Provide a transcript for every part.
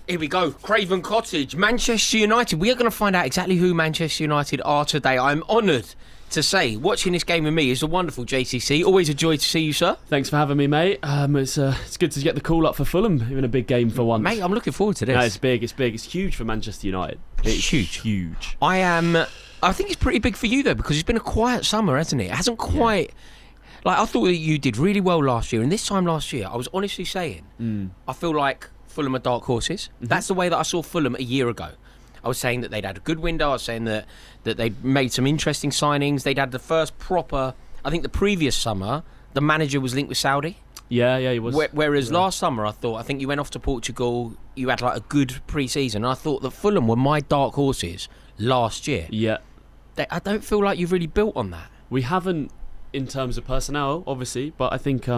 Here we go. Craven Cottage, Manchester United. We are going to find out exactly who Manchester United are today. I'm honoured to say watching this game with me is a wonderful JCC. Always a joy to see you, sir. Thanks for having me, mate. It's good to get the call up for Fulham, even a big game for once. Mate, I'm looking forward to this. No, it's big. It's huge for Manchester United. It's huge. I think it's pretty big for you though, because it's been a quiet summer, hasn't it? It hasn't quite. Like, I thought that you did really well last year, and this time last year, I was honestly saying, I feel like Fulham are dark horses. Mm-hmm. That's the way that I saw Fulham a year ago. I was saying that they'd had a good window. I was saying that they'd made some interesting signings. They'd had the first proper. I think the previous summer, the manager was linked with Saudi. Yeah, he was. Whereas last summer, I think you went off to Portugal. You had like a good pre-season. And I thought that Fulham were my dark horses last year. Yeah. I don't feel like you've really built on that. We haven't. In terms of personnel, obviously, but I think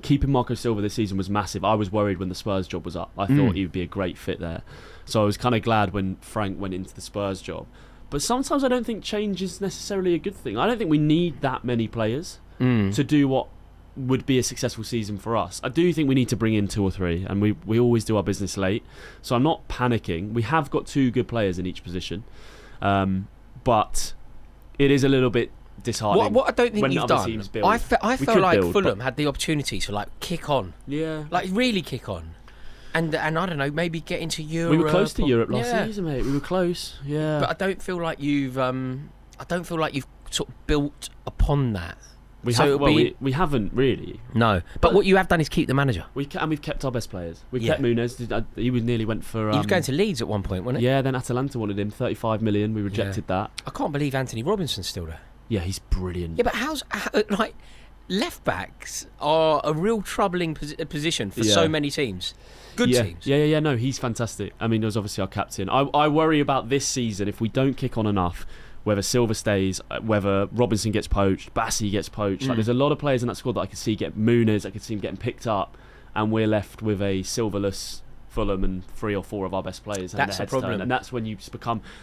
keeping Marco Silva this season was massive. I was worried when the Spurs job was up. I thought he would be a great fit there. So I was kind of glad when Frank went into the Spurs job. But sometimes I don't think change is necessarily a good thing. I don't think we need that many players to do what would be a successful season for us. I do think we need to bring in 2 or 3, and we always do our business late. So I'm not panicking. We have got 2 good players in each position. But it is a little bit disheartening. What I don't think you've done, I felt like Fulham had the opportunity to like kick on, like really kick on, and I don't know, maybe get into Europe. We were close to Europe last season, mate. We were close, But I don't feel like you've sort of built upon that. We haven't really. No, but what you have done is keep the manager. We've kept our best players. We kept Muniz. He nearly went for. He was going to Leeds at one point, wasn't it? Yeah, then Atalanta wanted him, 35 million. We rejected that. I can't believe Anthony Robinson's still there. Yeah, he's brilliant. Yeah, but how left backs are a real troubling position for so many teams. Good teams. Yeah. No, he's fantastic. I mean, he was obviously our captain. I worry about this season if we don't kick on enough. Whether Silva stays, whether Robinson gets poached, Bassi gets poached. Like, there's a lot of players in that squad that I could see get Muniz. I could see him getting picked up, and we're left with a Silva-less Fulham and 3 or 4 of our best players. That's a problem, and that's when you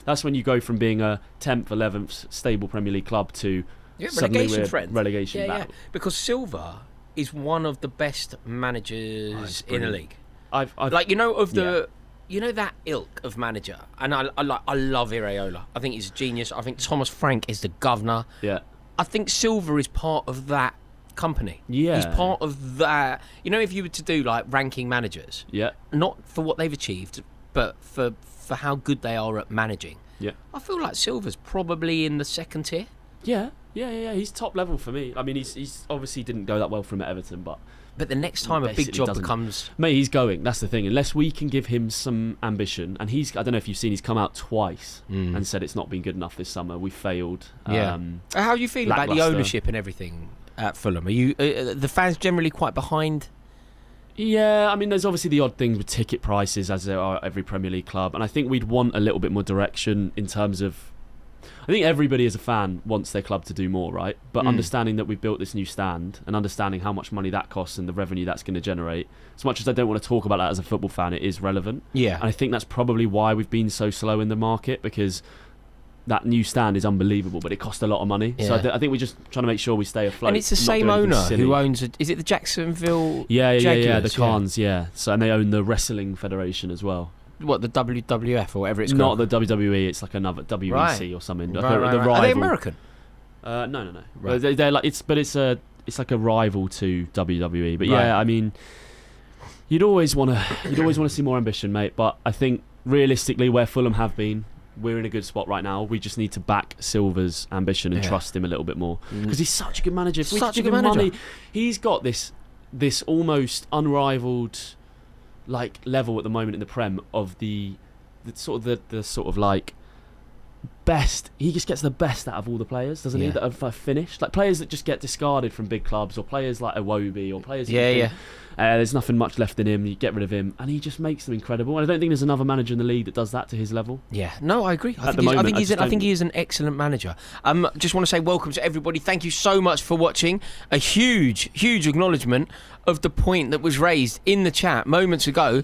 That's when you go from being a 10th, 11th stable Premier League club to relegation threat. Relegation battle. Because Silva is one of the best managers in the league. You know that ilk of manager, and I love Iraola. I think he's a genius. I think Thomas Frank is the governor. Yeah, I think Silva is part of that company. Yeah, he's part of that. You know, if you were to do like ranking managers, not for what they've achieved, but for how good they are at managing. Yeah, I feel like Silva's probably in the second tier. Yeah. He's top level for me. I mean, he's obviously didn't go that well for him at Everton, but the next time a big job becomes... Mate, he's going. That's the thing. Unless we can give him some ambition. And I don't know if you've seen, he's come out twice and said it's not been good enough this summer. We failed. Yeah. How do you feel about the ownership and everything at Fulham? Are you the fans generally quite behind? Yeah, I mean, there's obviously the odd things with ticket prices, as there are every Premier League club. And I think we'd want a little bit more direction in terms of... I think everybody as a fan wants their club to do more, right? But understanding that we've built this new stand and understanding how much money that costs and the revenue that's going to generate, as much as I don't want to talk about that as a football fan, it is relevant. Yeah. And I think that's probably why we've been so slow in the market, because that new stand is unbelievable, but it costs a lot of money. Yeah. So I think we're just trying to make sure we stay afloat. And it's the same owner who owns... Is it the Jacksonville Jaguars? The Khans, So, and they own the Wrestling Federation as well. What, the WWF or whatever it's called? Not the WWE. It's like another WEC or something. The rival. Are they American? No. Right. They're like it's like a rival to WWE. But yeah, I mean, you'd always want to see more ambition, mate. But I think realistically, where Fulham have been, we're in a good spot right now. We just need to back Silva's ambition and trust him a little bit more, because he's such a good manager. If we give him money, he's got this almost unrivaled like level at the moment in the Prem of the sort of like best. He just gets the best out of all the players, doesn't he? That have finished, like players that just get discarded from big clubs, or players like Iwobi, or players. There's nothing much left in him. You get rid of him, and he just makes them incredible. And I don't think there's another manager in the league that does that to his level. Yeah, no, I agree. I think he is an excellent manager. Just want to say welcome to everybody. Thank you so much for watching. A huge acknowledgement of the point that was raised in the chat moments ago,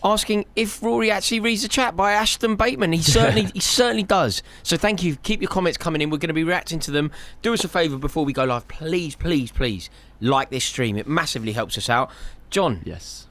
asking if Rory actually reads the chat by Ashton Bateman. He certainly does. So thank you. Keep your comments coming in. We're going to be reacting to them. Do us a favour before we go live. Please like this stream. It massively helps us out. John. Yes.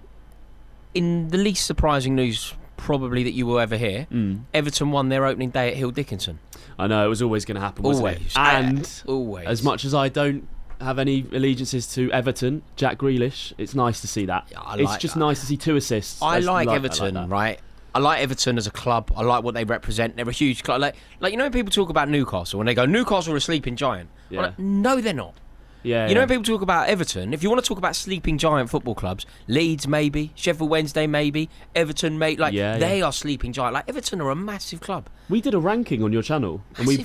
In the least surprising news probably that you will ever hear. Everton won their opening day at Hill Dickinson. I know, it was always going to happen, wasn't it? And always. As much as I don't have any allegiances to Everton, Jack Grealish, it's nice to see that. Yeah, it's just nice to see 2 assists. I like Everton, right? I like Everton as a club. I like what they represent. They're a huge club. Like you know when people talk about Newcastle, when they go, Newcastle are a sleeping giant. Yeah. I'm like, no, they're not. Yeah, you know when people talk about Everton, if you want to talk about sleeping giant football clubs, Leeds maybe, Sheffield Wednesday maybe, Everton maybe, they are sleeping giant. Like Everton are a massive club. We did a ranking on your channel, and we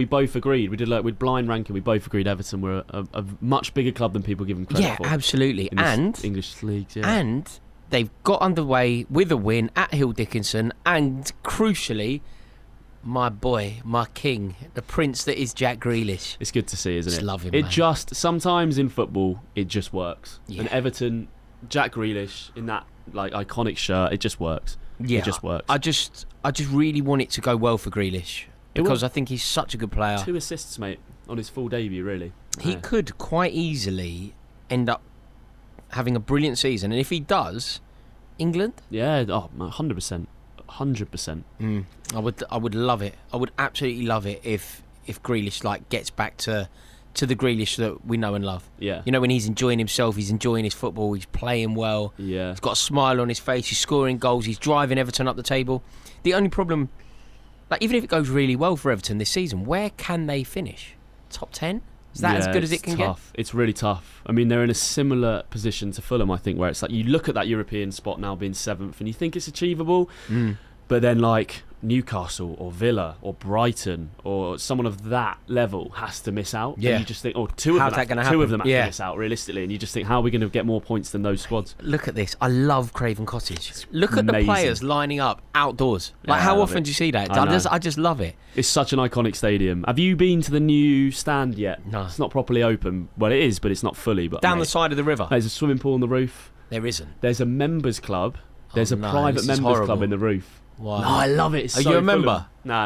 both agreed. We did with blind ranking. We both agreed Everton were a much bigger club than people give them credit for. Yeah, absolutely. And English leagues. Yeah. And they've got underway with a win at Hill Dickinson, and crucially, my boy, my king, the prince that is Jack Grealish. It's good to see, isn't it? Just love him, It man. just, sometimes in football, it just works. Yeah. And Everton, Jack Grealish, in that iconic shirt, it just works. Yeah, it just works. I just really want it to go well for Grealish, because I think he's such a good player. 2 assists, mate, on his full debut, really. He could quite easily end up having a brilliant season, and if he does, England? Yeah, 100%. 100%. I would love it. I would absolutely love it if Grealish gets back to the Grealish that we know and love. Yeah. You know, when he's enjoying himself, he's enjoying his football, he's playing well. Yeah. He's got a smile on his face, he's scoring goals, he's driving Everton up the table. The only problem, even if it goes really well for Everton this season, where can they finish? Top 10? Is that as good as it can tough. It's really tough. I mean, they're in a similar position to Fulham, I think, where it's you look at that European spot now being 7th and you think it's achievable, but then Newcastle or Villa or Brighton or someone of that level has to miss out. Yeah. And you just think, two of them have to miss out realistically, and you just think, how are we going to get more points than those squads? Look at this. I love Craven Cottage. Look at the players lining up outdoors. How often do you see that? I just love it. It's such an iconic stadium. Have you been to the new stand yet? No. It's not properly open. Well, it is, but it's not fully. But down the side of the river. There's a swimming pool on the roof. There isn't. There's a members club. There's a private members club in the roof. Wow. No, I love it. It's Are you a member? No.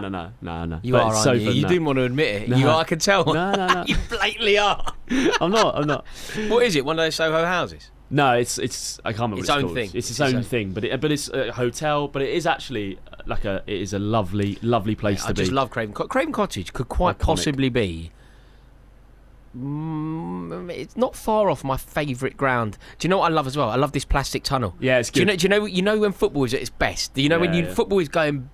You are, aren't you? You didn't want to admit it. No. You are, I can tell. No. You blatantly are. I'm not. What is it? One of those Soho houses? No, it's I can't remember what it's own called. thing. It's its own thing, but it's a hotel. But it is actually it is a lovely place to be. I just love Craven Cottage. Craven Cottage could quite possibly be. It's not far off my favourite ground. Do you know what I love as well? I love this plastic tunnel. Yeah, it's good. Do you know when football is at its best? You know football is going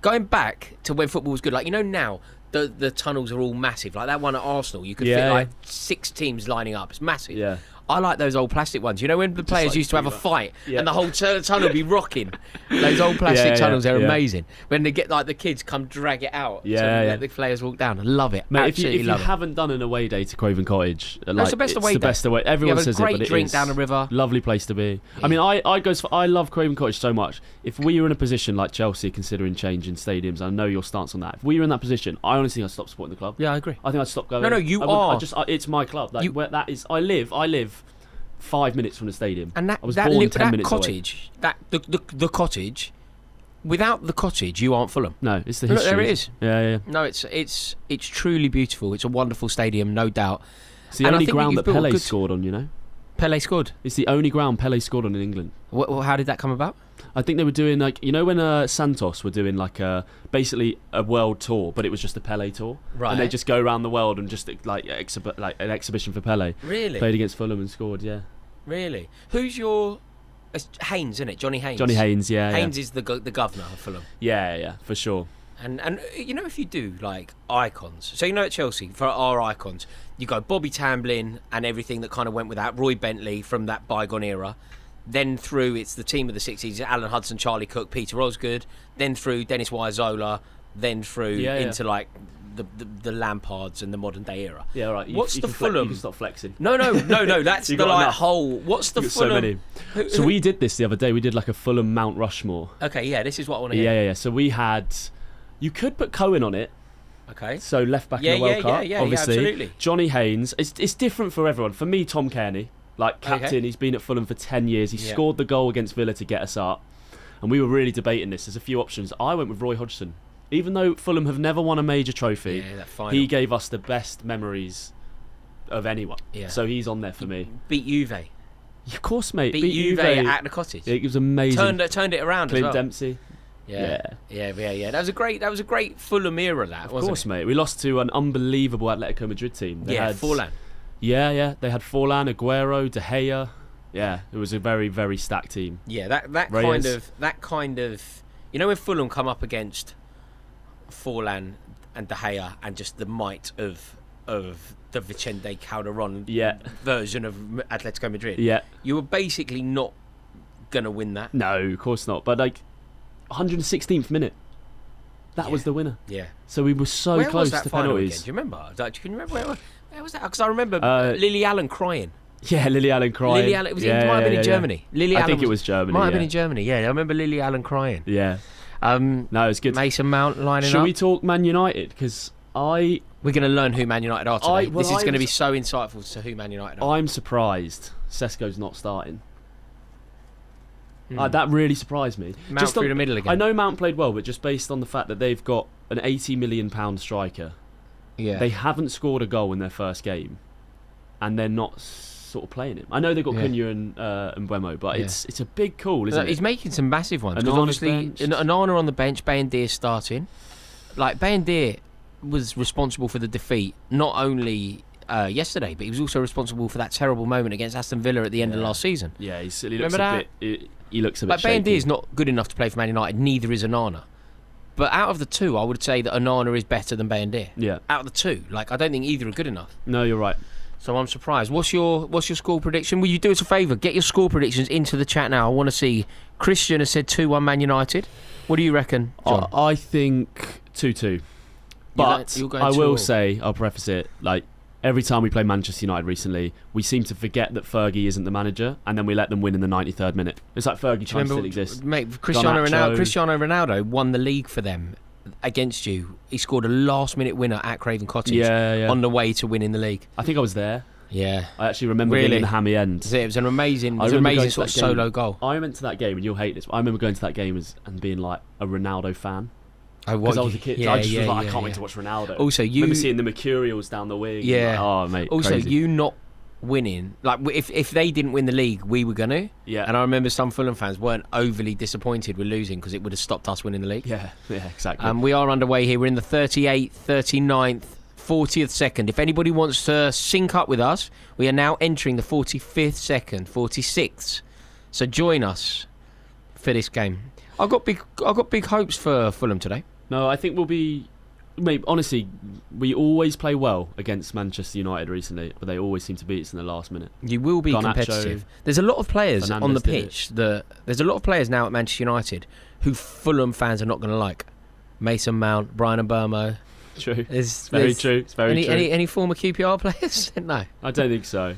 back to when football was good. Now the tunnels are all massive. Like that one at Arsenal, you could fit 6 teams lining up. It's massive. Yeah. I like those old plastic ones. You know when the players used to have a fight and the whole tunnel would be rocking? Those old plastic tunnels, they're amazing. When they get the kids come drag it out let the players walk down. I love it. Mate, if you haven't done an away day to Craven Cottage, it's the best away day. Best away. Everyone says it, but it is. Great drink down the river. Lovely place to be. Yeah. I mean, I love Craven Cottage so much. If we were in a position like Chelsea considering changing stadiums, I know your stance on that. If we were in that position, I honestly think I'd stop supporting the club. Yeah, I agree. I think I'd stop going. No, you are. It's my club. Where that is, I live 5 minutes from the stadium. And I was born 10 minutes cottage, away. The cottage, without the cottage, you aren't Fulham. No, it's the history. Look, there it is. Yeah. No, it's truly beautiful. It's a wonderful stadium, no doubt. It's the only ground that Pele scored on, you know? Pele scored? It's the only ground Pele scored on in England. How did that come about? I think they were doing when Santos were doing basically a world tour, but it was just a Pele tour, right? And they just go around the world and just an exhibition for Pele. Really? Played against Fulham and scored. Yeah. Really? Who's your Haynes? Isn't it Johnny Haynes? Johnny Haynes, yeah. Haynes is the governor of Fulham. Yeah, for sure. And if you do icons, so at Chelsea for our icons, you go Bobby Tamblyn and everything that kind of went with that, Roy Bentley from that bygone era. Then through it's the team of the 60s, Alan Hudson, Charlie Cook, Peter Osgood. Then through Dennis Wise-Zola. Then through into the Lampards and the modern day era. Yeah, right. What's the Fulham? You can stop flexing. No. That's the whole. What's the Fulham? So many. So we did this the other day. We did a Fulham Mount Rushmore. Okay, yeah. This is what I want to hear. Yeah. So we had. You could put Cohen on it. Okay. So left back in the World Cup. Yeah, obviously. absolutely. Johnny Haynes. It's different for everyone. For me, Tom Kearney. Captain, okay. He's been at Fulham for 10 years. He scored the goal against Villa to get us up. And we were really debating this. There's a few options. I went with Roy Hodgson. Even though Fulham have never won a major trophy, he gave us the best memories of anyone. Yeah. So he's on there for me. Beat Juve. Of course, mate. Beat Juve at the Cottage. It was amazing. Turned it around Clint as well. Dempsey. Yeah. That was a great Fulham era. That wasn't it? Of course, mate. We lost to an unbelievable Atletico Madrid team. They had Forlan. Yeah. They had Forlan, Aguero, De Gea. Yeah, it was a very, very stacked team. Yeah, that kind of. You know when Fulham come up against Forlan and De Gea and just the might of the Vicente Calderon version of Atletico Madrid. Yeah, you were basically not gonna win that. No, of course not. But like 116th minute, that was the winner. Yeah. So we were so where close was that to final penalties. again? Do you remember? Can you remember where was that? Because I remember Lily Allen crying. Yeah, Lily Allen crying. Lily Allen. It might have been in Germany. Lily Allen I think it was Germany. Might have been in Germany. Yeah, I remember Lily Allen crying. Yeah. No, it was good. Mason Mount lining up. Should we talk Man United? Because we're going to learn who Man United are today. This is going to be so insightful to who Man United are. I'm surprised Sesko's not starting. That really surprised me. Mount through the middle again. I know Mount played well, but just based on the fact that they've got an £80 million striker, they haven't scored a goal in their first game, and they're not sort of playing him. I know they've got Cunha and Mbeumo, but it's a big call, isn't it? He's making some massive ones. Because obviously, Onana on the bench, Bayendir starting. Like, Bayendir was responsible for the defeat, not only yesterday, but he was also responsible for that terrible moment against Aston Villa at the end of last season. Yeah, he looks a bit... He looks a bit shaky. Bayendir is not good enough to play for Man United, neither is Onana. But out of the two, I would say that Onana is better than Bayendir. Yeah. Out of the two. Like, I don't think either are good enough. No, you're right. So I'm surprised. What's your score prediction? Will you do us a favour? Get your score predictions into the chat now. I want to see. Christian has said 2-1 Man United. What do you reckon, John? I think 2-2. But I will say, I'll preface it, like, every time we play Manchester United recently, we seem to forget that Fergie isn't the manager, and then we let them win in the 93rd minute. It's like Fergie trying to still exist. Mate, Cristiano Ronaldo won the league for them against you. He scored a last-minute winner at Craven Cottage on the way to winning the league. I think I was there. Yeah. I actually remember being in the hammy end. It was an amazing sort of solo goal. I went to that game, and you'll hate this, but I remember going to that game and being like a Ronaldo fan. Because I was a kid. I just was like, I can't wait to watch Ronaldo. Also, I remember seeing the Mercurials down the wing. Yeah. Like, oh, mate. Also, crazy. you not winning. Like, if they didn't win the league, we were going to. Yeah. And I remember some Fulham fans weren't overly disappointed with losing because it would have stopped us winning the league. Yeah, exactly. We are underway here. We're in the 38th, 39th, 40th second. If anybody wants to sync up with us, we are now entering the 45th second, 46th. So join us for this game. I've got big hopes for Fulham today. No, I think we'll be... Mate, honestly, we always play well against Manchester United recently, but they always seem to beat us in the last minute. You will be competitive. There's a lot of players on the pitch. There's a lot of players now at Manchester United who Fulham fans are not going to like. Mason Mount, Brian Mbeumo. True. It's very true. It's very true. Any former QPR players? No. I don't think so.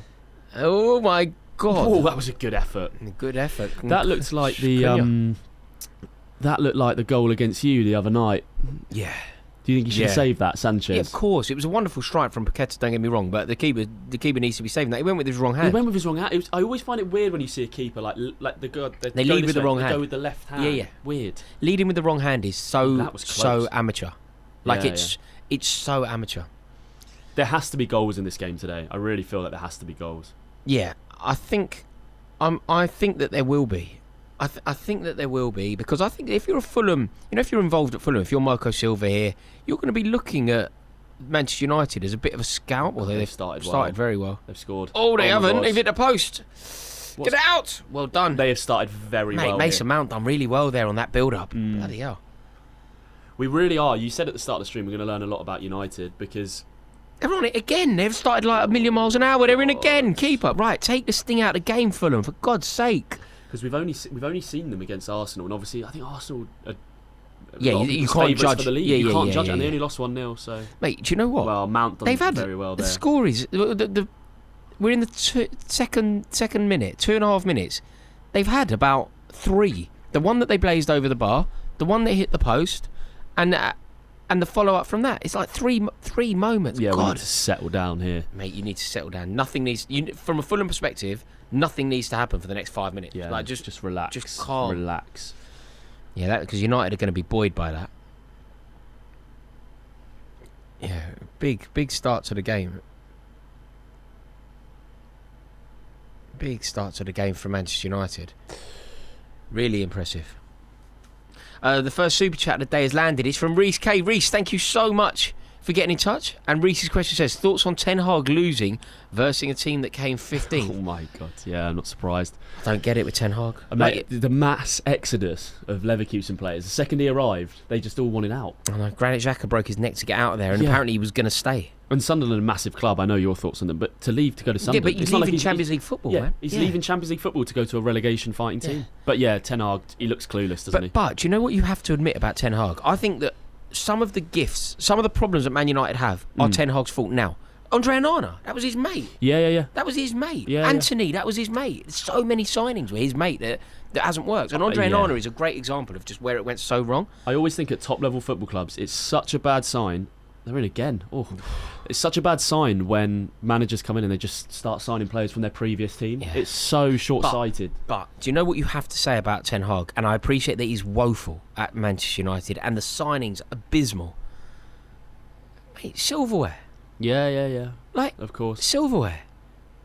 Oh my God. Oh, that was a good effort. Good effort. That looks like the... That looked like the goal against you the other night. Yeah. Do you think you should save that, Sanchez? Yeah, of course. It was a wonderful strike from Paqueta, don't get me wrong, but the keeper needs to be saving that. He went with his wrong hand. He went with his wrong hand. I always find it weird when you see a keeper they lead with the wrong hand. They go with the left hand. Yeah. Weird. Leading with the wrong hand is so amateur. Like it's so amateur. There has to be goals in this game today. I really feel that there has to be goals. Yeah, I think that there will be. I think that there will be, because I think if you're a Fulham, if you're involved at Fulham, if you're Marco Silva here, you're going to be looking at Manchester United as a bit of a scout. Although they've started very well. They've scored. Oh, they haven't. They've hit the post. Get it out. Well done. They have started very well. Mason Mount done really well there on that build-up. Bloody hell. We really are. You said at the start of the stream we're going to learn a lot about United because... They're on it again. They've started like a million miles an hour. They're in again. Keep up. Right, take this thing out of the game, Fulham, for God's sake. Because we've only seen them against Arsenal, and obviously I think Arsenal are you can't judge. For the league. You can't judge it, and they only lost 1-0. So, mate, do you know what? Well, Mount done very well there. The score is we're in the second minute, 2.5 minutes. They've had about 3. The one that they blazed over the bar, the one that hit the post, and the follow up from that. It's like three moments. Yeah, God. we need to settle down here, mate. You need to settle down. Nothing needs. From a Fulham perspective, nothing needs to happen for the next 5 minutes. Yeah, like just relax. Just calm. Relax. Yeah, because United are going to be buoyed by that. Yeah, big start to the game. Big start to the game for Manchester United. Really impressive. The first super chat of the day has landed. It's from Reese K. Reese, thank you so much for getting in touch. And Reese's question says, thoughts on Ten Hag losing versus a team that came 15th? Oh my God, yeah, I'm not surprised. I don't get it with Ten Hag. Mate, the mass exodus of Leverkusen players. The second he arrived, they just all wanted out. I know, Granit Xhaka broke his neck to get out of there, and apparently he was going to stay. And Sunderland, a massive club. I know your thoughts on them, but to leave to go to Sunderland, yeah, but you're leaving Champions League football, man. He's leaving Champions League football to go to a relegation fighting team. But yeah, Ten Hag, he looks clueless, doesn't he? But do you know what you have to admit about Ten Hag? I think that some of the problems that Man United have are Ten Hag's fault now. Andre Onana, that was his mate. Yeah. That was his mate. Yeah, Anthony, that was his mate. There's so many signings with his mate that hasn't worked. And Andre Onana is a great example of just where it went so wrong. I always think at top level football clubs, it's such a bad sign. They're in again. Oh, it's such a bad sign when managers come in and they just start signing players from their previous team. Yeah. It's so short-sighted. But do you know what you have to say about Ten Hag? And I appreciate that he's woeful at Manchester United and the signings abysmal. Mate, silverware. Yeah. Like, of course, silverware.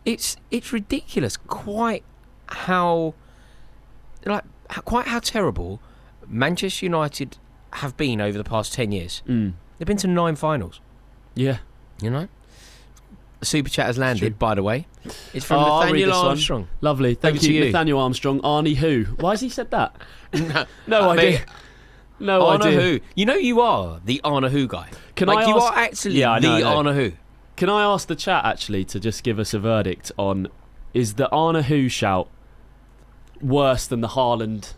It's ridiculous. Quite how terrible Manchester United have been over the past 10 years. They've been to 9 finals. Yeah. You know? The super chat has landed, by the way. It's from Nathaniel Armstrong. Lovely. Thank you, Nathaniel Armstrong. Arnie who? Why has he said that? No idea. No idea. Who? You know you are the Arna Who guy. You are actually the Arna Who. Can I ask the chat, actually, to just give us a verdict on, is the Arna Who shout worse than the Haaland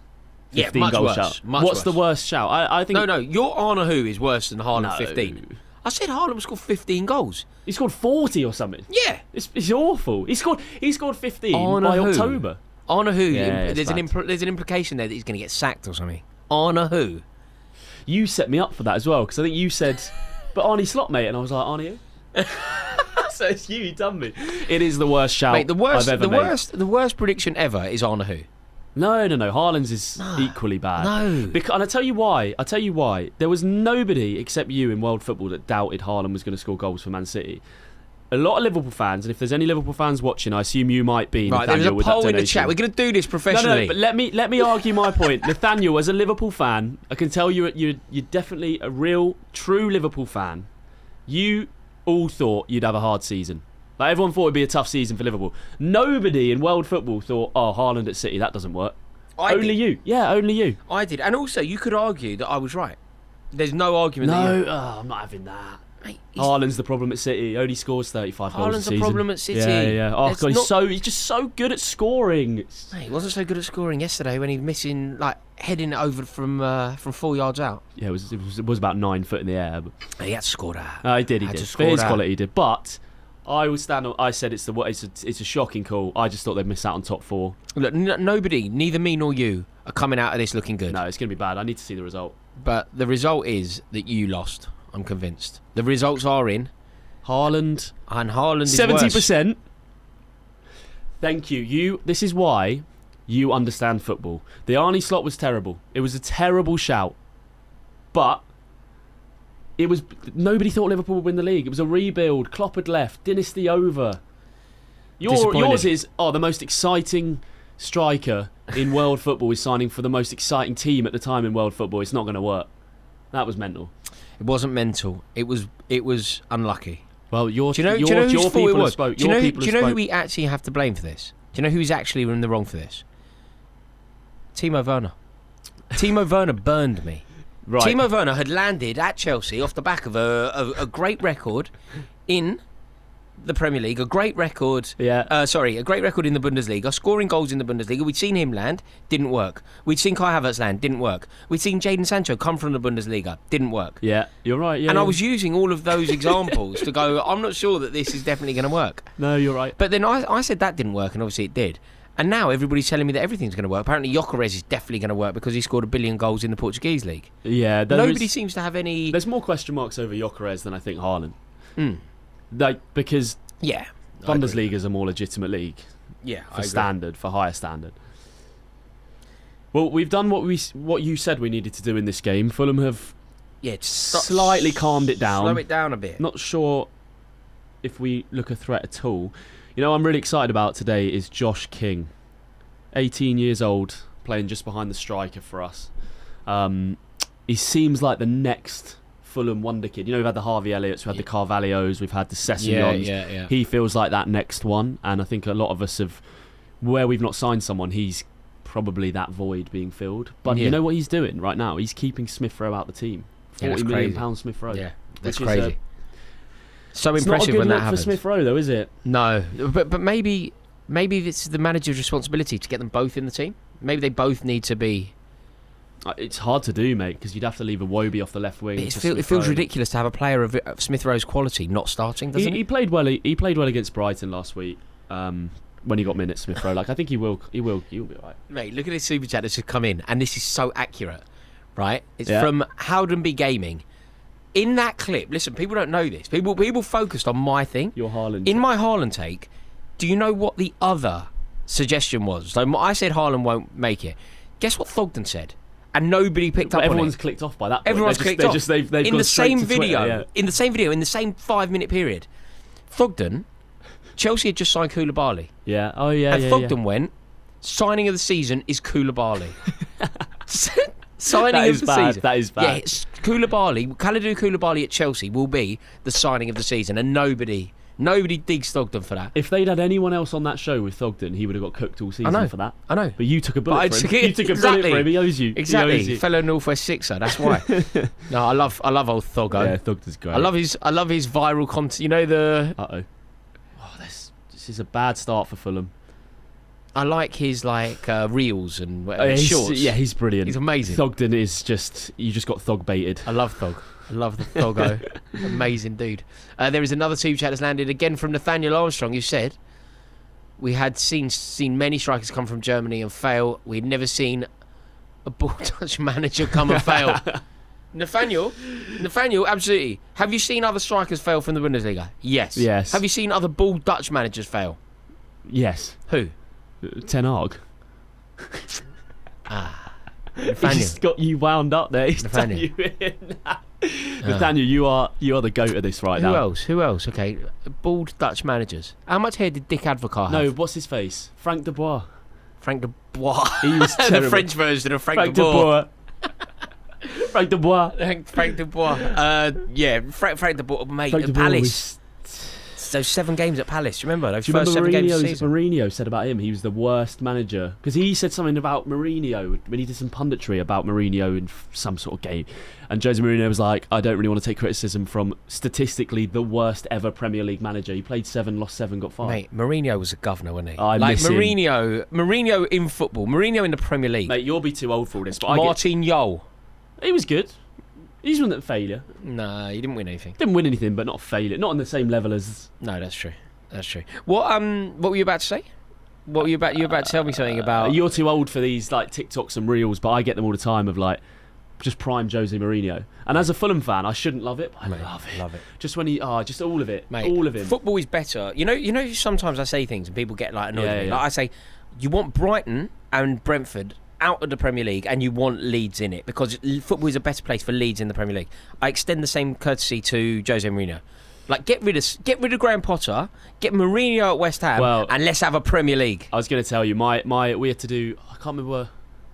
15-goal shout? What's the worst shout? I think... No, your Arna Who is worse than Haaland 15. I said Haaland scored 15 goals. He scored 40 or something. Yeah. It's awful. He scored 15 by October. Arna Who. There's an implication there that he's going to get sacked or something. Arna Who. You set me up for that as well, because I think you said, but Arnie Slot, mate, and I was like, Arnie who? So it's you done me. It is the worst shout I've ever made. The worst prediction ever is Arna Who. No. Haaland's is equally bad. No. And I tell you why. There was nobody except you in world football that doubted Haaland was going to score goals for Man City. A lot of Liverpool fans, and if there's any Liverpool fans watching, I assume you might be. Right, there's a poll in the chat. We're going to do this professionally. No, but let me argue my point. Nathaniel, as a Liverpool fan, I can tell you're definitely a real, true Liverpool fan. You all thought you'd have a hard season. Like, everyone thought it'd be a tough season for Liverpool. Nobody in world football thought, Haaland at City, that doesn't work. Only you. Yeah, only you. I did. And also, you could argue that I was right. There's no argument. I'm not having that. Mate, Haaland's the problem at City. Only scores 35 goals a season. Haaland's the problem at City. Yeah. Oh, God, he's just so good at scoring. Mate, he wasn't so good at scoring yesterday when he was missing, heading it over from 4 yards out. Yeah, it was about 9 foot in the air. But... He had to score that. He did. For his quality, he did. But I would stand on. I said it's a shocking call. I just thought they'd miss out on top 4. Look, nobody, neither me nor you, are coming out of this looking good. No, it's going to be bad. I need to see the result. But the result is that you lost. I'm convinced. The results are in. Haaland is 70%. Worse. Thank you. This is why you understand football. The Arnie slot was terrible. It was a terrible shout. But nobody thought Liverpool would win the league. It was a rebuild. Klopp had left. Dynasty over. Yours is the most exciting striker in world football is signing for the most exciting team at the time in world football. It's not going to work. That was mental. It wasn't mental. It was unlucky. Well, your people have spoke. Do you know who we actually have to blame for this? Do you know who's actually in the wrong for this? Timo Werner. Timo Werner burned me. Right. Timo Werner had landed at Chelsea off the back of a great record in the Premier League, a great record. Yeah. A great record in the Bundesliga, scoring goals in the Bundesliga. We'd seen him land, didn't work. We'd seen Kai Havertz land, didn't work. We'd seen Jadon Sancho come from the Bundesliga, didn't work. Yeah, you're right. Yeah, and I was using all of those examples to go, I'm not sure that this is definitely going to work. No, you're right. But then I said that didn't work, and obviously it did. And now everybody's telling me that everything's going to work. Apparently Gyökeres is definitely going to work because he scored 1 billion goals in the Portuguese league. Yeah, nobody seems to have any. There's more question marks over Gyökeres than I think Haaland. Because yeah, Bundesliga is a more legitimate league. Yeah, for higher standard. Well, we've done what you said we needed to do in this game. Fulham have slightly calmed it down. Slow it down a bit. Not sure if we look a threat at all. I'm really excited about today is Josh King, 18 years old, playing just behind the striker for us. He seems like the next Fulham wonder kid. We've had the Harvey Elliots, we've had the Carvalhos, we've had the Sessegnons. Yeah. He feels like that next one, and I think a lot of us have, where we've not signed someone, he's probably that void being filled. But you know what he's doing right now? He's keeping Smith Rowe out the team. £40 million Smith Rowe. Yeah, that's crazy. So impressive when that happens. It's not a good look for Smith Rowe, though, is it? No, but maybe this is the manager's responsibility to get them both in the team. Maybe they both need to be. It's hard to do, mate, because you'd have to leave a Wobie off the left wing. It feels ridiculous to have a player of Smith Rowe's quality not starting, doesn't it? He played well. He played well against Brighton last week. When he got minutes, Smith Rowe. I think he will. He'll be all right. Mate, look at this super chat that's just come in, and this is so accurate, right? It's from Howdenby Gaming. In that clip, listen, people don't know this. People focused on my thing. Your Haaland. In my Haaland take, do you know what the other suggestion was? So I said Haaland won't make it. Guess what Thogden said? And nobody picked up on it. Everyone's clicked off by that point. Everyone's clicked off. They've in the same video, Twitter, in the same 5-minute period, Thogden, Chelsea had just signed Koulibaly. Yeah. Oh yeah. And Thogden went, signing of the season is Koulibaly. Signing of the season. That is bad. Yeah, Kalidou Koulibaly at Chelsea will be the signing of the season, and nobody digs Thogden for that. If they'd had anyone else on that show with Thogden, he would have got cooked all season for that. I know. But you took a bullet for him. You took a bullet for him. He owes you. Exactly. He owes you. Fellow Northwest Sixer. That's why. No, I love old Thoggo. Yeah, Thogden's great. I love his viral content. You know the. This is a bad start for Fulham. I like his reels and shorts. Yeah, he's brilliant. He's amazing. Thogden is you just got Thog baited. I love Thog. I love the Thoggo. Amazing dude. There is another super chat that's landed again from Nathaniel Armstrong, who said, we had seen many strikers come from Germany and fail. We'd never seen a ball touch manager come and fail. Nathaniel, absolutely. Have you seen other strikers fail from the Bundesliga? Yes. Have you seen other ball Dutch managers fail? Yes. Who? Ten Hag. Nathaniel. He's got you wound up there. He's Nathaniel. you in. Nathaniel, you are the goat of this right now. Who else? Okay, bald Dutch managers. How much hair did Dick Advocaat have? No, what's his face? Frank de Boer. Frank de Boer. He was the terrible. French version of Frank de Boer. Frank de Boer. Frank de Boer. Frank de Boer, mate. Frank de at Boer Palace. Those 7 games at Palace. Do you remember those Do you first remember 7 games of the season? Mourinho said about him he was the worst manager because he said something about Mourinho when he did some punditry about Mourinho in some sort of game, and Jose Mourinho was like, I don't really want to take criticism from statistically the worst ever Premier League manager. He played 7, lost 7, got 5. Mate, Mourinho was a governor, wasn't he? I miss him. Mourinho in football, Mourinho in the Premier League. Mate, you'll be too old for all this. But Martin Jol. He was good. He's one that failure. No, he didn't win anything. Didn't win anything, but not failure. Not on the same level as. No, that's true. That's true. What were you about to say? What were you about to tell me something about? You're too old for these TikToks and reels, but I get them all the time of just prime Jose Mourinho. And as a Fulham fan, I shouldn't love it, but I love it. Just when just all of it, mate. All of him. Football is better. You know. Sometimes I say things and people get annoyed at me. Yeah. I say, you want Brighton and Brentford out of the Premier League, and you want Leeds in it because football is a better place for Leeds in the Premier League. I extend the same courtesy to Jose Mourinho. Get rid of Graham Potter, get Mourinho at West Ham, and let's have a Premier League. I was going to tell you, we had to do. I can't remember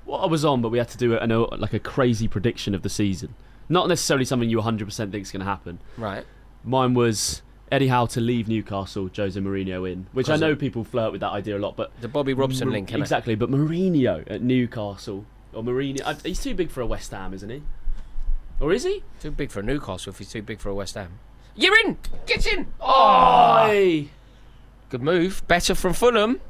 what I was on, but we had to do a crazy prediction of the season. Not necessarily something you 100% think is going to happen. Right. Mine was Eddie Howe to leave Newcastle, Jose Mourinho in, which I know people flirt with that idea a lot, but the Bobby Robson link, exactly. But Mourinho at Newcastle, or Mourinho, he's too big for a West Ham, isn't he? Or is he? Too big for a Newcastle if he's too big for a West Ham. You're in! Get in! Oh! Good move. Better from Fulham.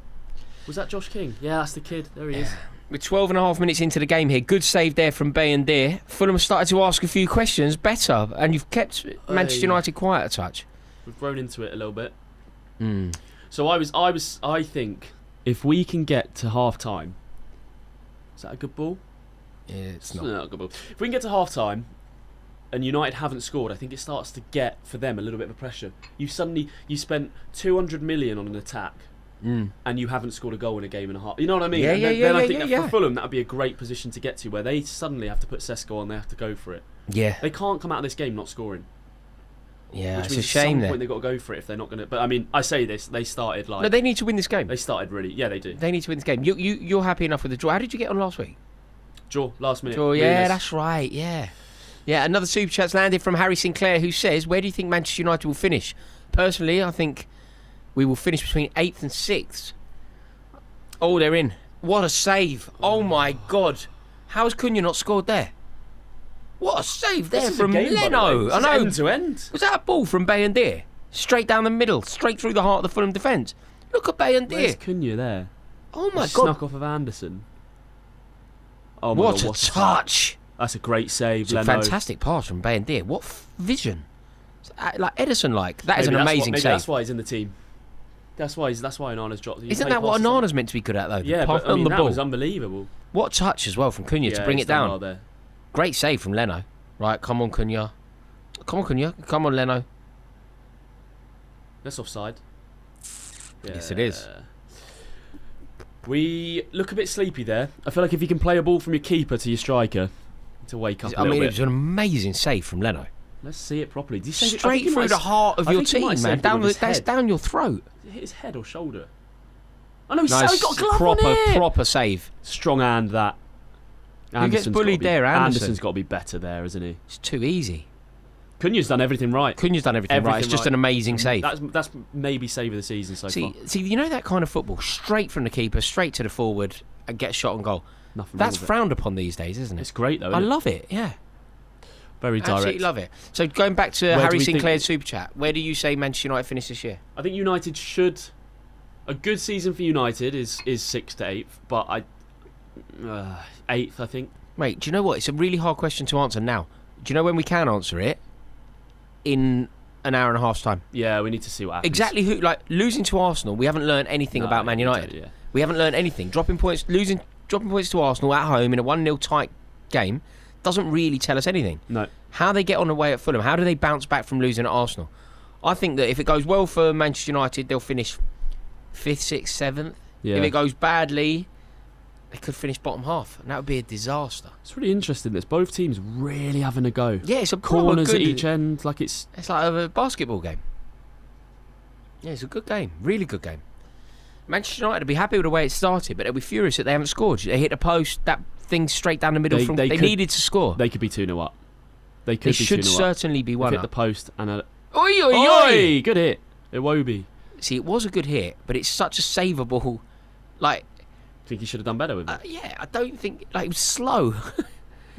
Was that Josh King? Yeah, that's the kid. There he is. We're 12 and a half minutes into the game here. Good save there from Bay and Deer. Fulham started to ask a few questions. Better. And you've kept Manchester United quiet a touch. We've grown into it a little bit. So I think if we can get to half time, is that a good ball? Yeah, it's not. Not a good ball. If we can get to half time and United haven't scored, I think it starts to get for them a little bit of a pressure. You spent 200 million on an attack and you haven't scored a goal in a game and a half. You know what I mean? Then I think for Fulham that would be a great position to get to, where they suddenly have to put Sesko on, they have to go for it. Yeah. They can't come out of this game not scoring. Yeah, which it's a means shame at some there. point they've got to go for it if they're not going to. But I mean, I say this, they started like. No, they need to win this game. They started really. Yeah, they do. They need to win this game. You're happy enough with the draw. How did you get on last week? Draw, last minute. Draw, yeah, Really nice. that's right, yeah. Yeah, another super chat's landed from Harry Sinclair, who says, where do you think Manchester United will finish? Personally, I think we will finish between 8th and 6th. Oh, they're in. What a save. Oh, my God. How has Cunha not scored there? What a save there from Leno. I know. End to end. Was that a ball from Bayendir? Straight down the middle, straight through the heart of the Fulham defence. Look at Bayendir. Where's Cunha there? Oh, my God. Snuck off of Anderson. Oh, my What God, a touch. That's a great save, It's a Leno. fantastic pass from Bayendir. What vision. Like Edison-like. That is Maybe an that's amazing maybe save. That's why he's in the team. That's why Onana's dropped. Isn't that what Onana's meant to be good at, though? Yeah, but I mean, that was unbelievable. What touch as well from Cunha to bring it down. Well there. Great save from Leno. Right, come on, Cunha. Come on, Cunha. Come on, Leno. That's offside. Yes, it is. We look a bit sleepy there. I feel like if you can play a ball from your keeper to your striker to wake up a little it bit. was an amazing save from Leno. Let's see it properly. Did he save it? Straight through the heart of your team, man. That's down your throat. Did it hit his head or shoulder? Oh no, he Nice, got a glove on it. proper save. Strong hand that. Who gets bullied there? Anderson's got to be better there, isn't he? It's too easy. Cunha's done everything right. Cunha's done everything right. It's just an amazing save. That's maybe save of the season so far. See, you know that kind of football, straight from the keeper, straight to the forward, and get a shot on goal. Nothing That's wrong with frowned upon these days, isn't it? It's great though. I love it. Yeah, very direct. absolutely love it. So going back to Where Harry do we Sinclair's think- super chat, where do you say Manchester United finish this year? I think United should. A good season for United is 6th to 8th, but 8th I think. Mate, do you know what? It's a really hard question to answer now. Do you know when we can answer it? In an hour and a half's time. Yeah, we need to see what happens. Exactly who, like, losing to Arsenal, we haven't learned anything about Man United. Yeah. We haven't learned anything. Dropping points to Arsenal at home in a 1-0 tight game doesn't really tell us anything. No. How they get on away at Fulham, how do they bounce back from losing at Arsenal? I think that if it goes well for Manchester United, they'll finish 5th, 6th, 7th. Yeah. If it goes badly, they could finish bottom half, and that would be a disaster. It's really interesting. This both teams really having a go. Yeah, it's a corners good, at each end, like it's like a basketball game. Yeah, it's a good game, really good game. Manchester United will be happy with the way it started, but they'll be furious that they haven't scored. They hit a post, that thing straight down the middle. They needed to score. They could be 2-0 up. They should certainly be 1-0. Hit the post and a Oi, oi, oi! Good hit. Iwobi. See, it was a good hit, but it's such a savable. Like, Think he should have done better with it. yeah, I don't think it was slow. I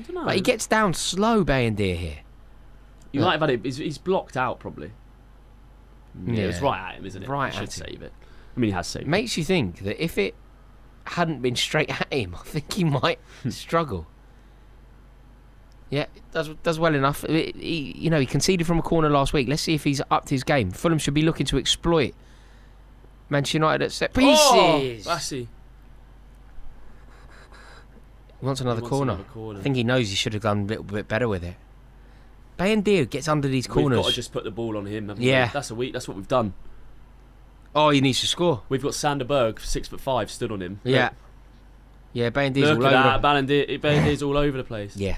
don't know. Like, he gets down slow, Bayendir here. You might have had it. He's blocked out probably. Yeah, it's right at him, isn't it? Right he should at him. save it. I mean, he has saved it. Makes you think that if it hadn't been straight at him, I think he might struggle. Yeah, does well enough. He conceded from a corner last week. Let's see if he's upped his game. Fulham should be looking to exploit Manchester United at set pieces. Oh, Bassey. He wants another corner. I think he knows he should have done a little bit better with it. Bayendir gets under these corners. We've got to just put the ball on him. Yeah. That's what we've done. Oh, he needs to score. We've got Sanderberg, 6'5", stood on him. Yeah. Yeah, Bayendir's Look all over. at that. Bayendir's all over the place. Yeah.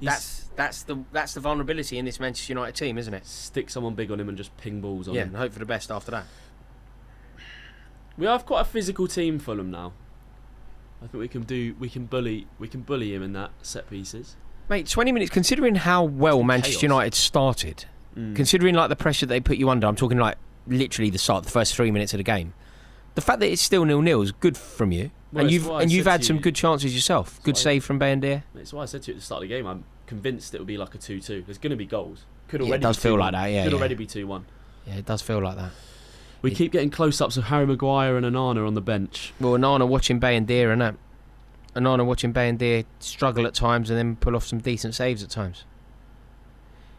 That's the vulnerability in this Manchester United team, isn't it? Stick someone big on him and just ping balls on him. And hope for the best after that. We have quite a physical team, Fulham, now. I think we can bully him in that set pieces. Mate, 20 minutes, considering how well Manchester chaos. United started, considering like the pressure they put you under, I'm talking like literally the first 3 minutes of the game. The fact that it's still 0-0 is good from you. Well, and you've had some good chances yourself. Good save from Bayendir. That's why I said to you at the start of the game, I'm convinced it will be like a 2-2. There's going to be goals. It does feel like that, yeah. Could already be 2-1. Yeah, it does feel like that. We keep getting close-ups of Harry Maguire and Onana on the bench. Well, Onana watching Bayendir and that. Onana watching Bayendir struggle at times and then pull off some decent saves at times.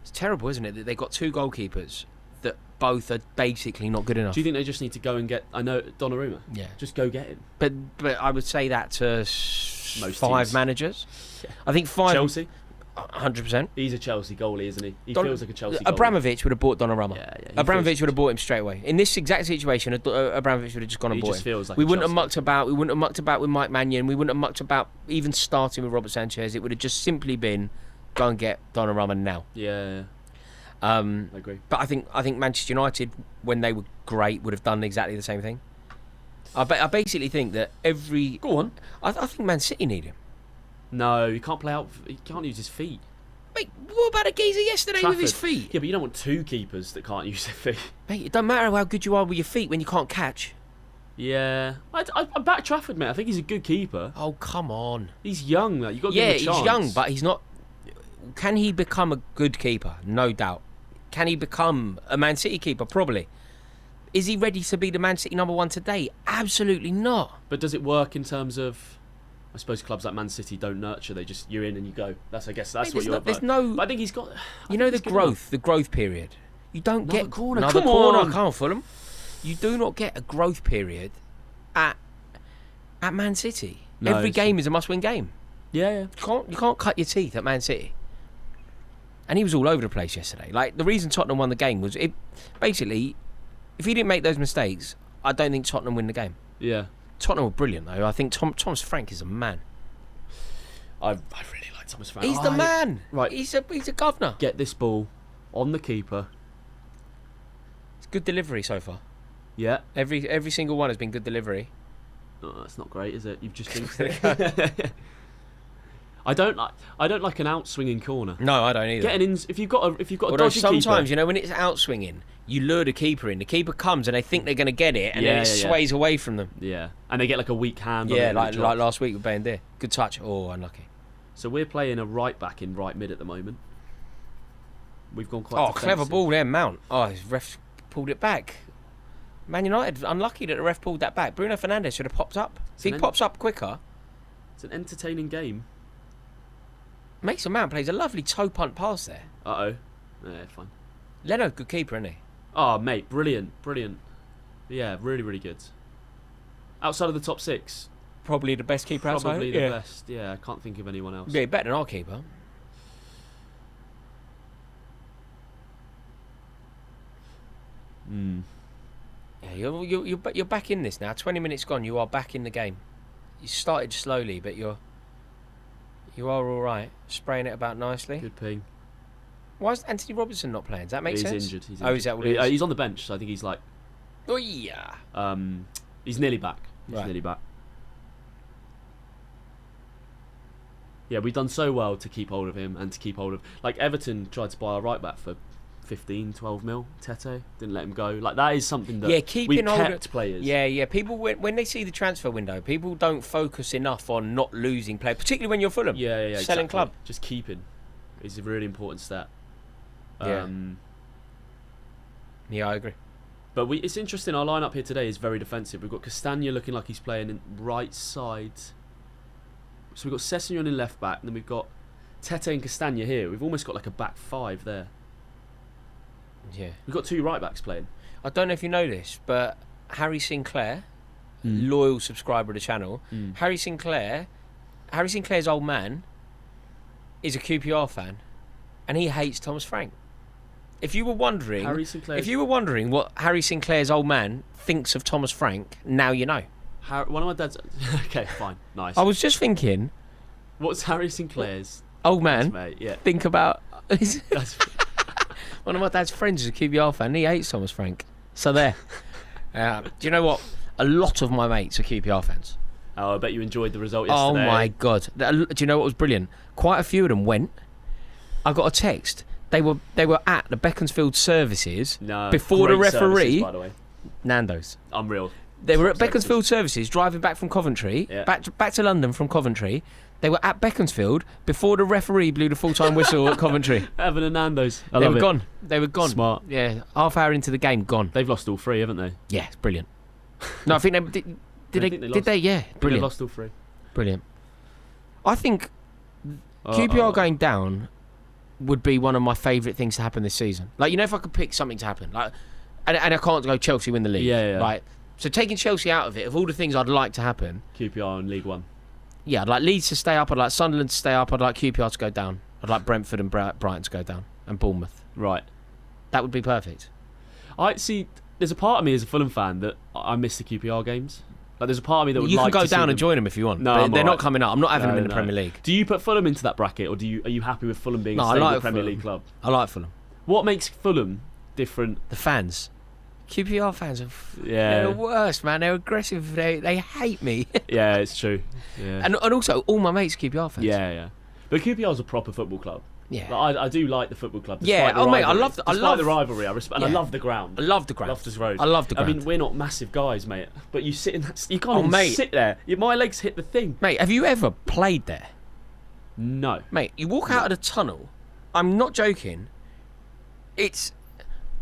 It's terrible, isn't it, that they've got two goalkeepers that both are basically not good enough. Do you think they just need to go and get... I know, Donnarumma. Yeah. Just go get him. But I would say that to Most five teams. managers. Yeah. I think 5... Chelsea? 100%. He's a Chelsea goalie, isn't he? He feels like a Chelsea goalie. Abramovich would have bought Donnarumma. Yeah. Abramovich would have bought him straight away. In this exact situation, Abramovich would have just gone and bought him. Feels like we wouldn't have mucked about. We wouldn't have mucked about with Mike Mannion. We wouldn't have mucked about even starting with Robert Sanchez. It would have just simply been, go and get Donnarumma now. Yeah. I agree. But I think Manchester United, when they were great, would have done exactly the same thing. I basically think that every... Go on. I think Man City need him. No, he can't play out. He can't use his feet. Mate, what about a geezer yesterday with his feet? Yeah, but you don't want two keepers that can't use their feet. Mate, it doesn't matter how good you are with your feet when you can't catch. Yeah. I back Trafford, mate. I think he's a good keeper. Oh, come on. He's young, though. You've got to give him a chance. Yeah, he's young, but he's not... Can he become a good keeper? No doubt. Can he become a Man City keeper? Probably. Is he ready to be the Man City #1 today? Absolutely not. But does it work in terms of... I suppose clubs like Man City don't nurture. They just... You're in and you go. I guess that's what you're... There's no... But I think he's got... You know the growth period. You don't get... Corner. Another Come corner. on. Come on, Fulham. You do not get a growth period at Man City. No, Every game is a must-win game. Yeah. You can't cut your teeth at Man City. And he was all over the place yesterday. Like, the reason Tottenham won the game was... Basically, if he didn't make those mistakes, I don't think Tottenham win the game. Yeah. Tottenham were brilliant, though. I think Thomas Frank is a man. I really like Thomas Frank. He's the man. Right. He's a governor. Get this ball on the keeper. It's good delivery so far. Yeah. Every single one has been good delivery. Oh, that's not great, is it? You've just jinxed it. I don't like an out-swinging corner. No, I don't either. If you've got a Although dodgy sometimes, keeper, when it's out-swinging, you lure the keeper in. The keeper comes and they think they're going to get it, and then it sways away from them. Yeah, and they get like a weak hand. Yeah, on like last week with Bayendir. Good touch. Oh, unlucky. So we're playing a right back in right mid at the moment. We've gone quite. defensive. Clever ball there, Mount. Oh, his ref pulled it back. Man United, unlucky that the ref pulled that back. Bruno Fernandes should have popped up. If he pops up quicker. It's an entertaining game. Mason Mount plays a lovely toe punt pass there. Uh-oh. Yeah, fine. Leno, good keeper, isn't he? Oh, mate, brilliant. Yeah, really, really good. Outside of the top six. Probably the best keeper outside. Probably the best. Yeah, I can't think of anyone else. Yeah, better than our keeper. Yeah, you're back in this now. 20 minutes gone, you are back in the game. You started slowly, but you are all right. Spraying it about nicely. Good ping. Why is Anthony Robertson not playing? Does that make sense? He's injured. Oh, is that what it is? He's on the bench, so I think he's like... Oh, yeah. He's nearly back. Yeah, we've done so well to keep hold of him and to keep hold of... Like, Everton tried to buy our right back for 15, 12 mil. Tete didn't let him go. Like, that is something that we've kept players. Yeah. People, when they see the transfer window, people don't focus enough on not losing players, particularly when you're Fulham. Yeah. Selling club. Just keeping is a really important stat. Yeah, I agree. But it's interesting, our lineup here today is very defensive. We've got Castagna looking like he's playing in right side. So we've got Sessegnon in left back, and then we've got Tete and Castagna here. We've almost got like a back five there. Yeah. We've got two right backs playing. I don't know if you know this, but Harry Sinclair, loyal subscriber of the channel, Harry Sinclair's old man is a QPR fan, and he hates Thomas Frank. If you were wondering what Harry Sinclair's old man thinks of Thomas Frank, now you know. One of my dad's... Okay, fine, nice. I was just thinking... What's Harry Sinclair's... Old man, mate, yeah. Think about... One of my dad's friends is a QPR fan, and he hates Thomas Frank. So there. Do you know what? A lot of my mates are QPR fans. Oh, I bet you enjoyed the result yesterday. Oh my God. Do you know what was brilliant? Quite a few of them went. I got a text. They were at the Beaconsfield services before the referee. By the way. Nando's. Unreal. They were at Beaconsfield services driving back from Coventry, back to London from Coventry. They were at Beaconsfield before the referee blew the full-time whistle at Coventry. Having a Nando's. They were gone. They were gone. Smart. Yeah, half hour into the game, gone. They've lost all three, haven't they? Yeah, it's brilliant. No, I think they did they? Yeah, brilliant. They lost all three. Brilliant. I think QPR going down would be one of my favourite things to happen this season. Like, if I could pick something to happen, like, and I can't go Chelsea win the league. Yeah. Right. So taking Chelsea out of it, of all the things I'd like to happen, QPR in League One. Yeah, I'd like Leeds to stay up. I'd like Sunderland to stay up. I'd like QPR to go down. I'd like Brentford and Brighton to go down, and Bournemouth. Right. That would be perfect. I see. There's a part of me as a Fulham fan that I miss the QPR games. Like, there's a part of me that would you like can go to see down them. and join them if you want. No, they're not coming up. I'm not having them in the Premier League. Do you put Fulham into that bracket, or are you happy with Fulham being a stable Premier League club? I like Fulham. What makes Fulham different? The fans. QPR fans are Yeah. they're the worst, man. They're aggressive. They hate me. Yeah, it's true. Yeah. and also, all my mates are QPR fans. Yeah. But QPR's a proper football club. Yeah. Like, I do like the football club. Yeah, despite the mate, I rivalry. love Despite the rivalry. I respect, and I Yeah. love the ground. I love the ground. Loftus Road. I love the ground. I mean, we're not massive guys, mate. But you sit in that. You can't even mate. sit there. My legs hit the thing. Mate, have you ever played there? No. Mate, you walk out of the tunnel. I'm not joking.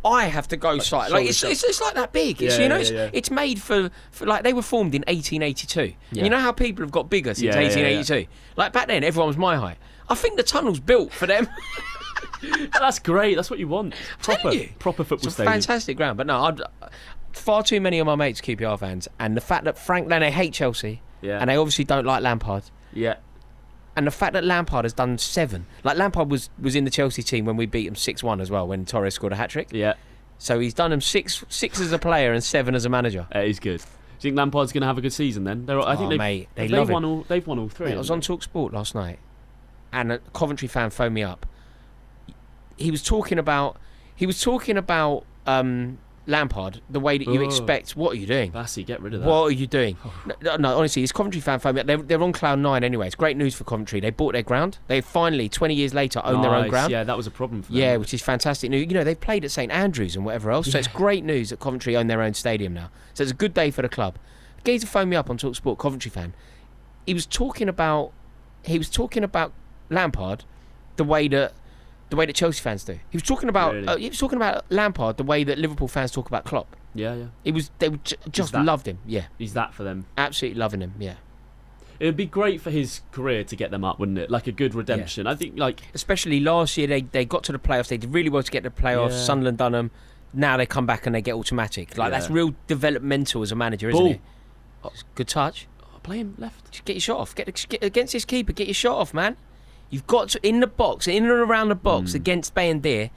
I have to go side. Like it's like that big. It's made for like they were formed in 1882. Yeah. You know how people have got bigger since Yeah, 1882. Like back then, everyone was my height. I think the tunnel's built for them. That's great. That's what you want. Proper football It's a stadium. fantastic ground. But no, far too many of my mates are QPR fans, and the fact that they hate Chelsea, and they obviously don't like Lampard. Yeah. And the fact that Lampard has done 7. Like Lampard was in the Chelsea team when we beat him 6-1 as well, when Torres scored a hat-trick. Yeah. So he's done him 6 as a player and 7 as a manager. It is good. Do you think Lampard's going to have a good season then? I think they've won all 3. Mate, I was on Talk Sport last night, and a Coventry fan phoned me up. He was talking about Lampard, the way that you expect. What are you doing? Bassey, get rid of that. What are you doing? No, honestly, his Coventry fan phoned me up. They're on cloud 9 anyway. It's great news for Coventry. They bought their ground. They finally, 20 years later, own their own ground. Yeah, that was a problem for them. Yeah, which is fantastic news. You know, they've played at St Andrews and whatever else, so it's great news that Coventry own their own stadium now. So it's a good day for the club. Geezer phoned me up on Talk Sport, Coventry fan. He was talking about Lampard the way that Chelsea fans do. He was talking about Lampard the way that Liverpool fans talk about Klopp. Yeah. They just loved him. Yeah, he's that for them. Absolutely loving him. Yeah. It would be great for his career to get them up, wouldn't it? Like a good redemption. Yeah. I think, especially last year, they got to the playoffs. They did really well to get to the playoffs. Yeah. Sunderland done them. Now they come back and they get automatic. That's real developmental as a manager, isn't it? Good touch. Play him left. Just get your shot off. Get against this keeper. Get your shot off, man. You've got to, in the box, in and around the box against Bayern,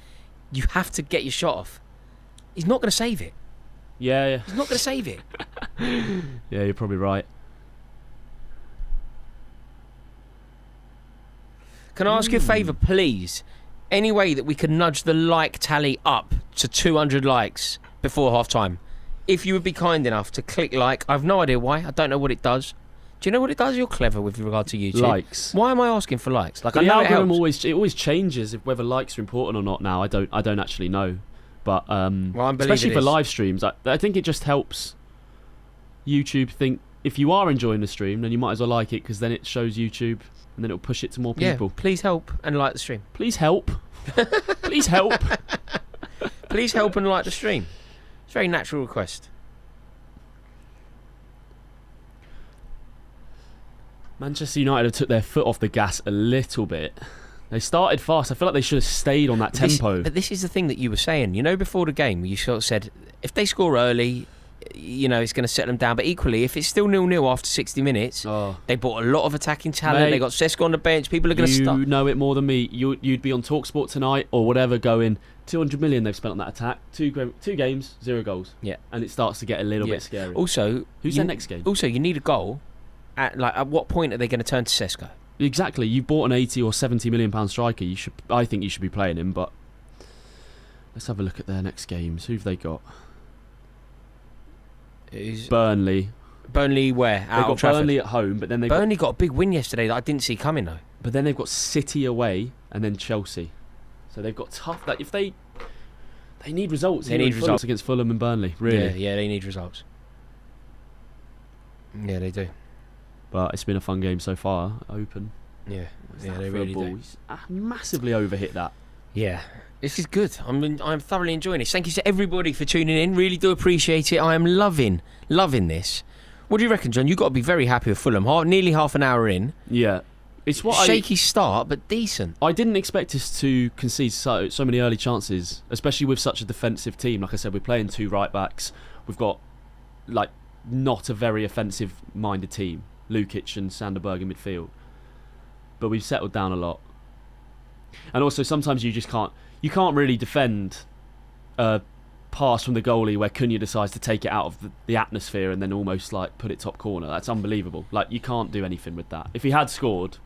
you have to get your shot off. He's not going to save it. Yeah. He's not going to save it. Yeah, you're probably right. Can I ask you a favour, please? Any way that we can nudge the like tally up to 200 likes before half-time? If you would be kind enough to click like. I have no idea why. I don't know what it does. Do you know what it does? You're clever with regard to YouTube. Likes. Why am I asking for likes? Like, I know the algorithm always changes whether likes are important or not now. I don't actually know. But especially for live streams, I think it just helps YouTube think if you are enjoying the stream, then you might as well like it, because then it shows YouTube and then it'll push it to more people. Yeah, please help and like the stream. Please help. Please help. Please help and like the stream. It's a very natural request. Manchester United have took their foot off the gas a little bit. They started fast. I feel like they should have stayed on that tempo. But this is the thing that you were saying. You know, before the game, you sort of said, if they score early, you know, it's going to set them down. But equally, if it's still 0-0 after 60 minutes, they bought a lot of attacking talent. Mate, they got Sesko on the bench. People are going to start. You know it more than me. You'd be on TalkSport tonight or whatever going, 200 million they've spent on that attack. Two games, 0 goals. Yeah. And it starts to get a little bit scary. Also, who's their next game? Also, you need a goal. At what point are they going to turn to Sesko? Exactly. You bought an 80 or 70 million pound striker. I think you should be playing him. But let's have a look at their next games. Who've they got? Burnley. Burnley where? They've got Burnley at home, but then Burnley got a big win yesterday that I didn't see coming though. But then they've got City away and then Chelsea. So they've got tough. If they need results. They need results against Fulham and Burnley. Really? Yeah, they need results. Yeah, they do. But it's been a fun game so far. Open. Yeah, they really do. He's massively overhit that. Yeah, this is good. I'm thoroughly enjoying this. Thank you to everybody for tuning in. Really do appreciate it. I am loving this. What do you reckon, John? You've got to be very happy with Fulham. Nearly half an hour in. Yeah. It's shaky start, but decent. I didn't expect us to concede so many early chances, especially with such a defensive team. Like I said, we're playing 2 right backs. We've got not a very offensive-minded team. Lukic and Sanderberg in midfield, but we've settled down a lot. And also sometimes you can't really defend a pass from the goalie where Cunha decides to take it out of the atmosphere and then almost put it top corner. That's unbelievable. You can't do anything with that. If he had scored,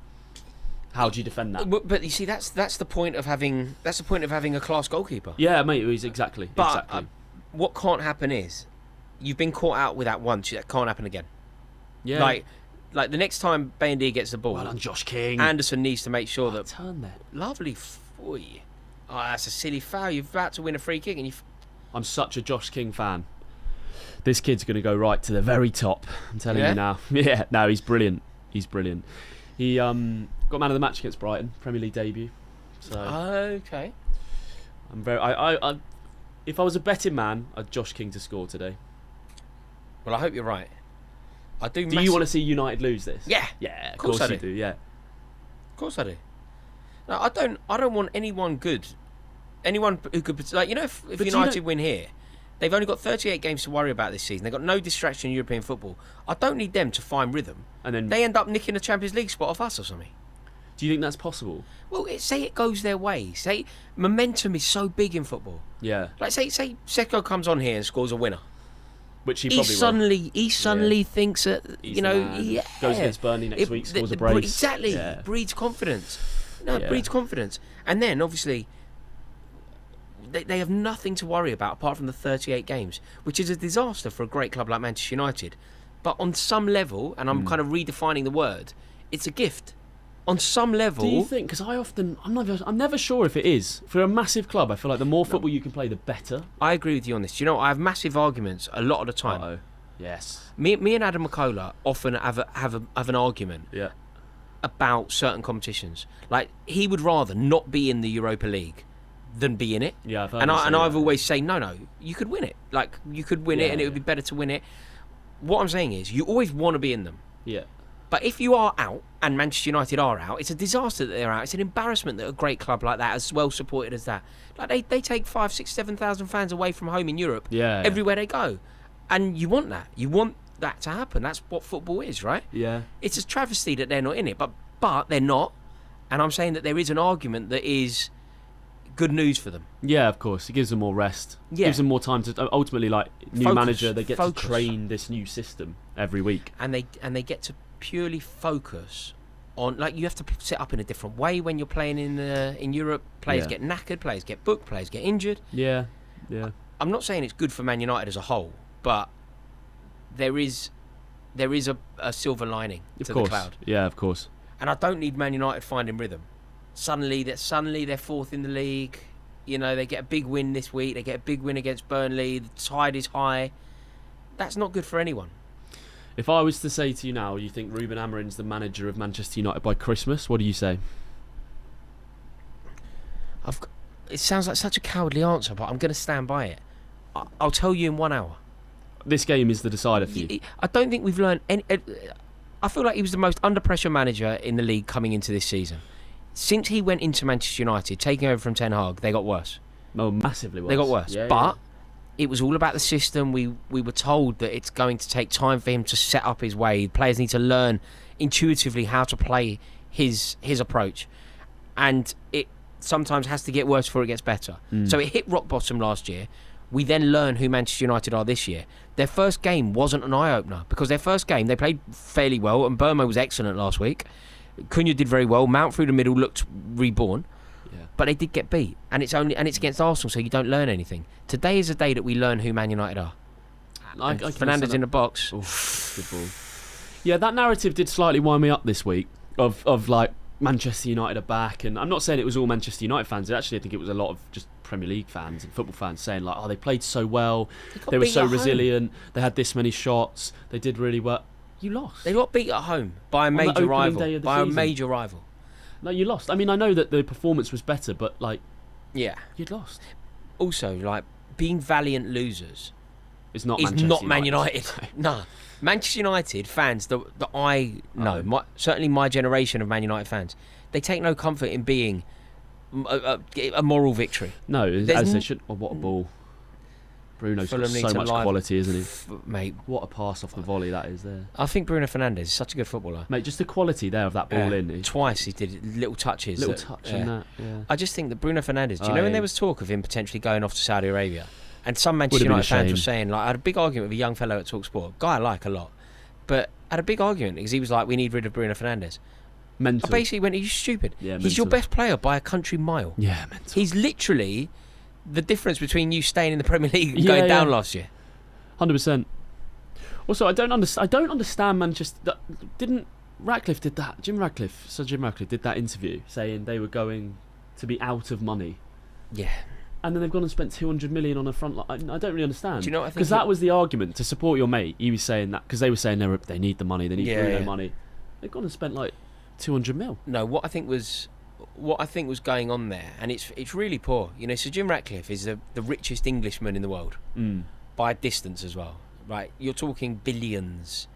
How do you defend that? But you see, that's the point of having a class goalkeeper. Yeah, mate, he's exactly. What can't happen is you've been caught out with that once. That can't happen again. Yeah. Like the next time Bayindir gets the ball, well done, Josh King. Anderson needs to make sure that turn there. Lovely. Oh, that's a silly foul. You're about to win a free kick, and I'm such a Josh King fan. This kid's going to go right to the very top. I'm telling you now. Yeah, no, he's brilliant. He's brilliant. He got man of the match against Brighton, Premier League debut. So okay. I'm very. I if I was a betting man, I'd Josh King to score today. Well, I hope you're right. I do. Do you want to see United lose this? Yeah. Yeah, of course you do. Yeah. Of course I do. No, I don't want anyone good. Anyone who could, like, if United win here, they've only got 38 games to worry about this season. They've got no distraction in European football. I don't need them to find rhythm. And then they end up nicking a Champions League spot off us or something. Do you think that's possible? Well, say it goes their way. Say momentum is so big in football. Yeah. Like say Sekou comes on here and scores a winner. Which he probably will. He suddenly thinks that, goes against Burnley next week, scores a brace. Exactly. Yeah. Breeds confidence. Breeds confidence. And then, obviously, they have nothing to worry about apart from the 38 games, which is a disaster for a great club like Manchester United. But on some level, and I'm kind of redefining the word, it's a gift. On some level... Do you think... Because I'm never sure if it is. For a massive club, I feel like the more football you can play, the better. I agree with you on this. Do you know, I have massive arguments a lot of the time. Uh-oh. Yes. Me and Adam McCullough often have an argument about certain competitions. Like, he would rather not be in the Europa League than be in it. Yeah, I've always say, no, you could win it. Like, you could win it and it would be better to win it. What I'm saying is, you always want to be in them. Yeah. But if you are out, and Manchester United are out, it's a disaster that they're out. It's an embarrassment that a great club like that, as well supported as that, like they take 5, 6, 7,000 fans away from home in Europe everywhere they go. And you want that. You want that to happen. That's what football is, right? Yeah. It's a travesty that they're not in it, but they're not. And I'm saying that there is an argument that is good news for them. Yeah, of course. It gives them more rest. Yeah. Gives them more time to ultimately, like, new manager, they get to train this new system every week. And they get to purely focus on, like, you have to set up in a different way when you're playing in Europe. Players get knackered, players get booked, players get injured. Yeah. I'm not saying it's good for Man United as a whole, but there is a silver lining to the cloud. Yeah, of course. And I don't need Man United finding rhythm. Suddenly they're fourth in the league. They get a big win this week. They get a big win against Burnley. The tide is high. That's not good for anyone. If I was to say to you now, you think Ruben Amorim's the manager of Manchester United by Christmas, what do you say? It sounds like such a cowardly answer, but I'm going to stand by it. I'll tell you in 1 hour. This game is the decider for you. I don't think we've learned any... I feel like he was the most under-pressure manager in the league coming into this season. Since he went into Manchester United, taking over from Ten Hag, they got worse. Oh, massively worse. They got worse. But it was all about the system. We were told that it's going to take time for him to set up his way. Players need to learn intuitively how to play his approach. And it sometimes has to get worse before it gets better. So it hit rock bottom last year. We then learn who Manchester United are this year. Their first game wasn't an eye-opener because their first game, they played fairly well, and Burma was excellent last week. Cunha did very well. Mount through the middle looked reborn. But they did get beat, and it's against Arsenal, so you don't learn anything. Today is a day that we learn who Man United are. Fernandes in the box. Oof, good ball. Yeah, that narrative did slightly wind me up this week of like Manchester United are back, and I'm not saying it was all Manchester United fans. Actually, I think it was a lot of just Premier League fans and football fans saying like, "Oh, they played so well. They were so resilient. They had this many shots. They did really well." You lost. They got beat at home by a major rival. By a major rival. No, you lost. I mean, I know that the performance was better, but like, you'd lost. Also, like, being valiant losers is not Man United. No, Manchester United fans that I know, certainly my generation of Man United fans, they take no comfort in being a moral victory. No, as they should. Oh, what a ball! Bruno's got so much quality, isn't he? Mate, what a pass off the volley that is there. I think Bruno Fernandes is such a good footballer. Mate, just the quality there of that ball in. Twice he did little touches. In that, yeah. I just think that Bruno Fernandes, do you know when there was talk of him potentially going off to Saudi Arabia? And some Manchester United fans were saying, like, I had a big argument with a young fellow at TalkSport, guy I like a lot, but I had a big argument because he was like, we need rid of Bruno Fernandes. Mental. I basically went, are you stupid? Yeah, He's your mental. best player by a country mile. Yeah, mental. He's literally the difference between you staying in the Premier League and Yeah, going down yeah. last year. 100%. Also, I don't understand Manchester. Didn't Ratcliffe did that? Sir Jim Ratcliffe did that interview saying they were going to be out of money. Yeah. And then they've gone and spent 200 million on a front line. I don't really understand. Do you know what I think? Because that was the argument to support your mate. He was saying that because they were saying they need the money, they need Bruno money. They've gone and spent like 200 mil. No, what I think was going on there, and it's really poor. You know, Sir Jim Ratcliffe is the richest Englishman in the world by a distance as well. Right, you're talking billions.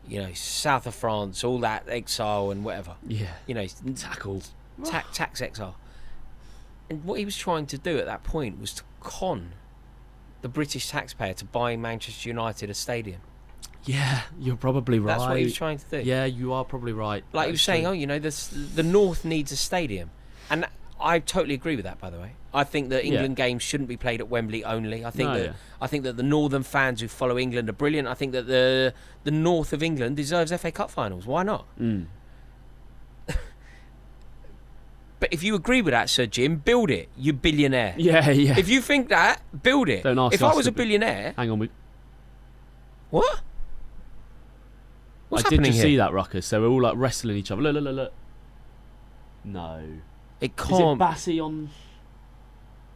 You know, south of France, all that exile and whatever. Yeah. You know, tax exile. And what he was trying to do at that point was to con the British taxpayer to buy Manchester United a stadium. Yeah, you're probably right. That's what he was trying to do. Yeah, you are probably right. Like he was saying, you know, the North needs a stadium. And I totally agree with that, by the way. I think that England games shouldn't be played at Wembley only. I think that the northern fans who follow England are brilliant. I think that the north of England deserves FA Cup finals. Why not? But if you agree with that, Sir Jim, build it, you billionaire. Yeah. If you think that, build it. Don't ask if us I was to a billionaire... Hang on. What? What's I did happening just here? see that, Ruckus. So we're all like wrestling each other. Look. No. It Is it can't... Bassey on...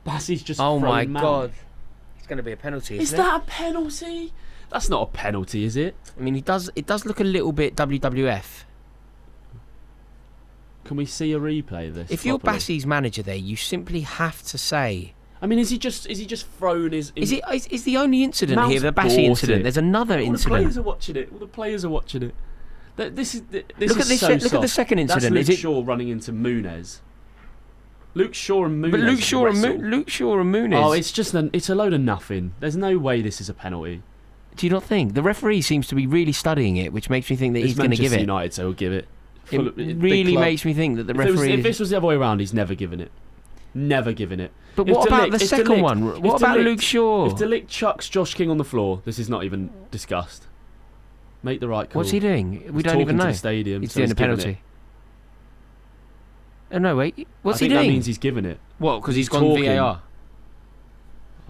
Bassey's just Oh my thrown Mount. God. It's going to be a penalty, Is isn't it? that a penalty? That's not a penalty, is it? I mean, it does look a little bit WWF. Can we see a replay of this? If you're properly? Bassey's manager there, you simply have to say... I mean, is he just thrown his... Is the only incident Mount's here the Bassey bought incident? it. There's another All incident. the players are watching it. All the players are watching it. This is Look at this. so Look at the soft. second incident. That's Is Luke it? Shaw running into Muniz. Luke Shaw and Muniz. But Luke Shaw and Muniz. Oh, it's a load of nothing. There's no way this is a penalty. Do you not think the referee seems to be really studying it, which makes me think that he's going to give it? United, so he'll give it. It really makes me think that the referee. If this was the other way around, he's never given it. Never given it. But what about the second one? What about Luke Shaw? If Delict chucks Josh King on the floor, this is not even discussed. Make the right call. What's he doing? We He's don't even talking to know. the stadium, He's so doing a given penalty. it. Oh no, wait. What's he I think doing? that means he's given it. What? Because he's gone talking. VAR.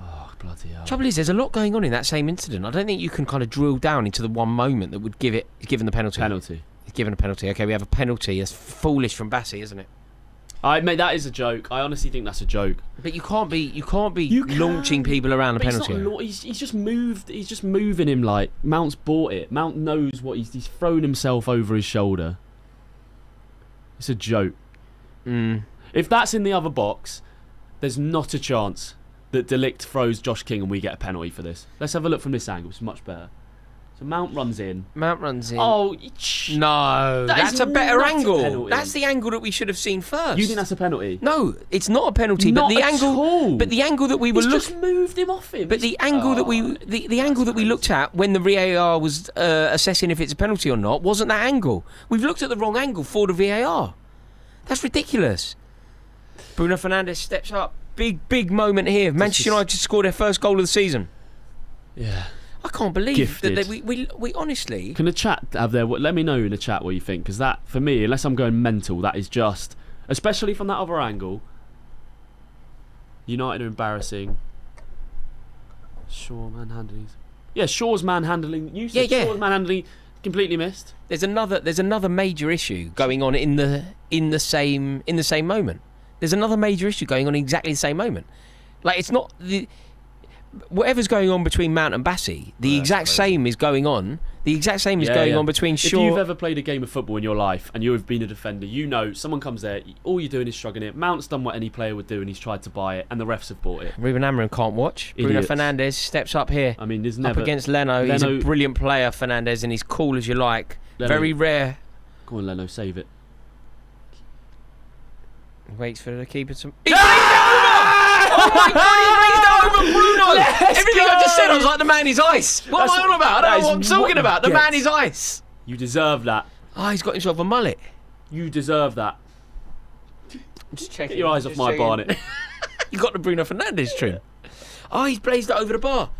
Oh, bloody hell. Trouble is, there's a lot going on in that same incident. I don't think you can kind of drill down into the one moment that would given the penalty. He's given a penalty. Okay, we have a penalty. That's foolish from Bassey, isn't it? Mate, that is a joke. I honestly think that's a joke. But you can't be launching people around the penalty. He's just moved. He's just moving him like Mount's bought it. Mount knows what he's thrown himself over his shoulder. It's a joke. If that's in the other box, there's not a chance that Delict throws Josh King and we get a penalty for this. Let's have a look from this angle. It's much better. So Mount runs in. Oh no! That's a better angle. That's the angle that we should have seen first. You think that's a penalty? No, it's not a penalty. Not but the at angle. all. But the angle that we were He's looking. just moved him off him. But the angle that the angle that we looked at when the VAR was assessing if it's a penalty or not wasn't that angle. We've looked at the wrong angle for the VAR. That's ridiculous. Bruno Fernandes steps up. Big moment here. Manchester United scored their first goal of the season. Yeah. I can't believe Gifted. that we honestly... Can the chat have their... Let me know in the chat what you think, because that, for me, unless I'm going mental, that is just... Especially from that other angle. United are embarrassing. Shaw manhandling. Yeah, Shaw's manhandling. You said Shaw's manhandling completely missed. There's another major issue going on in the same moment. There's another major issue going on in exactly the same moment. Like, it's not... Whatever's going on between Mount and Bassey, the exact same is going on. The exact same is going on between Shaw... If you've ever played a game of football in your life and you have been a defender, you know someone comes there, all you're doing is shrugging it. Mount's done what any player would do and he's tried to buy it, and the refs have bought it. Ruben Amorim can't watch. Idiots. Bruno Fernandes steps up here. I mean, there's never... Up against Leno. He's a brilliant player, Fernandes, and he's cool as you like. Very rare. Go on, Leno, save it. Waits for the keeper to... Oh my God, he brings it over Bruno! Everything I just said, I was like, the man is ice. What am I on about? I don't know what I'm talking about. The man is ice. You deserve that. Oh, he's got himself a mullet. You deserve that. Just checking. Get your eyes off my Barnet. You got the Bruno Fernandes trim. Oh, he's blazed it over the bar.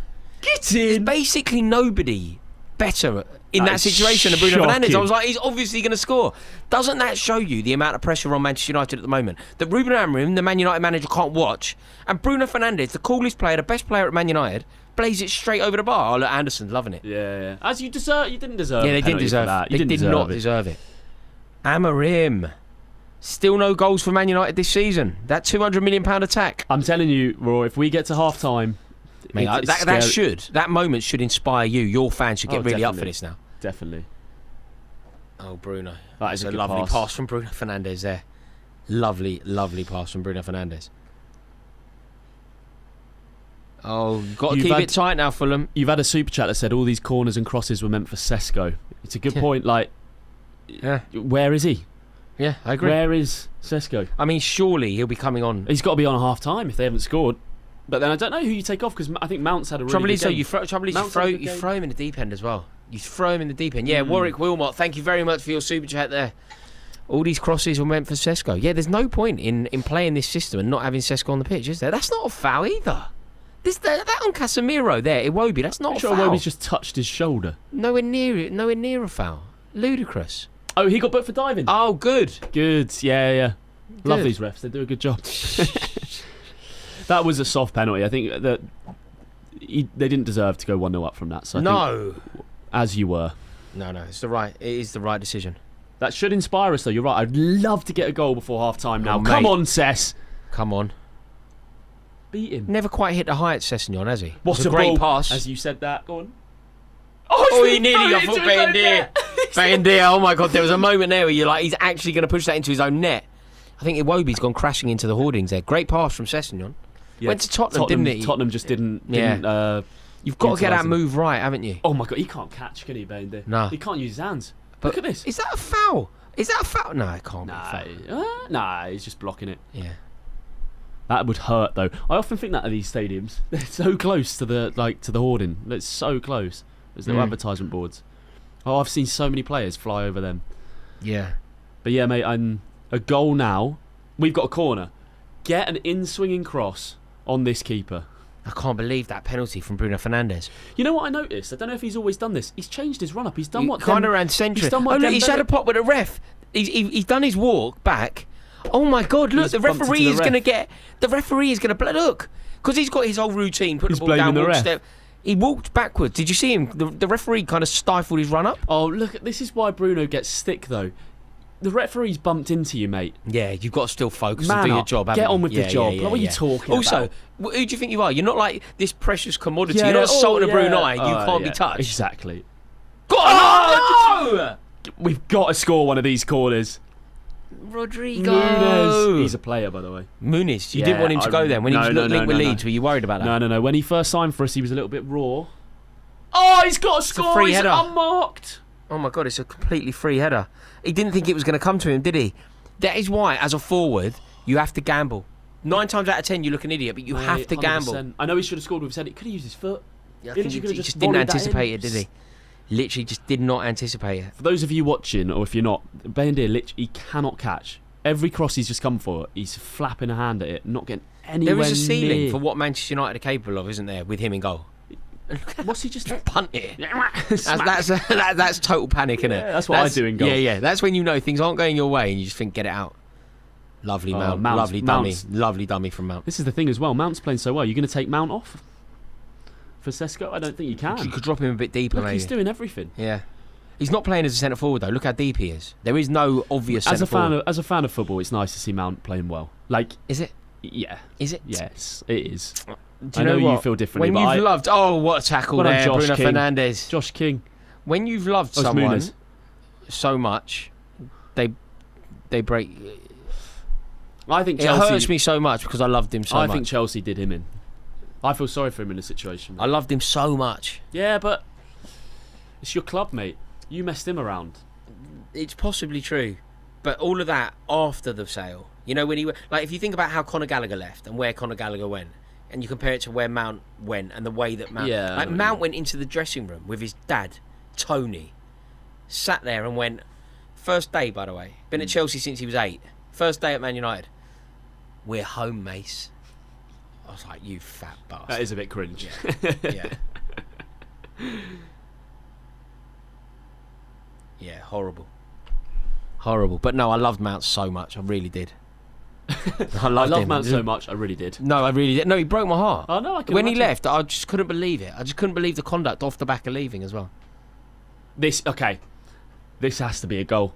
Get in. There's basically nobody better in that situation than Bruno shocking. Fernandes. I was like, he's obviously going to score. Doesn't that show you the amount of pressure on Manchester United at the moment? That Ruben Amorim, the Man United manager, can't watch, and Bruno Fernandes, the coolest player, the best player at Man United, blaze it straight over the bar. Oh, look, Anderson's loving it. Yeah. As you deserve. You didn't deserve. Yeah, they didn't deserve that. They did not deserve it. Amorim. Still no goals for Man United this season. That £200 million attack. I'm telling you, Roy, if we get to half time, that moment should inspire you. Your fans should get really up for definitely. this now. Definitely. Oh, Bruno. That is That's a good lovely pass. pass from Bruno Fernandes there. Lovely, lovely pass from Bruno Fernandes. Oh, you've got to keep it tight now, Fulham. You've had a super chat that said all these corners and crosses were meant for Sesko. It's a good point. Like, where is he? Yeah, I agree. Where is Sesko? I mean, surely he'll be coming on. He's got to be on a half time if they haven't scored. But then I don't know who you take off because I think Mount's had a really good game. You throw him in the deep end as well. You throw him in the deep end. Yeah, Warwick Wilmot, thank you very much for your super chat there. All these crosses were meant for Sesko. Yeah, there's no point in playing this system and not having Sesko on the pitch, is there? That's not a foul either. That on Casemiro there, Iwobi, that's not a foul. Iwobi's just touched his shoulder. Nowhere near a foul. Ludicrous. Oh, he got booked for diving. Oh, good. Good. Yeah. Love these refs. They do a good job. That was a soft penalty. I think that they didn't deserve to go 1-0 up from that. So I think, as you were. No, it is the right decision. That should inspire us, though. You're right. I'd love to get a goal before half time now. Come on, Cess. Come on. Beat him. Never quite hit the heights, Sessegnon, has he? What's a great pass. As you said that. Go on. Oh, he nearly got foot Bayendir. Oh my God, there was a moment there where you're like, he's actually going to push that into his own net. I think Iwobi's gone crashing into the hoardings there. Great pass from Sessegnon. Yeah, went to Tottenham, didn't he? Tottenham just didn't. You've got to get that move right, haven't you? Oh my God, he can't catch, can he, Bayendir? No. He can't use his hands. But look at this. Is that a foul? No, it can't be a foul. Nah, he's just blocking it. Yeah. That would hurt though. I often think that at these stadiums, they're so close to the hoarding. It's so close. There's little advertisement boards. Oh, I've seen so many players fly over them. Yeah. But yeah, mate, a goal now. We've got a corner. Get an in-swinging cross on this keeper. I can't believe that penalty from Bruno Fernandes. You know what I noticed? I don't know if he's always done this. He's changed his run-up. He's done what... Kind of around centre. He's had a pop with a ref. He's done his walk back. Oh my God! Look, the referee is going to get. The referee is going to look because he's got his whole routine. Put the ball down, walk step. He walked backwards. Did you see him? The referee kind of stifled his run up. Oh look! This is why Bruno gets stick though. The referee's bumped into you, mate. Yeah, you've got to still focus and do your job. Get on with the job. What are you talking about? Also, who do you think you are? You're not like this precious commodity. You're not Sultan of Brunei. You can't be touched. Exactly. No! We've got to score one of these corners. Rodrigo. Muniz. He's a player, by the way. Muniz. You didn't want him to go then when he was linked with Leeds. Were you worried about that? No. When he first signed for us, he was a little bit raw. Oh, he's got a score. Free he's header. Unmarked. Oh my God, it's a completely free header. He didn't think it was going to come to him, did he? That is why, as a forward, you have to gamble. 9 times out of 10, you look an idiot, but you have to 100%. Gamble. I know he should have scored. We've said it. Could have used his foot. Yeah, he just didn't anticipate it, did he? Literally just did not anticipate it. For those of you watching, or if you're not, Bayendir literally he cannot catch. Every cross he's just come for, he's flapping a hand at it, not getting anywhere near. There is a ceiling for what Manchester United are capable of, isn't there, with him in goal? What's he just punt it? That's total panic, isn't it? Yeah, that's what I do in goal. Yeah. That's when you know things aren't going your way and you just think, get it out. Lovely Mount. Lovely dummy from Mount. This is the thing as well. Mount's playing so well. You're going to take Mount off for Sesko? I don't think you can. You could drop him a bit deeper. Look, maybe. He's doing everything. Yeah. He's not playing as a centre forward though. Look how deep he is. There is no obvious centre forward. As a fan of football, it's nice to see Mount playing well. Like, is it? Yeah. Is it? Yes, it is. Do you know you feel differently. When you've loved, what a tackle there, Bruno Fernandes. Josh King. When you've loved someone so much, they break. I think it hurts me so much because I loved him so much. I think Chelsea did him in. I feel sorry for him in the situation. I loved him so much. Yeah, but it's your club, mate. You messed him around. It's possibly true, but all of that after the sale. You know, when he if you think about how Conor Gallagher left and where Conor Gallagher went, and you compare it to where Mount went and the way that Mount... Mount went into the dressing room with his dad, Tony, sat there and went, first day, by the way, been at Chelsea since he was 8, first day at Man United, we're home, Mace. I was like, you fat bastard. That is a bit cringe. Yeah. Yeah, horrible. But no, I loved Mount so much. I really did. I loved Mount so much. I really did. No, I really did. No, he broke my heart. Oh no, I can when imagine. he left, I just couldn't believe it. I just couldn't believe the conduct off the back of leaving as well. This has to be a goal.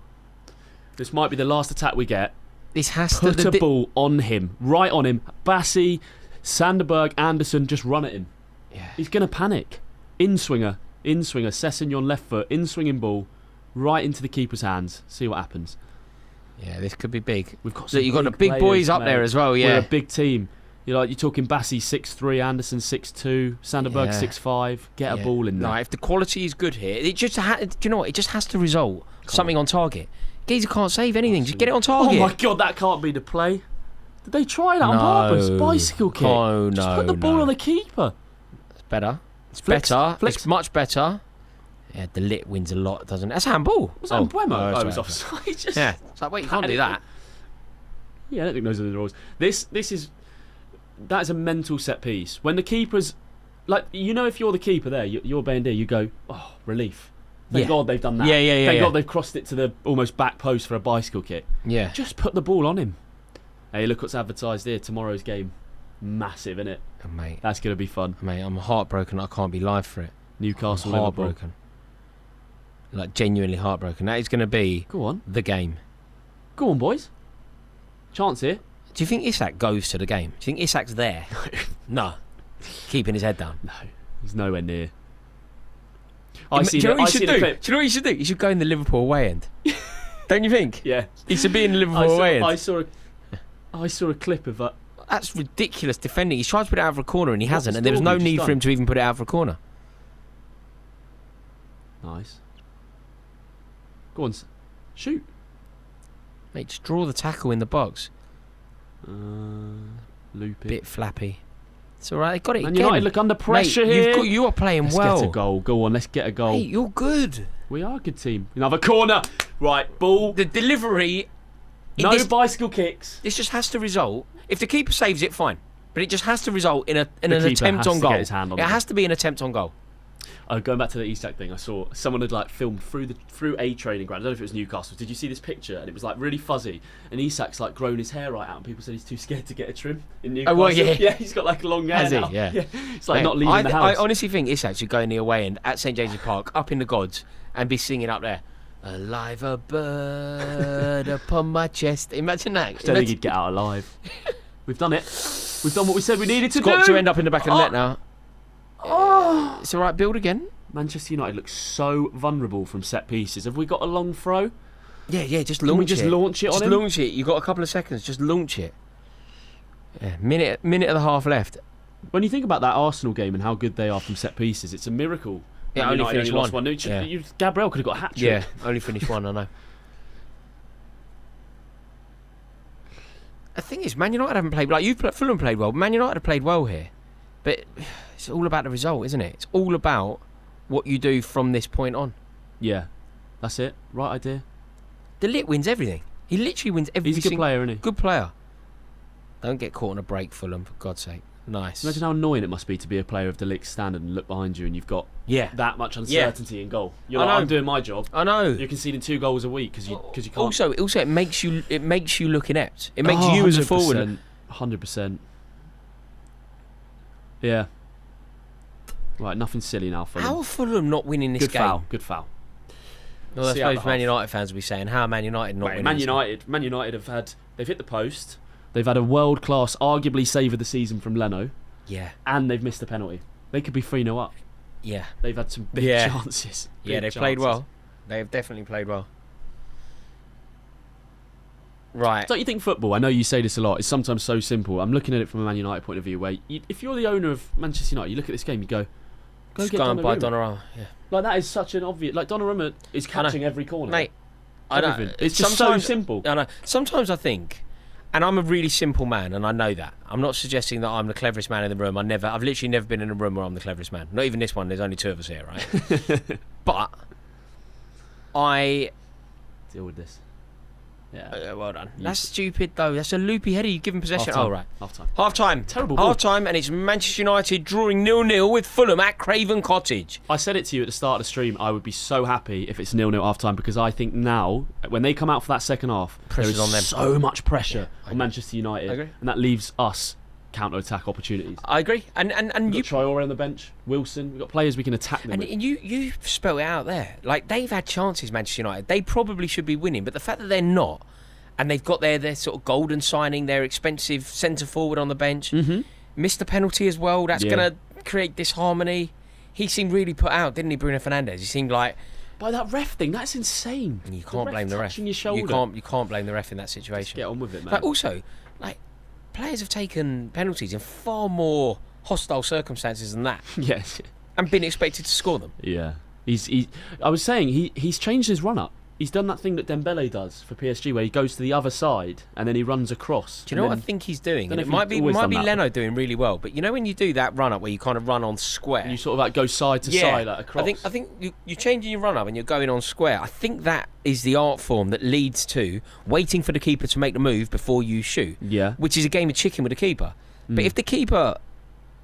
This might be the last attack we get. This has Put to a ball on him, right on him. Bassey, Sanderberg, Anderson, just run at him. Yeah. He's going to panic. In-swinger, Sessegnon left foot, in-swinging ball, right into the keeper's hands. See what happens. Yeah, this could be big. We've got You've got the big players, boys up mate. there as well, yeah. We're a big team. You're talking Bassey 6'3", Anderson 6'2", Sanderberg Yeah. 6'5". Get a ball in there. No, if the quality is good here, it just do you know what? It just has to result something on target. Geezer can't save anything. Just get it on target. Oh my God, that can't be the play. Did they try that on purpose? Bicycle kick. Oh, Just no, put the ball no. on the keeper. It's better. It's Flicks, better. flicks. It's much better. Yeah, the lit wins a lot, doesn't it? That's handball. Was that Mbeumo? it's It was right. offside. Just Yeah. It's like, wait, you can't do that. Yeah, I don't think those are the rules. That is a mental set piece. When the keeper's if you're the keeper there, you're Bendir, you go, oh, relief. Thank God they've done that. Yeah. Thank God they've crossed it to the almost back post for a bicycle kick. Yeah. Just put the ball on him. Hey, look what's advertised here. Tomorrow's game. Massive, innit? Oh, mate, That's going to be fun. I'm heartbroken. I can't be live for it. Newcastle, I'm Liverpool. heartbroken. Like, genuinely heartbroken. That is going to be Go on. the game. Go on, boys. Chance here. Do you think Isak goes to the game? Do you think Isak's there? No. Keeping his head down. No, he's nowhere near. Do you know what you should do? clip. Do you know what you should do? You should go in the Liverpool away end. Don't you think? Yeah. He should be in the Liverpool away end. I saw a clip of that. That's ridiculous defending. He's tried to put it out for a corner and he hasn't, What's and there was no Stormy need just for him done? to even put it out for a corner. Nice. Go on. Shoot. Mate, just draw the tackle in the box. Loop it. Bit flappy. It's all right. They got it Man again. United look under pressure Mate, here. you are playing Let's well. get a goal. Go on, let's get a goal. Mate, you're good. We are a good team. Another corner. Right, ball. The delivery. No this, bicycle kicks. this just has to result. If the keeper saves it, fine. But it just has to result in an keeper attempt has on to goal. get his hand on It it. has to be an attempt on goal. Going back to the Isak thing, I saw someone had filmed through a training ground. I don't know if it was Newcastle. Did you see this picture? And it was really fuzzy. And Isak's grown his hair right out, and people said he's too scared to get a trim in Newcastle. Oh, well, yeah. Yeah, he's got long hair Has he? now. Yeah. It's Mate, not leaving the house. I honestly think Isak should go in the away end at St James's Park, up in the gods, and be singing up there. Alive a bird upon my chest. Imagine that. I don't think he'd get out alive. We've done it. We've done what we said we needed to do. Got to end up in the back of the net now. Oh. It's all right. Build again. Manchester United looks so vulnerable from set pieces. Have we got a long throw? Yeah. Just Can launch we just it. launch it on Just him? launch it. You've got a couple of seconds. Just launch it. Yeah, minute and a half left. When you think about that Arsenal game and how good they are from set pieces, it's a miracle. Yeah, Man only United finished lost one. Yeah. Gabriel could have got a hat trick. Yeah, only finished one. I know. The thing is, Man United haven't played Fulham played well. Man United have played well here, but it's all about the result, isn't it? It's all about what you do from this point on. Yeah, that's it. Right idea. The Lit wins everything. He literally wins everything. He's a good player, isn't he? Good player. Don't get caught on a break, Fulham, for God's sake. Nice. Imagine how annoying it must be to be a player of the Lick standard and look behind you and you've got that much uncertainty in goal. You're I know. I'm doing my job. I know. You're conceding 2 goals a week because you can't. Also, it makes you look inept. It makes you as a forward. 100%. Yeah. Right, nothing silly now, Fulham. How are Fulham not winning this Good game? foul. Good foul. Well, I See out suppose the Man half. United fans will be saying, how are Man United not winning Man this game? United they've hit the post. They've had a world class, arguably save of the season from Leno, Yeah. and they've missed a penalty. They could be 3-0 up. Yeah. They've had some big Yeah. chances. Yeah, Big they've played chances. well. They have definitely played well. Right. Don't you think football, I know you say this a lot, is sometimes so simple. I'm looking at it from a Man United point of view where if you're the owner of Manchester United, you look at this game, you go Just get go and buy Donnarumma. Donnarumma. Yeah. That is such an obvious... Donnarumma is catching every corner. Mate, I don't. Everything. It's just so simple. I know. Sometimes I think, and I'm a really simple man, and I know that. I'm not suggesting that I'm the cleverest man in the room. I've literally never been in a room where I'm the cleverest man. Not even this one. There's only 2 of us here, right? But I deal with this. Yeah. Well done. That's stupid, though. That's a loopy header. You've given possession. Half-time. Oh, right. Half-time. Half-time. Terrible ball. Half-time, and it's Manchester United drawing 0-0 with Fulham at Craven Cottage. I said it to you at the start of the stream. I would be so happy if it's 0-0 half-time, because I think now, when they come out for that second half, Pressure's there is on them. so much pressure on Manchester United. I agree. And that leaves us counter-attack opportunities. I agree. And We've you... got Traore on the bench, Wilson. We've got players we can attack them with. And you spell it out there. Like, they've had chances, Manchester United. They probably should be winning, but the fact that they're not, and they've got their sort of golden signing, their expensive centre-forward on the bench, missed the penalty as well. That's going to create disharmony. He seemed really put out, didn't he, Bruno Fernandes? He seemed like... By that ref thing, that's insane. You can't blame the ref. Touching your shoulder. You can't blame the ref in that situation. Just get on with it, man. But also, like, players have taken penalties in far more hostile circumstances than that, Yes. and been expected to score them. Yeah. I was saying, he's changed his run-up. He's done that thing that Dembele does for PSG, where he goes to the other side and then he runs across. Do you know what I think he's doing? Don't know It if might he's be always done that, Leno doing really well, but you know when you do that run up where you kind of run on square, And you sort of like go side to side, like across. I think you're changing your run up and you're going on square. I think that is the art form that leads to waiting for the keeper to make the move before you shoot. Yeah. Which is a game of chicken with the keeper. But if the keeper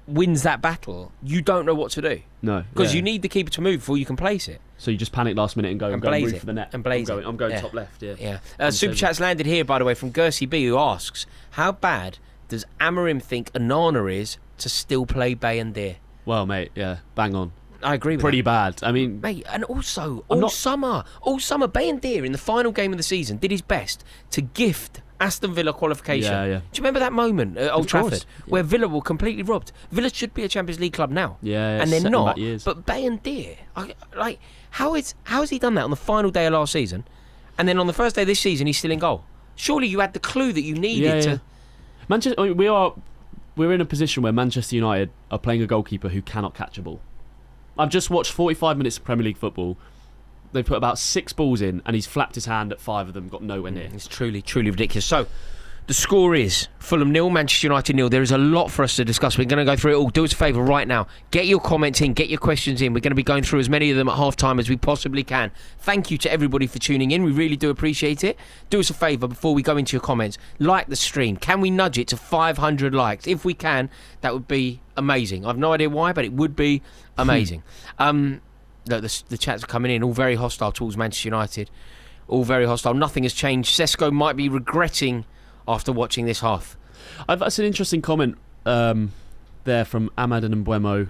wins that battle, you don't know what to do. No. Because you need the keeper to move before you can place it. So you just panic last minute and go And and blaze root it. for the net. And blaze it. I'm going Yeah. top left, yeah. Yeah. Super Chat's landed here, by the way, from Gersey B, who asks, how bad does Amorim think Onana is to still play Bayendir? Well, mate, yeah, bang on. I agree with Pretty that. bad. I mean, Mate, and also, all summer, Bayendir in the final game of the season did his best to gift Aston Villa qualification. Yeah, yeah. Do you remember that moment at Old Of course, Trafford where Villa were completely robbed? Villa should be a Champions League club now. Yeah, and they're setting not. back years. But Bayendir, like, how has he done that on the final day of last season, and then on the first day of this season he's still in goal? Surely you had the clue that you needed to. Manchester, I mean, we're in a position where Manchester United are playing a goalkeeper who cannot catch a ball. I've just watched 45 minutes of Premier League football. They've put about 6 balls in, and he's flapped his hand at 5 of them, got nowhere near. It's truly, truly ridiculous. So, the score is Fulham 0, Manchester United 0. There is a lot for us to discuss. We're going to go through it all. Do us a favour right now. Get your comments in. Get your questions in. We're going to be going through as many of them at half-time as we possibly can. Thank you to everybody for tuning in. We really do appreciate it. Do us a favour before we go into your comments. Like the stream. Can we nudge it to 500 likes? If we can, that would be amazing. I've no idea why, but it would be amazing. Look, the chats are coming in, all very hostile towards Manchester United. All very hostile. Nothing has changed. Sesko might be regretting after watching this half. That's an interesting comment there from Ahmad and Mbuemo.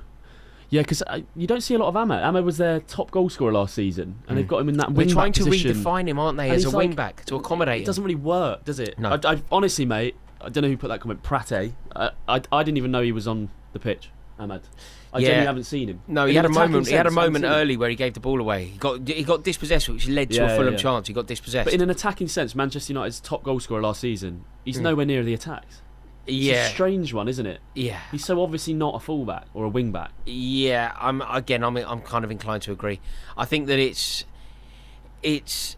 Yeah, because you don't see a lot of Ahmad. Ahmad was their top goal scorer last season, and they've got him in that They're wing-back trying to position. redefine him, aren't they, And as a he's like- wing-back to accommodate It him. doesn't really work, does it? No. I honestly, mate, I don't know who put that comment. Prate. I didn't even know he was on the pitch. Ahmad. I genuinely haven't seen him. No, he In had a an attacking moment. He had a sense, I haven't moment seen him. early where he gave the ball away. He got dispossessed, which led to a Fulham chance. He got dispossessed. But in an attacking sense, Manchester United's top goal scorer last season, he's nowhere near the attacks. It's a strange one, isn't it? Yeah. He's so obviously not a fullback or a wing-back. Yeah, I'm kind of inclined to agree. I think that it's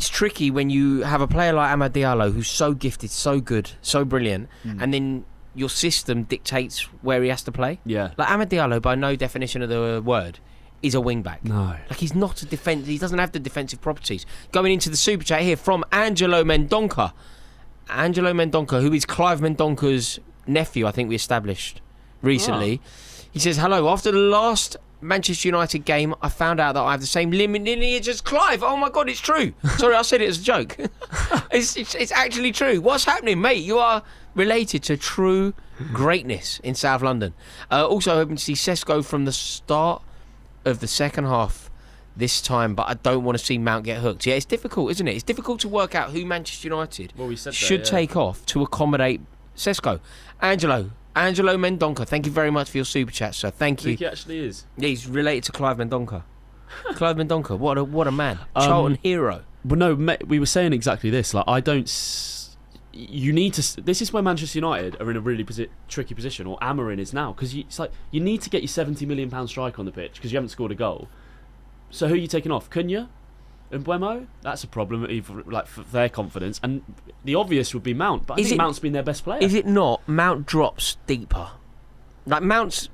tricky when you have a player like Amad Diallo who's so gifted, so good, so brilliant, and then your system dictates where he has to play. Yeah. Like Amad Diallo, by no definition of the word, is a wing back. No. Like he's not a defense. He doesn't have the defensive properties. Going into the super chat here from Angelo Mendonca. Angelo Mendonca, who is Clive Mendonca's nephew, I think we established recently. He says, hello, after the last Manchester United game, I found out that I have the same lineage as Clive. Oh my God, it's true. Sorry, I said it as a joke. It's actually true. What's happening, mate? You are related to true greatness in South London. Also hoping to see Sesko from the start of the second half this time, but I don't want to see Mount get hooked. Yeah, it's difficult, isn't it? It's difficult to work out who Manchester United should take off to accommodate Sesko. Angelo Mendonca, thank you very much for your super chat, sir. Thank you. I think he actually is. Yeah, he's related to Clive Mendonca. Clive Mendonca, what a man. Charlton hero. But no, we were saying exactly this. Like, I don't. You need to. This is where Manchester United are in a really tricky position, or Amorim is now, because it's like you need to get your £70 million striker on the pitch because you haven't scored a goal. So who are you taking off? Cunha and Mbuemo? That's a problem, like for their confidence. And the obvious would be Mount, but I think Mount's been their best player. Is it not? Mount drops deeper. Like Mount's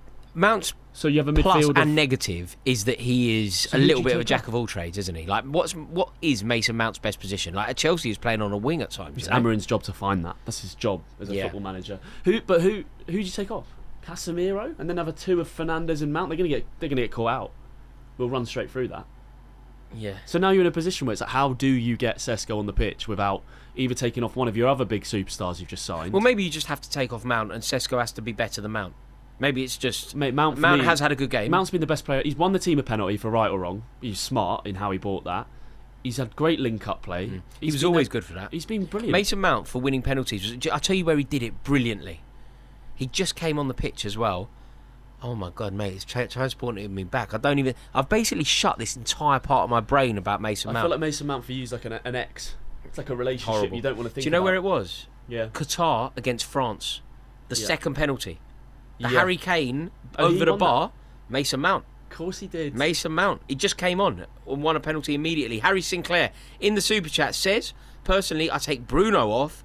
So you have a plus midfield and negative is that he is So a who do little you bit of a take jack off? of all trades, isn't he? Like, what is Mason Mount's best position? Like, at Chelsea, he's playing on a wing at times. It's you know? Amarin's job to find that. That's his job as a Yeah. football manager. Who do you take off? Casemiro, and then have a two of Fernandes and Mount. They're gonna get caught out. We'll run straight through that. Yeah. So now you're in a position where it's like, how do you get Sesko on the pitch without either taking off one of your other big superstars you've just signed? Well, maybe you just have to take off Mount, and Sesko has to be better than Mount. Maybe it's just Mate, Mount has had a good game. Mount's been the best player. He's won the team a penalty for right or wrong. He's smart in how he bought that. He's had great link-up play. He was always good for that. He's been brilliant. Mason Mount for winning penalties. I'll tell you where he did it brilliantly. He just came on the pitch as well. Oh my God, mate! It's transporting me back. I've basically shut this entire part of my brain about Mason Mount. I feel like Mason Mount for you is like an ex. It's like a relationship Horrible. you don't want to think. Do you know about. where it was? Yeah. Qatar against France. The Yeah. second penalty. The Yeah. Harry Kane Oh, he over the won bar. Mason Mount. Of course he did. Mason Mount. He just came on and won a penalty immediately. Harry Sinclair in the super chat says, personally, I take Bruno off.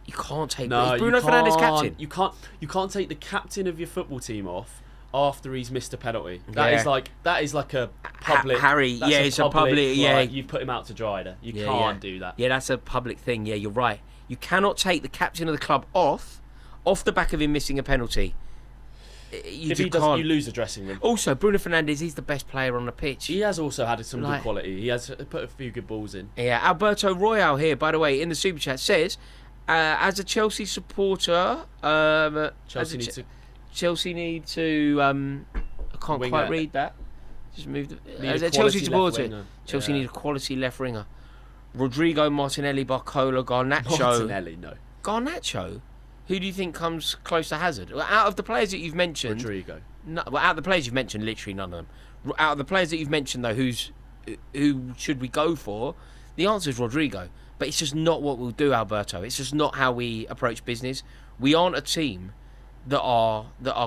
You can't take No, is Bruno Fernandes captain. You can't take the captain of your football team off after he's missed a penalty. That is like a public. Harry, that's it's a public. Yeah, you've put him out to dry there. You can't do that. Yeah, that's a public thing. Yeah, you're right. You cannot take the captain of the club off the back of him missing a penalty. If he doesn't, you lose the dressing room. Also, Bruno Fernandes is the best player on the pitch. He has also had some good quality. He has put a few good balls in. Yeah, Alberto Royale here, by the way, in the super chat says, as a Chelsea supporter, Chelsea need to. I can't quite read that. Just moved. As a Chelsea supporter, Chelsea need a quality left winger. Rodrigo, Martinelli, Barcola, Garnacho. Martinelli, no. Garnacho. Who do you think comes close to Hazard? Well, out of the players that you've mentioned, Rodrigo. No, well, out of the players you've mentioned, literally none of them. Out of the players that you've mentioned, though, who should we go for? The answer is Rodrigo. But it's just not what we'll do, Alberto. It's just not how we approach business. We aren't a team that are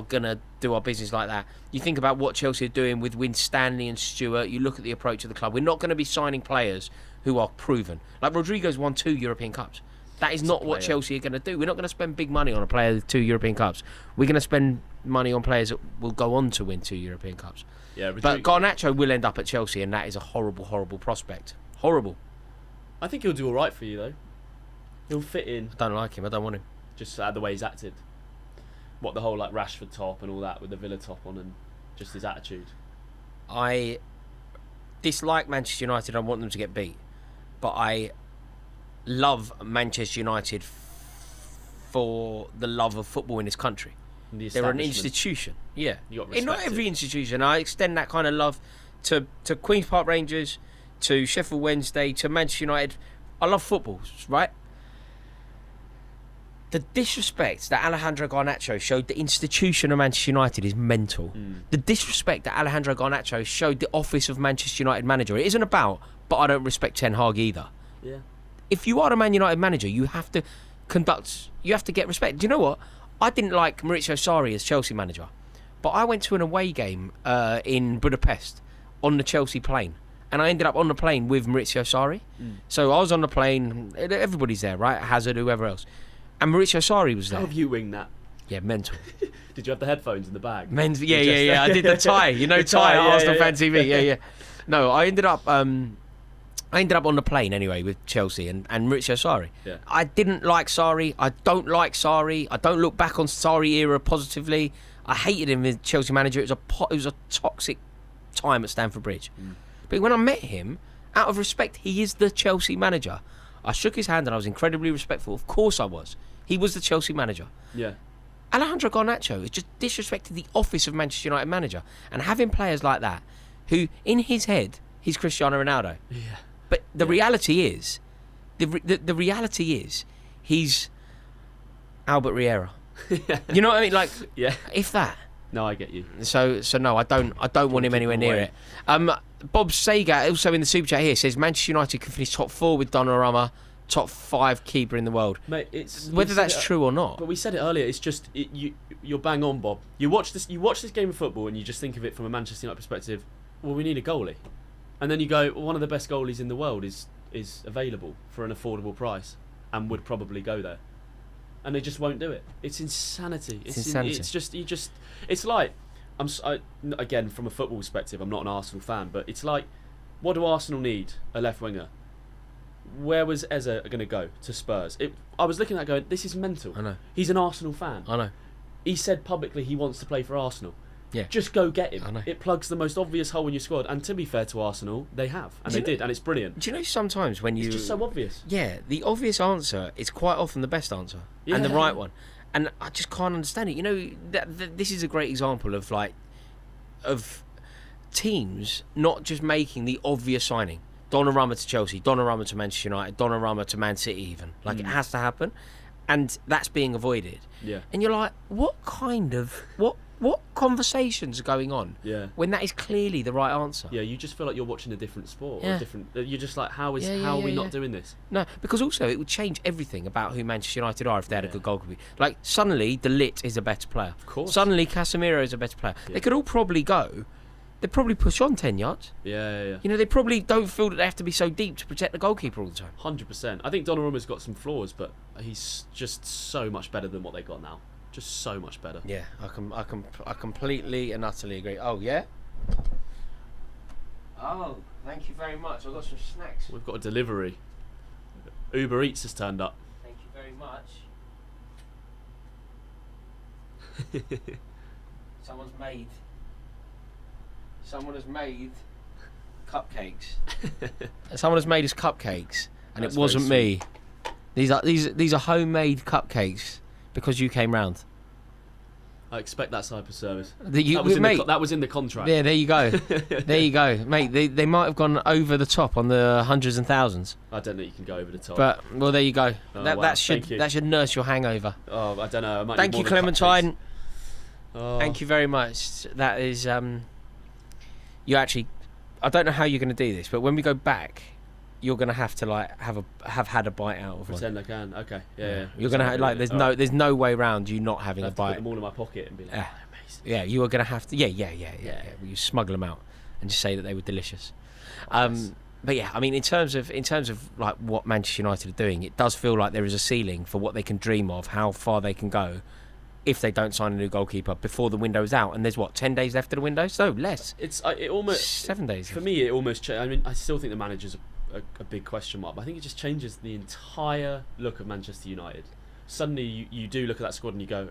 gonna do our business like that. You think about what Chelsea are doing with Winstanley and Stewart. You look at the approach of the club. We're not going to be signing players who are proven. Like Rodrigo's won 2 European Cups. That is not what Chelsea are going to do. We're not going to spend big money on a player with 2 European Cups. We're going to spend money on players that will go on to win 2 European Cups. Yeah, but Garnacho will end up at Chelsea, and that is a horrible, horrible prospect. Horrible. I think he'll do all right for you, though. He'll fit in. I don't like him. I don't want him. Just the way he's acted. What, the whole like Rashford top and all that with the Villa top on, and just his attitude. I dislike Manchester United. I want them to get beat. But I love Manchester United for the love of football in this country. They're an institution. Yeah. In not every institution. I extend that kind of love to Queen's Park Rangers, to Sheffield Wednesday, to Manchester United. I love football, right? The disrespect that Alejandro Garnacho showed the institution of Manchester United is mental. The disrespect that Alejandro Garnacho showed the office of Manchester United manager, it isn't about, but I don't respect Ten Hag either. Yeah. If you are a Man United manager, you have to get respect. Do you know what? I didn't like Maurizio Sarri as Chelsea manager, but I went to an away game in Budapest on the Chelsea plane, and I ended up on the plane with Maurizio Sarri. So I was on the plane, everybody's there, right? Hazard, whoever else. And Maurizio Sarri was there. How have you winged that? Yeah, mental. Did you have the headphones in the bag? Yeah. I did the tie. You know, tie at Arsenal Fan TV. Yeah. No, I ended up on the plane anyway with Chelsea and Maurizio Sarri. Yeah. I didn't like Sarri. I don't like Sarri. I don't look back on Sarri era positively. I hated him as Chelsea manager. It was a toxic time at Stamford Bridge. But when I met him, out of respect, he is the Chelsea manager. I shook his hand and I was incredibly respectful. Of course I was. He was the Chelsea manager. Yeah. Alejandro Garnacho has just disrespected the office of Manchester United manager, and having players like that, who in his head he's Cristiano Ronaldo. Yeah. But the reality is, the reality is, he's Albert Riera. You know what I mean? Like, yeah. If that. No, I get you. So no, I don't want him anywhere near it. Bob Sager, also in the super chat here, says Manchester United can finish top 4 with Donnarumma, top 5 keeper in the world. Mate, it's whether that's true or not. But we said it earlier. It's just you're bang on, Bob. You watch this game of football and you just think of it from a Manchester United perspective. Well, we need a goalie, and then you go, well, one of the best goalies in the world is available for an affordable price and would probably go there, and they just won't do it. It's insanity. It's insanity. It's like again, from a football perspective, I'm not an Arsenal fan, but it's like, what do Arsenal need? A left winger. Where was Eze going to go? To Spurs. I was looking at that going, this is mental. I know. He's an Arsenal fan. I know. He said publicly he wants to play for Arsenal. Yeah. Just go get him. I know. It plugs the most obvious hole in your squad. And to be fair to Arsenal, they have. And they did. And it's brilliant. Do you know sometimes when you... It's just so obvious. Yeah, the obvious answer is quite often the best answer. Yeah. And the right one. And I just can't understand it. You know, this is a great example of, like, of teams not just making the obvious signing. Donnarumma to Chelsea, Donnarumma to Manchester United, Donnarumma to Man City even. Like, it has to happen. And that's being avoided. Yeah. And you're like, what conversations are going on? Yeah. When that is clearly the right answer. Yeah, you just feel like you're watching a different sport. Yeah. Or you're just like, how are we not doing this? No, because also it would change everything about who Manchester United are if they had a good goalkeeper. Like, suddenly, De Ligt is a better player. Of course. Suddenly, Casemiro is a better player. Yeah. They could all probably go. They'd probably push on 10 yards. Yeah. You know, they probably don't feel that they have to be so deep to protect the goalkeeper all the time. 100%. I think Donnarumma's got some flaws, but he's just so much better than what they got now. Just so much better. Yeah, I completely and utterly agree. Oh, yeah? Oh, thank you very much. I've got some snacks. We've got a delivery. Uber Eats has turned up. Thank you very much. Someone has made cupcakes. Someone has made us cupcakes, and That's it wasn't very me. These are homemade cupcakes because you came round. I expect that type of service. Mate, That was in the contract. yeah, there you go. There you go, mate. They might have gone over the top on the hundreds and thousands. I don't think you can go over the top. But well, there you go. Oh, that wow. should nurse your hangover. Oh, I don't know. I might Thank need you, more than Clementine. cupcakes. Oh. Thank you very much. That is you actually. I don't know how you're going to do this, but when we go back, you're going to have to like have had a bite out of one. Pretend I can. Okay. Yeah. You're going to have like there's no way around you not having I a have to put bite. them all in my pocket and be like, amazing. Yeah, you are going to have to. Yeah. You smuggle them out and just say that they were delicious. But yeah, I mean, in terms of like what Manchester United are doing, it does feel like there is a ceiling for what they can dream of, how far they can go, if they don't sign a new goalkeeper before the window's out. And there's 10 days left of the window, so less. It almost 7 days. For me, it almost. I mean, I still think the manager's a big question mark, but I think it just changes the entire look of Manchester United. Suddenly, you do look at that squad and you go,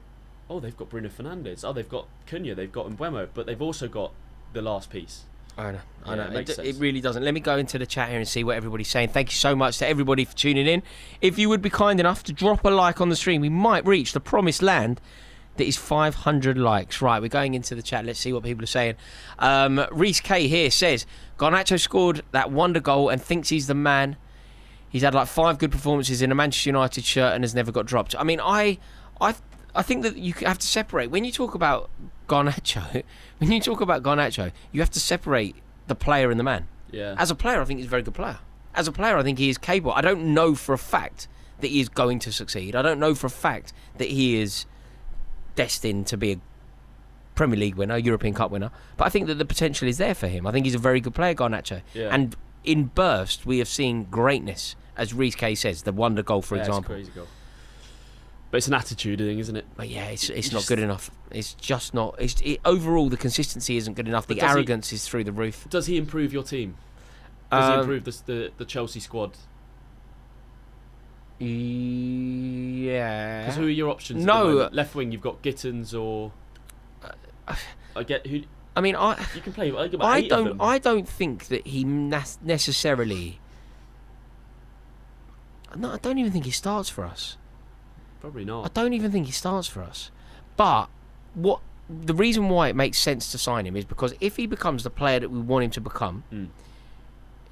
oh, they've got Bruno Fernandes, oh, they've got Cunha, they've got Mbeumo, but they've also got the last piece. I know. It makes sense. It really doesn't. Let me go into the chat here and see what everybody's saying. Thank you so much to everybody for tuning in. If you would be kind enough to drop a like on the stream, we might reach the promised land that is 500 likes. Right, we're going into the chat. Let's see what people are saying. Reese K here says, Garnacho scored that wonder goal and thinks he's the man. He's had like 5 good performances in a Manchester United shirt and has never got dropped. I mean, I think that you have to separate. When you talk about Garnacho, you have to separate the player and the man. Yeah. As a player, I think he's a very good player. As a player, I think he is capable. I don't know for a fact that he is going to succeed. I don't know for a fact that he is destined to be a Premier League winner, European Cup winner. But I think that the potential is there for him. I think he's a very good player, Garnacho. Yeah. And in bursts, we have seen greatness, as Reece K says, the wonder goal, for example. It's a crazy goal. But it's an attitude thing, isn't it? But yeah, it's not good enough. It's just not. Overall, the consistency isn't good enough. The arrogance is through the roof. Does he improve your team? Does he improve the Chelsea squad? Yeah. Because who are your options? No. Left wing, you've got Gittins or. I get who. I mean, you can play. I don't think that he necessarily. No, I don't even think he starts for us. Probably not. I don't even think he starts for us. But the reason why it makes sense to sign him is because if he becomes the player that we want him to become,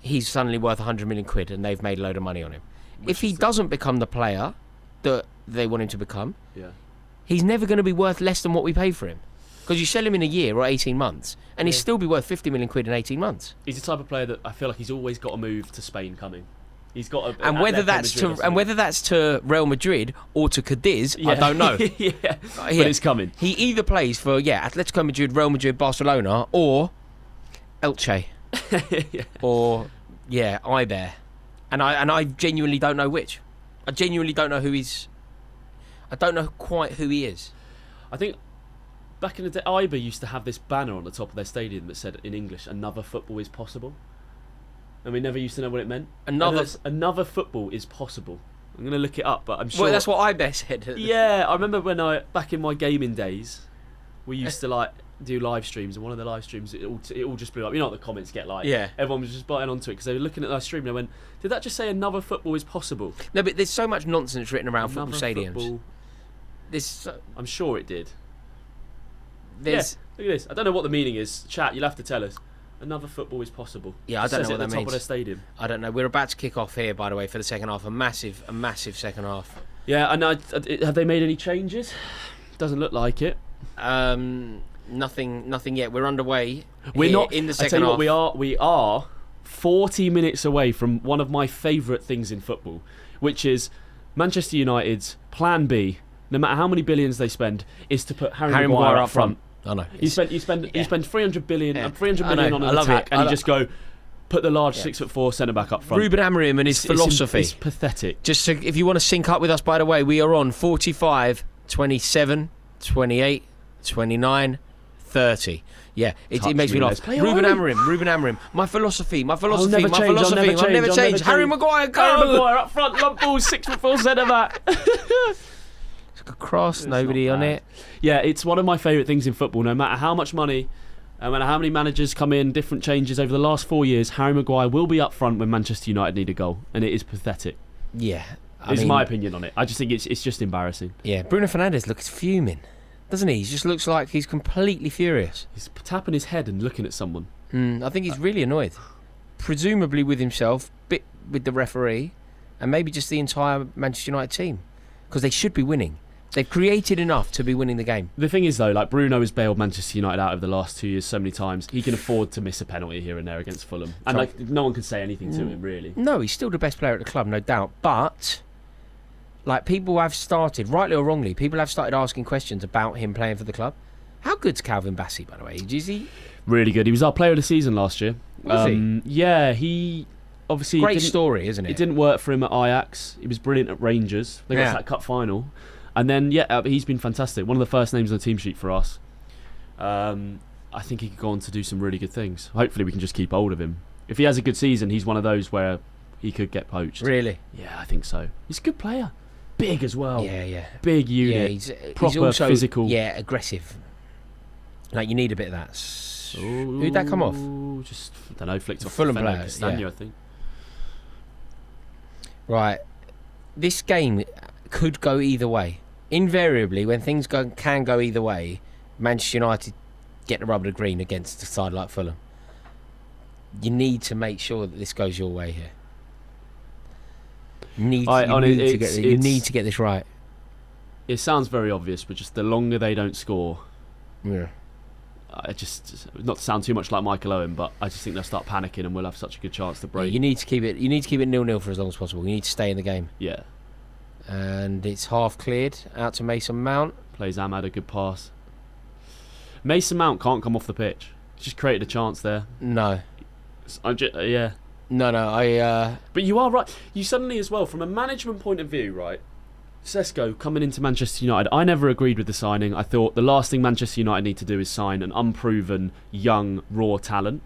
he's suddenly worth 100 million quid and they've made a load of money on him. If he doesn't become the player that they want him to become, he's never going to be worth less than what we pay for him. Because you sell him in a year or 18 months and he'll still be worth 50 million quid in 18 months. He's the type of player that I feel like he's always got a move to Spain coming. He's got and whether that's to Real Madrid or to Cadiz, I don't know. But it's coming. He either plays for Atletico Madrid, Real Madrid, Barcelona, or Elche, or Iber, and I genuinely don't know which. I genuinely don't know who he's. I don't know quite who he is. I think back in the day, Iber used to have this banner on the top of their stadium that said in English, "Another football is possible," and we never used to know what it meant. Another football is possible. I'm going to look it up, but I'm sure. Well, that's what Iber said. Yeah, I remember when back in my gaming days, we used to like do live streams, and one of the live streams it all just blew up. You know what the comments get like? Yeah. Everyone was just biting onto it because they were looking at our stream and they went, "Did that just say another football is possible?" No, but there's so much nonsense written around football stadiums. I'm sure it did. Yeah, look at this. I don't know what the meaning is. Chat, you'll have to tell us. Another football is possible. Yeah, I don't know what that means. At the top of the stadium. I don't know. We're about to kick off here, by the way, for the second half. A massive second half. Yeah, and have they made any changes? Doesn't look like it. Nothing yet. We're underway. We're not in the I second tell you half. what, we are 40 minutes away from one of my favourite things in football, which is Manchester United's plan B. No matter how many billions they spend, is to put Harry Maguire up front. I know. You spend 300 million on an attack, and you just go put the large 6'4" centre back up front. Ruben Amorim and his philosophy. It's pathetic. Just so, if you want to sync up with us, by the way, we are on 45, 27, 28, 29, 30. Yeah, it makes me laugh. Ruben Amorim. My philosophy. I'll never change. Harry Maguire, go! Harry Maguire up front, long ball, 6'4" centre back. A cross, nobody on it. Yeah, it's one of my favourite things in football. No matter how much money, no matter how many managers come in, different changes over the last 4 years, Harry Maguire will be up front when Manchester United need a goal, and it is pathetic. Yeah, it's my opinion on it. I just think it's just embarrassing. Yeah, Bruno Fernandes looks fuming, doesn't he? He just looks like he's completely furious. He's tapping his head and looking at someone. I think he's really annoyed, presumably with himself, bit with the referee, and maybe just the entire Manchester United team, because they should be winning. They've created enough to be winning the game. The thing is, though, like Bruno has bailed Manchester United out over the last 2 years so many times. He can afford to miss a penalty here and there against Fulham, and like no one can say anything to him, really. No, he's still the best player at the club, no doubt. But like people have started, rightly or wrongly, people have started asking questions about him playing for the club. How good's Calvin Bassey, by the way? Is he really good? He was our player of the season last year. Was he? Yeah, he obviously great story, isn't it? It didn't work for him at Ajax. He was brilliant at Rangers. They got to that cup final. And then, he's been fantastic. One of the first names on the team sheet for us. I think he could go on to do some really good things. Hopefully we can just keep hold of him. If he has a good season, he's one of those where he could get poached. Really? Yeah, I think so. He's a good player. Big as well. Yeah. Big unit. Yeah, proper, he's also, physical. Yeah, aggressive. Like, you need a bit of that. Who'd that come off? Just, I don't know, flicked off Fulham player, player, Castagna, I think. Right. This game could go either way. Invariably, when things can go either way, Manchester United get the rub of the green against a side like Fulham. You need to make sure that this goes your way here. You need to get this right. It sounds very obvious, but just the longer they don't score, not to sound too much like Michael Owen, but I just think they'll start panicking and we'll have such a good chance to break. Yeah, you need to keep it 0-0 for as long as possible. You need to stay in the game. Yeah. And it's half cleared out to Mason Mount. Plays Ahmad a good pass. Mason Mount can't come off the pitch. He's just created a chance there. No. Yeah. No. But you are right. You suddenly, as well, from a management point of view, right? Sesko coming into Manchester United. I never agreed with the signing. I thought the last thing Manchester United need to do is sign an unproven, young, raw talent.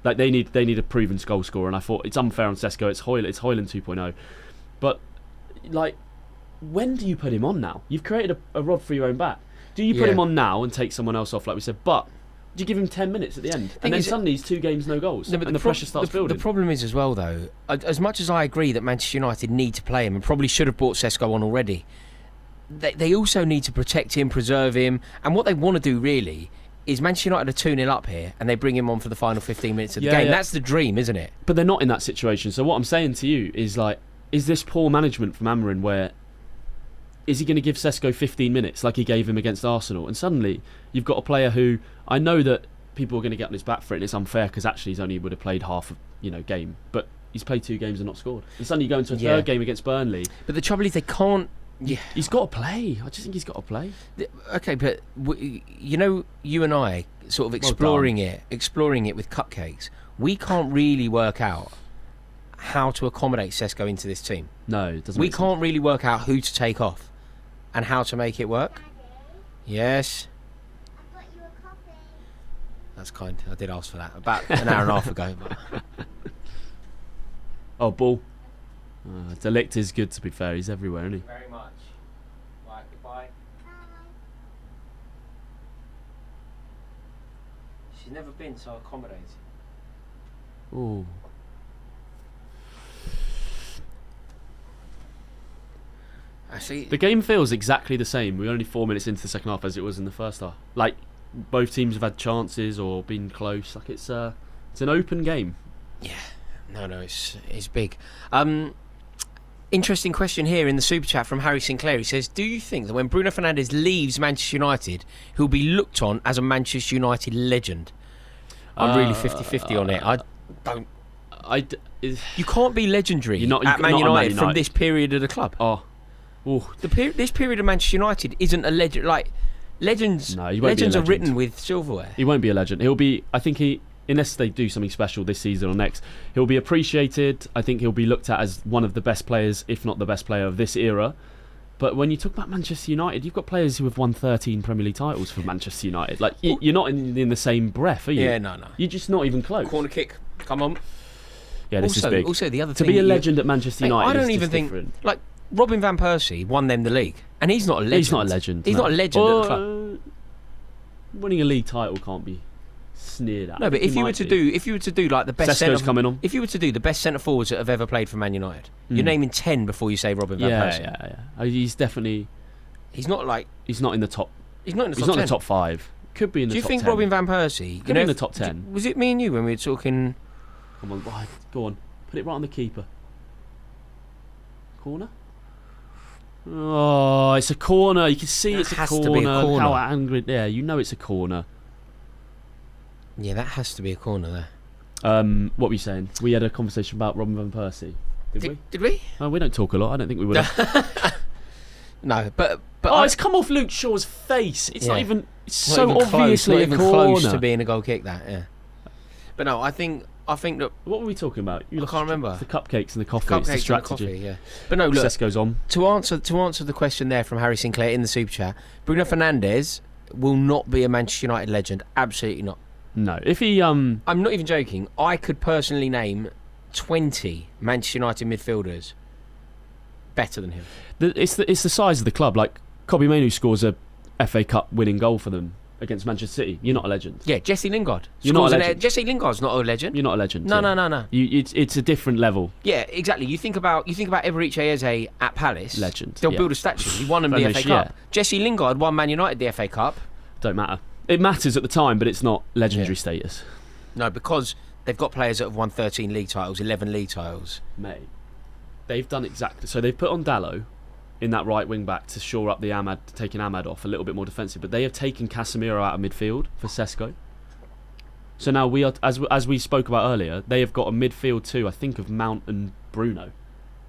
Like they need a proven goal scorer. And I thought it's unfair on Sesko. It's Højlund 2.0. But like, when do you put him on now? You've created a rod for your own back. Do you put him on now and take someone else off, like we said? But do you give him 10 minutes at the end? And then suddenly he's 2 games, no goals. And the pressure starts building. The problem is as well, though, as much as I agree that Manchester United need to play him and probably should have brought Sesko on already, they also need to protect him, preserve him. And what they want to do, really, is Manchester United are 2-0 up here and they bring him on for the final 15 minutes of the game. Yeah. That's the dream, isn't it? But they're not in that situation. So what I'm saying to you is, like, is this poor management from Amorim where... Is he going to give Sesko 15 minutes like he gave him against Arsenal? And suddenly you've got a player who I know that people are going to get on his back for it, and it's unfair because actually he's only would have played half a game, but he's played 2 games and not scored. And suddenly you go into a third game against Burnley. But the trouble is they can't. Yeah, he's got to play. I just think he's got to play. Okay, but you and I sort of exploring it with cupcakes. We can't really work out how to accommodate Sesko into this team. No, it doesn't. We can't really work out who to take off and how to make it work. Yes. That's kind. I did ask for that about an hour and a half ago. But... Oh, ball. Delict is good, to be fair. He's everywhere, isn't he? Very much. Right, goodbye. She's never been so accommodating. Ooh. Actually, The game feels exactly the same. We're only 4 minutes into the second half as it was in the first half. Like, both teams have had chances or been close. Like, it's an open game. yeah. No, it's big. Interesting question here in the super chat from Harry Sinclair. He says, do you think that when Bruno Fernandes leaves Manchester United, he'll be looked on as a Manchester United legend? I'm really 50-50 on it. I don't... You can't be legendary at Man United from this period of the club. This period of Manchester United isn't a legend. Like, legends are written with silverware. He won't be a legend. He'll be... I think he... Unless they do something special this season or next, he'll be appreciated. I think he'll be looked at as one of the best players, if not the best player of this era. But when you talk about Manchester United, you've got players who have won 13 Premier League titles for Manchester United. Like, you're not in the same breath, are you? Yeah, no. You're just not even close. Corner kick, come on. Yeah, this is big. Also, the other to thing... be a legend at Manchester United I don't is even just think... different. Like, Robin Van Persie won them the league. And he's not a legend. He's not a legend. He's not a legend at the club. Winning a league title can't be sneered at. No, but if you were to do like the best Sesko's coming on. If you were to do the best centre forwards that have ever played for Man United, you're naming 10 before you say Robin van Persie. Yeah. He's definitely... He's not like... He's not in the top... He's not in the top 10. He's not in the top 5. Could be in the top 10. Do you think Robin van Persie... Could be in the top 10. Was it me and you when we were talking... Come on, go on. Put it right on the keeper. Corner? Oh, it's a corner. You can see it's a corner. Has to be a corner. How angry... Yeah, you know it's a corner. Yeah, that has to be a corner there. What were you saying? We had a conversation about Robin van Persie. Did we? Oh, we don't talk a lot. I don't think we would have. No, but it's come off Luke Shaw's face. It's not even... It's so not even obviously close, not even a corner. close to being a goal kick, that, yeah. But no, I think that... What were we talking about? I can't remember. The cupcakes and the coffee. It's the strategy. And the coffee, yeah. But no, look... Sesko's on. To answer the question there from Harry Sinclair in the super chat, Bruno Fernandes will not be a Manchester United legend. Absolutely not. No. If he... I'm not even joking. I could personally name 20 Manchester United midfielders better than him. It's the size of the club. Like, Kobbie Mainoo scores a FA Cup winning goal for them against Manchester City. You're not a legend. Yeah, Jesse Lingard. You're not a legend. Jesse Lingard's not a legend. You're not a legend. No. It's a different level. Yeah, exactly. You think about Eberechi Eze at Palace. Legend. They'll build a statue. He won them the FA Cup. Yeah. Jesse Lingard won Man United the FA Cup. Don't matter. It matters at the time, but it's not legendary status. No, because they've got players that have won 13 league titles, 11 league titles. Mate, they've done exactly... So they've put on Dalot in that right wing back to shore up the taking Ahmad off a little bit more defensive, but they have taken Casemiro out of midfield for Sesko. So now we are, as we spoke about earlier, they have got a midfield too, I think, of Mount and Bruno.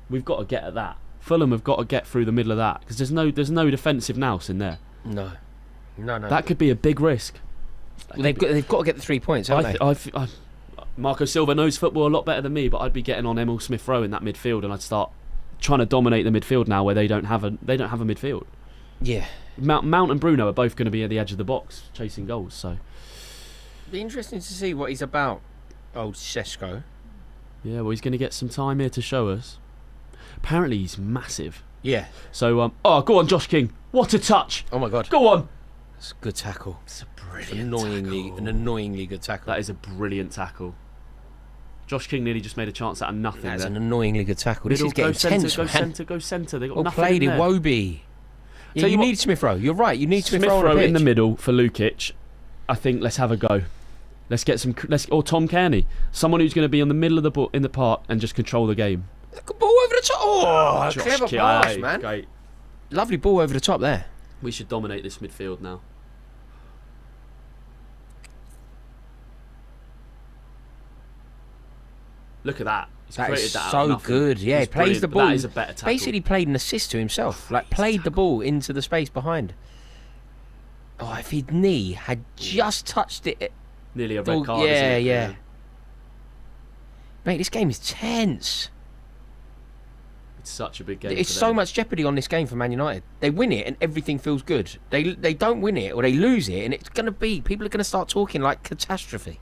We've got to get at that. Fulham have got to get through the middle of that, because there's no defensive nous in there. No. That could be a big risk. They've got to get the 3 points, haven't they? Marco Silva knows football a lot better than me, but I'd be getting on Emil Smith-Rowe in that midfield, and I'd start trying to dominate the midfield now, where they don't have a midfield. Yeah. Mount and Bruno are both going to be at the edge of the box chasing goals. So be interesting to see what he's about, old Sesko. Yeah, well, he's going to get some time here to show us. Apparently, he's massive. Yeah. So, go on, Josh King. What a touch! Oh my God. Go on. It's a good tackle. It's a brilliant tackle. An annoyingly good tackle. That is a brilliant tackle. Josh King nearly just made a chance out of nothing. That's an annoyingly good tackle. This is getting tense, man. Go centre. They got well nothing played in in there. Wobie. Yeah, you need Smith-Rowe. You're right. You need Smith-Rowe on the pitch. In the middle for Lukic. I think let's have a go. Let's get some. Or Tom Kearney, someone who's going to be on the middle of the ball in the park and just control the game. Good ball over the top. Oh, clever pass, man. Great. Lovely ball over the top there. We should dominate this midfield now. Look at that. He's That created is that out of so nothing. good. Yeah, he plays brilliant, the but ball. That is a better tackle. Basically played an assist to himself. Like, played the ball into the space behind. Oh, if his knee had just touched it. Nearly a red card, isn't it? Yeah. Mate, this game is tense. such a big game. It's so much jeopardy on this game for Man United. They win it and everything feels good. They don't win it or they lose it and it's going to be... People are going to start talking like catastrophe.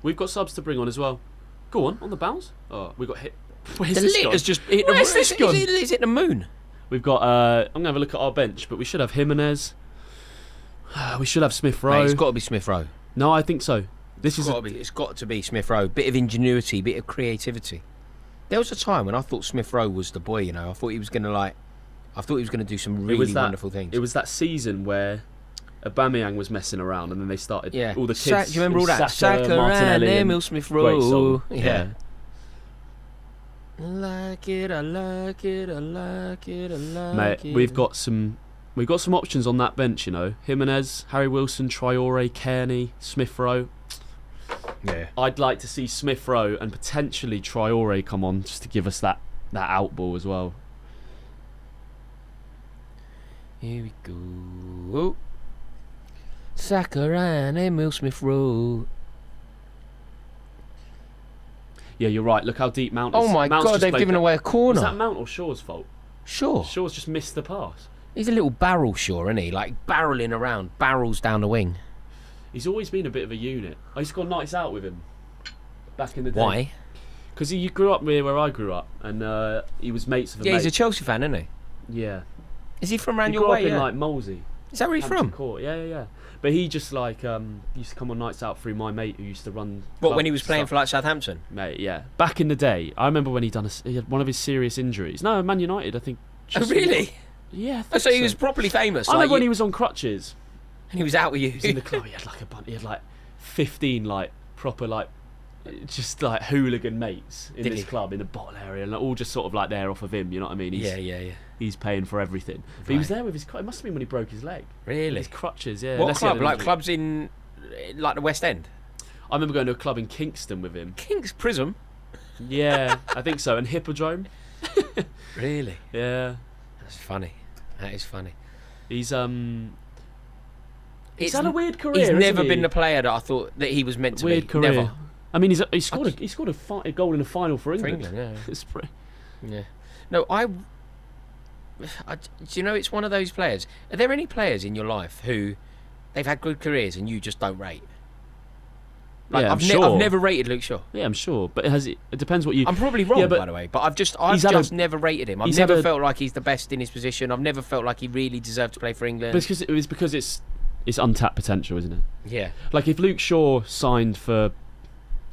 We've got subs to bring on as well. Go on the bounce. Oh, we got hit. Where's The this lit gone? has just hit the... Where's this gone? Is it the moon? We've got... I'm going to have a look at our bench, but we should have Jimenez. We should have Smith Rowe. Mate, it's got to be Smith Rowe. No, I think so. It's got to be Smith Rowe. Bit of ingenuity, bit of creativity. There was a time when I thought Smith Rowe was the boy. You know, I thought he was going to do some really wonderful things. It was that season where Aubameyang was messing around, and then they started all the kids. Do you remember all that? Saka, Martinelli, and Emil Smith Rowe. Yeah. I like it. I like it. I like it. I like Mate, it. we've got some options on that bench. You know, Jimenez, Harry Wilson, Traore, Kearney, Smith Rowe. Yeah. I'd like to see Smith Rowe and potentially Traore come on just to give us that out ball as well. Here we go. Saka and Emil Smith Rowe. Yeah, you're right. Look how deep Mount is. Oh my Mount's God, just they've played given that. away a corner. Was that Mount or Shaw's fault? Sure. Shaw's just missed the pass. He's a little barrel Shaw, isn't he? Like barreling around, barrels down the wing. He's always been a bit of a unit. I used to go nights out with him back in the day. Why? Because he grew up near where I grew up, and he was mates with a Yeah, mate. he's a Chelsea fan, isn't he? Yeah. Is he from around He your grew way? up in Yeah. like Molesey. Is that where he's Hampton from? Court. Yeah. But he just like used to come on nights out through my mate who used to run. What, when he was playing for like Southampton? Mate, yeah. Back in the day, I remember when he had one of his serious injuries. No, Man United, I think. Oh, really? Yeah. I Oh, think so he was properly famous. I like remember when he was on crutches. and he was out with you. He was in the club. He had like he had like 15 like proper like just like hooligan mates in Did this he? club in the bottle area, and all just sort of like there off of him. You know what I mean? Yeah. He's paying for everything. But he was there with his. It must have been when he broke his leg. Really? His crutches. Yeah. What unless he had club? an Like injury. clubs in like the West End? I remember going to a club in Kingston with him. King's Prism. Yeah, I think so. And Hippodrome. Really? Yeah. That's funny. That is funny. He's It's had a weird career. He's hasn't never he? been the player that I thought that he was meant to Weird be. career. Never. I mean, he scored a goal in the final for For England. England, yeah. It's pretty- Yeah. No, do you know it's one of those players? Are there any players in your life who they've had good careers and you just don't rate? Like, Yeah, I'm I've sure. never rated Luke Shaw. Yeah, I'm sure, but it depends what you. I'm probably wrong, Yeah, but by the way, but I've just never rated him. I've he's never had a- felt like he's the best in his position. I've never felt like he really deserved to play for England. because it's untapped potential, isn't it? Yeah. Like if Luke Shaw signed for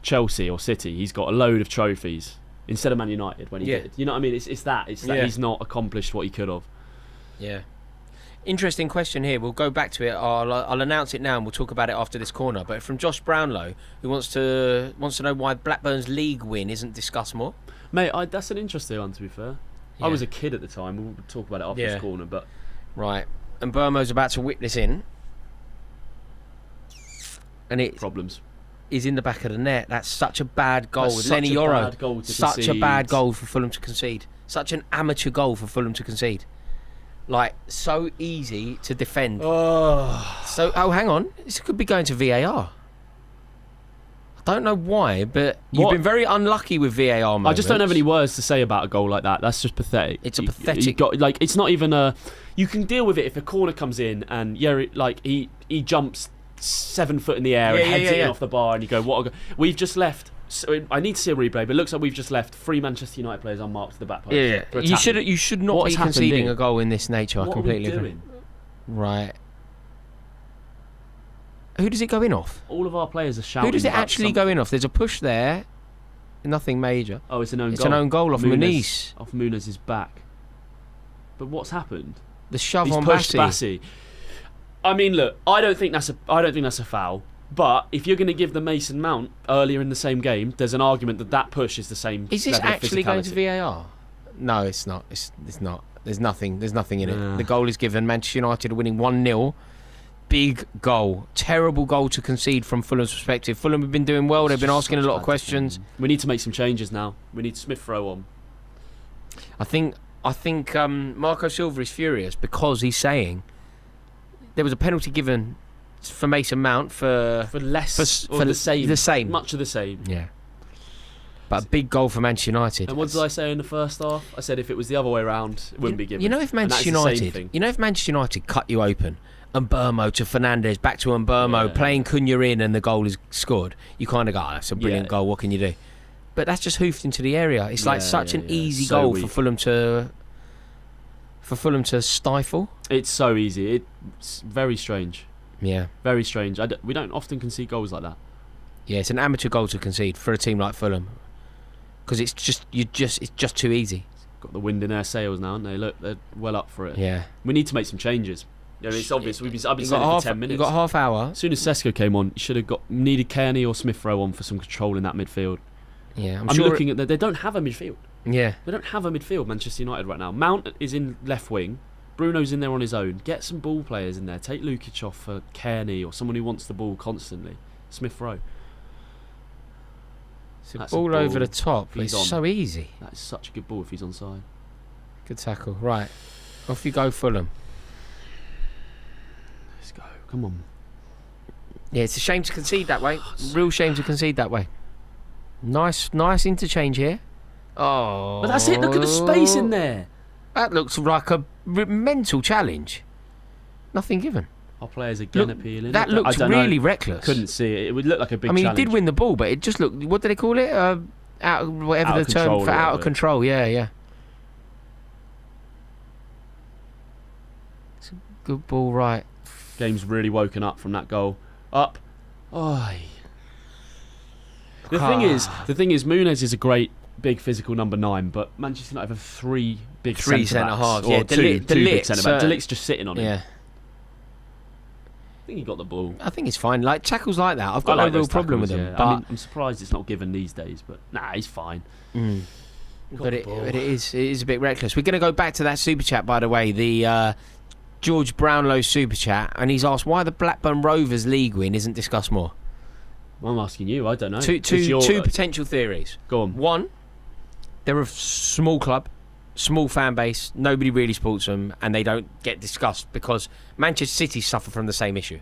Chelsea or City, he's got a load of trophies instead of Man United when he Yeah. did. You know what I mean? It's that Yeah. he's not accomplished what he could have. Yeah. Interesting question here. We'll go back to it. I'll announce it now and we'll talk about it after this corner. But from Josh Brownlow, who wants to know why Blackburn's league win isn't discussed more. Mate, that's an interesting one, to be fair. Yeah. I was a kid at the time. We'll talk about it after Yeah. this corner, but Right. And Burmo's about to whip this in. And it problems. is in the back of the net. That's such a bad goal. That's with such Lenny a Yoro. bad goal to Such a concede. bad goal for Fulham to concede. Such an amateur goal for Fulham to concede. Like, so easy to defend. Oh, hang on. This could be going to VAR. I don't know why, but you've What? been very unlucky with VAR moments. I just don't have any words to say about a goal like that. That's just pathetic. It's a You pathetic- got, like, it's not even a. You can deal with it if a corner comes in and he jumps 7 foot in the air and heads it in off the bar, and you go, what? We've just left. So I need to see a replay, but it looks like we've just left 3 Manchester United players unmarked to the back post. Yeah, for a you tackle. should not What's be happened conceding here? a goal in this nature. I What completely are we agree. doing? Right. Who does it go in off? All of our players are shouting. Who does it about actually something. go in off? There's a push there. Nothing major. Oh, it's an own It's goal. an own goal off Muniz. Off Muniz's back. But what's happened? The shove He's on pushed Bassi. Bassi. I mean, look, I don't think that's a foul. But if you're going to give the Mason Mount earlier in the same game, there's an argument that push is the same. Is this level of actually going to physicality. VAR? No, it's not. It's not. There's nothing in it. Yeah. The goal is given. Manchester United are winning 1-0. Big goal. Terrible goal to concede from Fulham's perspective. Fulham have been doing well. They've been asking a lot of questions. We need to make some changes now. We need Smith Rowe on. I think Marco Silva is furious because he's saying there was a penalty given for Mason Mount for For less or the same. The same. Much of the same. Yeah. But a big goal for Manchester United. And what did I say in the first half? I said if it was the other way around, it wouldn't be given. You know, if Manchester United cut you open, Mbermo to Fernandes, back to Mbermo, playing Cunha in, and the goal is scored, you kind of go, that's a brilliant goal, what can you do? But that's just hoofed into the area. It's like such an easy goal for Fulham to stifle. It's so easy. It's very strange. Yeah. Very strange. We don't often concede goals like that. Yeah, it's an amateur goal to concede for a team like Fulham. Because it's just too easy. Got the wind in their sails now, aren't they? Look, they're well up for it. Yeah. We need to make some changes. You know, it's obvious. I've been saying it for 10 minutes. You've got half hour. As soon as Sesko came on, you should have needed Kearney or Smith Rowe on for some control in that midfield. Yeah, I'm sure looking at they don't have a midfield. Yeah. They don't have a midfield, Manchester United, right now. Mount is in left wing. Bruno's in there on his own. Get some ball players in there. Take Lukic off for Kearney or someone who wants the ball constantly. Smith Rowe. It's a ball over the top. It's so easy. That is such a good ball if he's onside. Good tackle. Right. Off you go, Fulham. Let's go. Come on. Yeah, it's a shame to concede that way. Real shame to concede that way. Nice interchange here. Oh. But that's it. Look at the space in there. That looks like a mental challenge. Nothing given. Our players again appealing. That looked really reckless. Couldn't see it. It would look like a big challenge. He did win the ball, but it just looked... What do they call it? Out of control. Yeah. It's a good ball, right. Game's really woken up from that goal. Up. Oh. The thing is, Muniz is a great big physical number 9, but Manchester United have three centre halves. Yeah, two big centre backs. De Ligt's just sitting on him. Yeah. I think he got the ball. I think it's fine. Like tackles like that, I've got no real problem with them. Yeah. But I'm surprised it's not given these days. But he's fine. But it is a bit reckless. We're going to go back to that super chat, by the way. The George Brownlow super chat, and he's asked why the Blackburn Rovers league win isn't discussed more. I'm asking you. I don't know. Two potential theories. Go on. One, they're a small club, small fan base. Nobody really supports them, and they don't get discussed because Manchester City suffer from the same issue.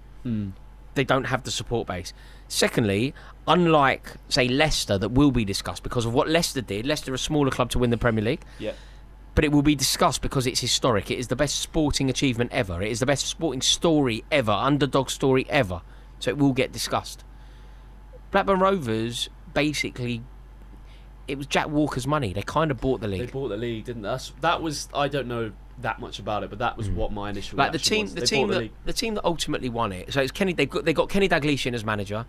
They don't have the support base. Secondly, unlike say Leicester, that will be discussed because of what Leicester did. Leicester are a smaller club to win the Premier League. Yeah. But it will be discussed because it's historic. It is the best sporting achievement ever. It is the best sporting story ever, underdog story ever. So it will get discussed. Blackburn Rovers, basically, it was Jack Walker's money. They kind of bought the league. They bought the league, didn't they? That was, I don't know that much about it, but that was what my initial reaction was. The team that ultimately won it. So it's Kenny. They got Kenny Dalglish in as manager.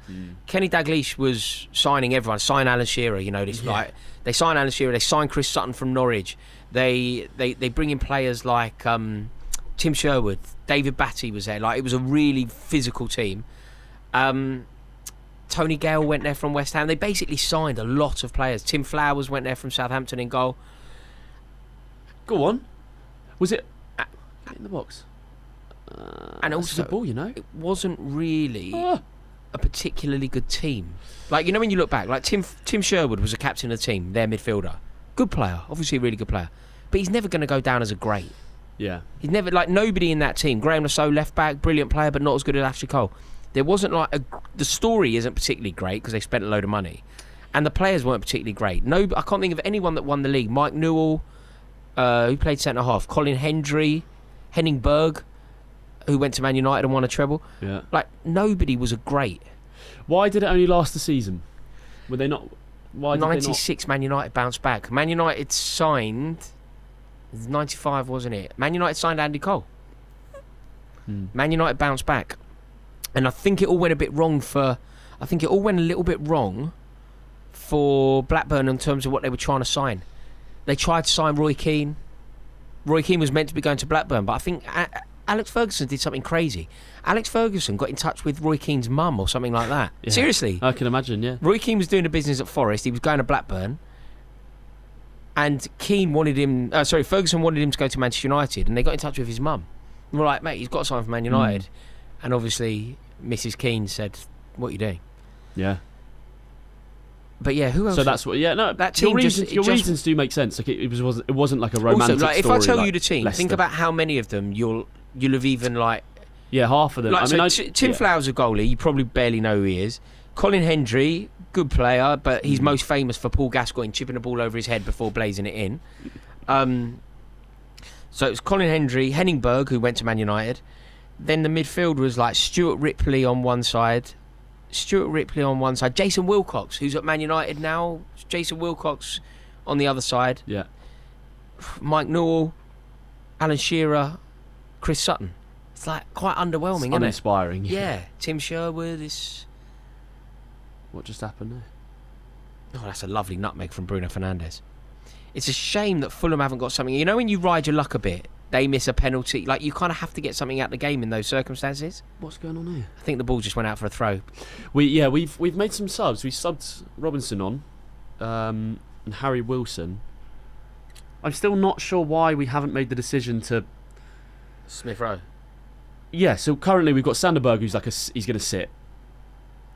Kenny Dalglish was signing everyone. Sign Alan Shearer. You know this. Like they sign Alan Shearer. They sign Chris Sutton from Norwich. They bring in players like Tim Sherwood. David Batty was there. Like it was a really physical team. Tony Gale went there from West Ham. They basically signed a lot of players. Tim Flowers went there from Southampton in goal. Go on. Was it in the box? And also, the ball, you know, it wasn't really a particularly good team. Like you know, when you look back, like Tim Sherwood was a captain of the team, their midfielder, good player, obviously a really good player, but he's never going to go down as a great. Yeah, he's never like nobody in that team. Graham Lasso, left back, brilliant player, but not as good as Ashley Cole. There wasn't like the story isn't particularly great because they spent a load of money, and the players weren't particularly great. No, I can't think of anyone that won the league. Mike Newell. Who played centre half? Colin Hendry, Henning Berg, who went to Man United and won a treble. Yeah, like nobody was a great. Why did it only last the season? Were they not? Why did 96 they not? Man United bounced back. Man United signed 95, wasn't it? Man United signed Andy Cole. Man United bounced back, and I think it all went a bit wrong for. I think it all went a little bit wrong for Blackburn in terms of what they were trying to sign. They tried to sign Roy Keane. Roy Keane was meant to be going to Blackburn, but I think Alex Ferguson did something crazy. Alex Ferguson got in touch with Roy Keane's mum or something like that. Yeah. Seriously. I can imagine, yeah. Roy Keane was doing a business at Forest. He was going to Blackburn. And Ferguson wanted him to go to Manchester United, and they got in touch with his mum. And we're like, mate, he's got to sign for Man United. And obviously, Mrs. Keane said, what are you doing? Yeah. But yeah, who else? So that's what. Yeah, no. That team your reasons do make sense. Like it wasn't like a romantic also, like, story. If I tell like you the team, Leicester. think about how many of them you'll have even like Yeah, half of them. Like, Tim Flower's a goalie. You probably barely know who he is. Colin Hendry, good player, but he's most famous for Paul Gascoigne chipping the ball over his head before blazing it in. So it was Colin Hendry, Henning Berg, who went to Man United. Then the midfield was like Stuart Ripley on one side. Jason Wilcox, who's at Man United now. Jason Wilcox on the other side. Yeah. Mike Newell, Alan Shearer, Chris Sutton. It's like quite underwhelming, isn't it? Uninspiring. Yeah. Tim Sherwood is... What just happened there? Oh, that's a lovely nutmeg from Bruno Fernandes. It's a shame that Fulham haven't got something. You know when you ride your luck a bit, they miss a penalty. Like, you kind of have to get something out of the game in those circumstances. What's going on here? I think the ball just went out for a throw. We've made some subs. We subbed Robinson on, and Harry Wilson. I'm still not sure why we haven't made the decision to... Smith Rowe. Yeah, so currently we've got Sanderberg, who's he's going to sit.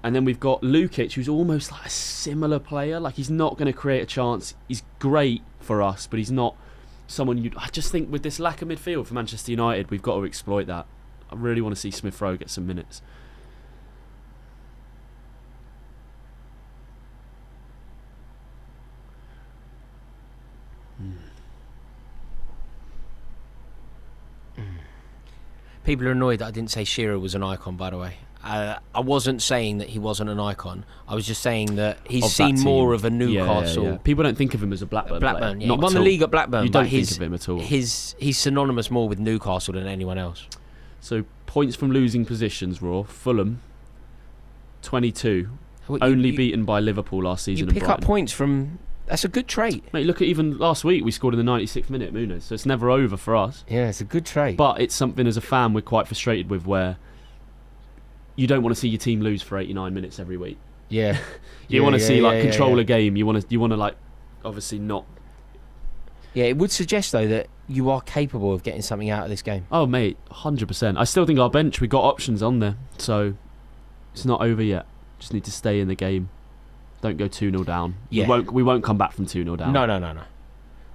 And then we've got Lukic, who's almost like a similar player. Like, he's not going to create a chance. He's great for us, but he's not someone I just think with this lack of midfield for Manchester United, we've got to exploit that. I really want to see Smith Rowe get some minutes. People are annoyed that I didn't say Shearer was an icon, by the way. I wasn't saying that he wasn't an icon. I was just saying that he's seen more of a Newcastle. Yeah. People don't think of him as a Blackburn player. Yeah. Not he won the league at Blackburn. You don't think of him at all. He's synonymous more with Newcastle than anyone else. So points from losing positions, Raw. Fulham, 22. Only beaten by Liverpool last season. You pick up points from... That's a good trait. Mate, look at even last week, we scored in the 96th minute, Muniz. So it's never over for us. Yeah, it's a good trait. But it's something as a fan we're quite frustrated with, where you don't want to see your team lose for 89 minutes every week. Yeah. You want to see control a game. You want to like obviously not. Yeah, it would suggest though that you are capable of getting something out of this game. Oh mate, 100%. I still think our bench, we got options on there, so it's not over yet. Just need to stay in the game. Don't go 2-0 down. Yeah. We won't come back from 2-0 down. No.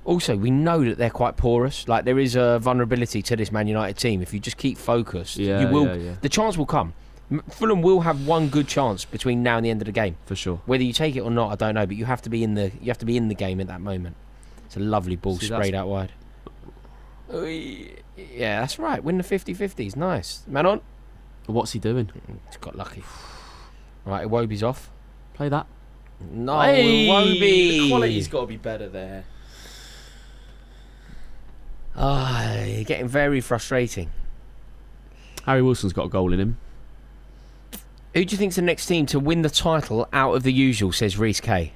Also, we know that they're quite porous. Like, there is a vulnerability to this Man United team. If you just keep focused, you will. Yeah. The chance will come. Fulham will have one good chance between now and the end of the game. For sure. Whether you take it or not, I don't know. But you have to be in the game at that moment. It's a lovely ball sprayed out wide. Yeah, that's right. Win the 50-50s. Nice. Man on. What's he doing? He's got lucky. Right, Iwobi's off. Play that. No, Iwobi. The quality's got to be better there. You're getting very frustrating. Harry Wilson's got a goal in him. Who do you think's the next team to win the title out of the usual, says Reece Kay?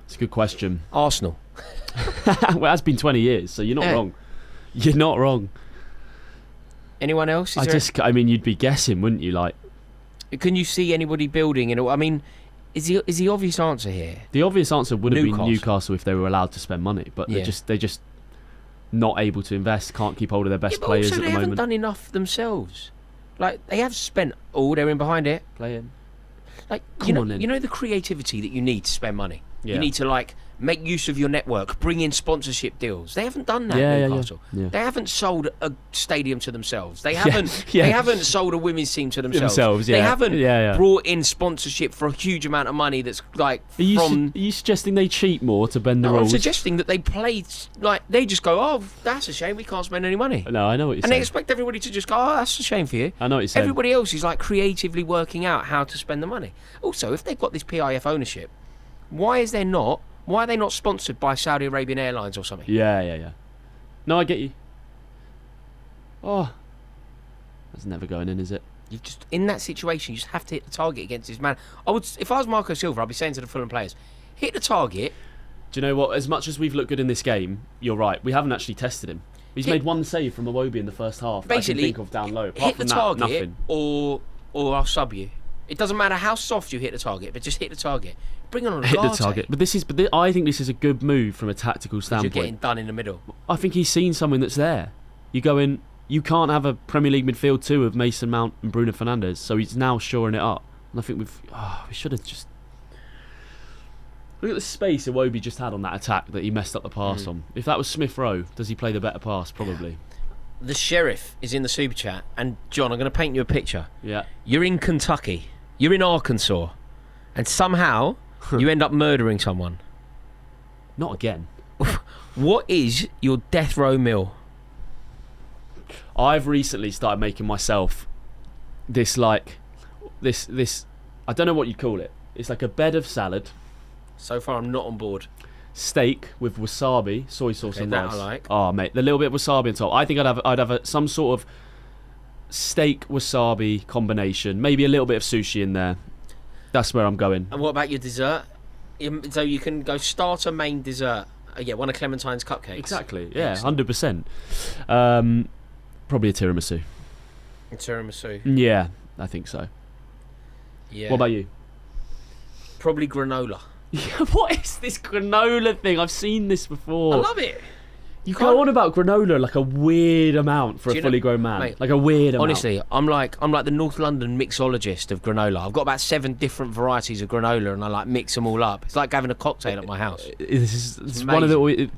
It's a good question. Arsenal. Well, it has been 20 years, so you're not wrong. You're not wrong. Anyone else? I mean, you'd be guessing, wouldn't you? Like, can you see anybody building? I mean, is the obvious answer here? The obvious answer would have been Newcastle if they were allowed to spend money, but they're just not able to invest. Can't keep hold of their best players at the moment. They haven't done enough themselves. Like, they have spent all. They're in behind it. Playing. Like, you know the creativity that you need to spend money. Yeah. You need to make use of your network, bring in sponsorship deals. They haven't done that, Newcastle. Yeah. They haven't sold a stadium to themselves. They haven't. They haven't sold a women's team to themselves. They haven't brought in sponsorship for a huge amount of money. That's like Are you suggesting they cheat more to bend the rules? I'm suggesting that they play they just go, oh, that's a shame. We can't spend any money. No, I know what you're saying. And they expect everybody to just go, oh, that's a shame for you. I know what you're saying. Everybody else is creatively working out how to spend the money. Also, if they've got this PIF ownership, why are they not sponsored by Saudi Arabian Airlines or something? Yeah. No, I get you. Oh, that's never going in, is it? You just in that situation, you just have to hit the target against this man. If I was Marco Silva, I'd be saying to the Fulham players, hit the target. Do you know what? As much as we've looked good in this game, you're right. We haven't actually tested him. He's made one save from Iwobi in the first half. Basically, I can think of down low. Apart hit the from target, that, nothing. or I'll sub you. It doesn't matter how soft you hit the target, but just hit the target. Bring on a hit the target. But I think this is a good move from a tactical standpoint. You're getting done in the middle. I think he's seen something that's there. You go in. You can't have a Premier League midfield two of Mason Mount and Bruno Fernandes. So he's now shoring it up. And I think we should have just look at the space Iwobi just had on that attack that he messed up the pass on. If that was Smith Rowe, does he play the better pass? Probably. The Sheriff is in the super chat, and John, I'm going to paint you a picture. Yeah. You're in Kentucky, you're in Arkansas, and somehow you end up murdering someone. Not again. What is your death row meal? I've recently started making myself this I don't know what you'd call it. It's like a bed of salad. So far, I'm not on board. Steak with wasabi, soy sauce and that rice. I like. Oh mate, the little bit of wasabi on top. I think I'd have some sort of steak wasabi combination. Maybe a little bit of sushi in there. That's where I'm going. And what about your dessert? So you can go starter, main, dessert. One of Clementine's cupcakes. Exactly. Yeah, 100%. Probably a tiramisu. A tiramisu. Yeah, I think so. Yeah. What about you? Probably granola. What is this granola thing? I've seen this before. I love it. You go on about granola like a weird amount for a fully grown man. Mate, like a weird amount. Honestly, I'm like the North London mixologist of granola. I've got about 7 different varieties of granola, and I like mix them all up. It's like having a cocktail at my house. This is one of the.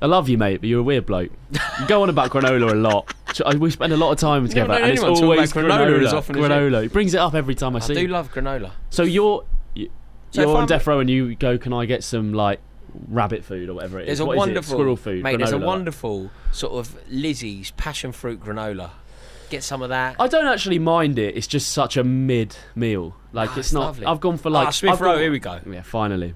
I love you, mate, but you're a weird bloke. You go on about granola a lot. We spend a lot of time together, and it's always granola. As often Granola. It brings it up every time I see. I do love granola. So you're on death row, and you go, "Can I get some like rabbit food or whatever it is?" There's a What wonderful is it? Squirrel food. Mate, there's a granola. wonderful sort of Lizzie's passion fruit granola. Get some of that. I don't actually mind it. It's just such a mid meal. Like it's not. Lovely. I've gone for like Smith Rowe. Here we go. Yeah, finally.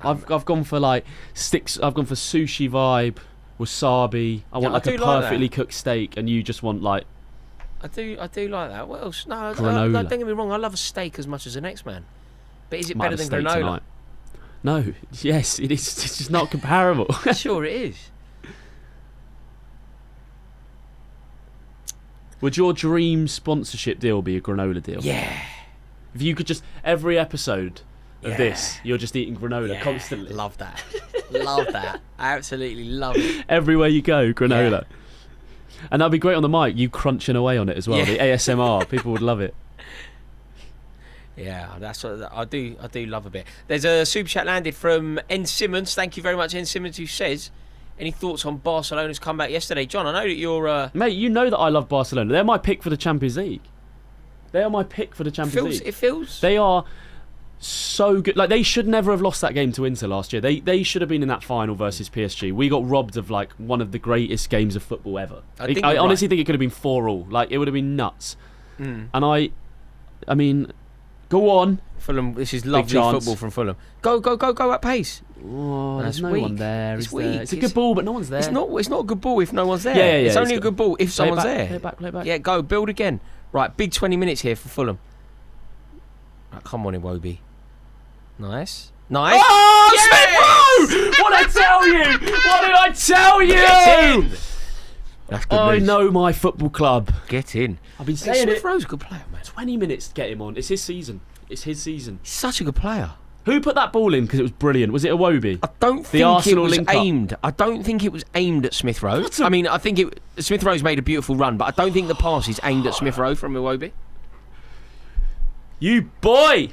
I've gone for like sticks. I've gone for sushi vibe, wasabi. I want like a perfectly cooked steak, and you just want like. I do like that. What else? No, Granola. don't get me wrong. I love a steak as much as the next man. But is it Might better have than steak granola? tonight. No. Yes, it is. It's just not comparable. Sure, it is. Would your dream sponsorship deal be a granola deal? Yeah. If you could just every episode of this, you're just eating granola constantly. Love that. Love that. I absolutely love it. Everywhere you go, granola. And that'd be great on the mic. You crunching away on it as well. Yeah. The ASMR, people would love it. Yeah, that's what I do. I do love a bit. There's a super chat landed from N Simmons. Thank you very much, N Simmons, who says, "Any thoughts on Barcelona's comeback yesterday?" John, I know that you're mate. You know that I love Barcelona. They're my pick for the Champions League. They are my pick for the Champions League. It feels. They are so good. Like they should never have lost that game to Inter last year. They should have been in that final versus PSG. We got robbed of like one of the greatest games of football ever. I honestly think it could have been 4-4. Like it would have been nuts. And I mean, go on. Fulham. This is lovely football from Fulham. Go at pace. Oh, there's no weak. one there. It's Is weak. there? It's a good ball, but no one's there. It's not a good ball if no one's there. Yeah. It's only a good ball if someone's there. Play it back. Yeah, go build again. Right, big 20 minutes here for Fulham. Right, come on, Iwobi. Nice. Oh, Smith Rowe! What did I tell you? What did I tell you? Get in. That's good I news. know my football club. Get in. I've been saying Smith it. Rowe's a good player, man. 20 minutes to get him on. It's his season. He's Such a good player. Who put that ball in because it was brilliant? Was it Iwobi? I don't think Arsenal it was link up. aimed. I don't think it was aimed at Smith Rowe. I mean, I think Smith Rowe's made a beautiful run, but I don't think the pass is aimed at Smith Rowe from Iwobi. You boy!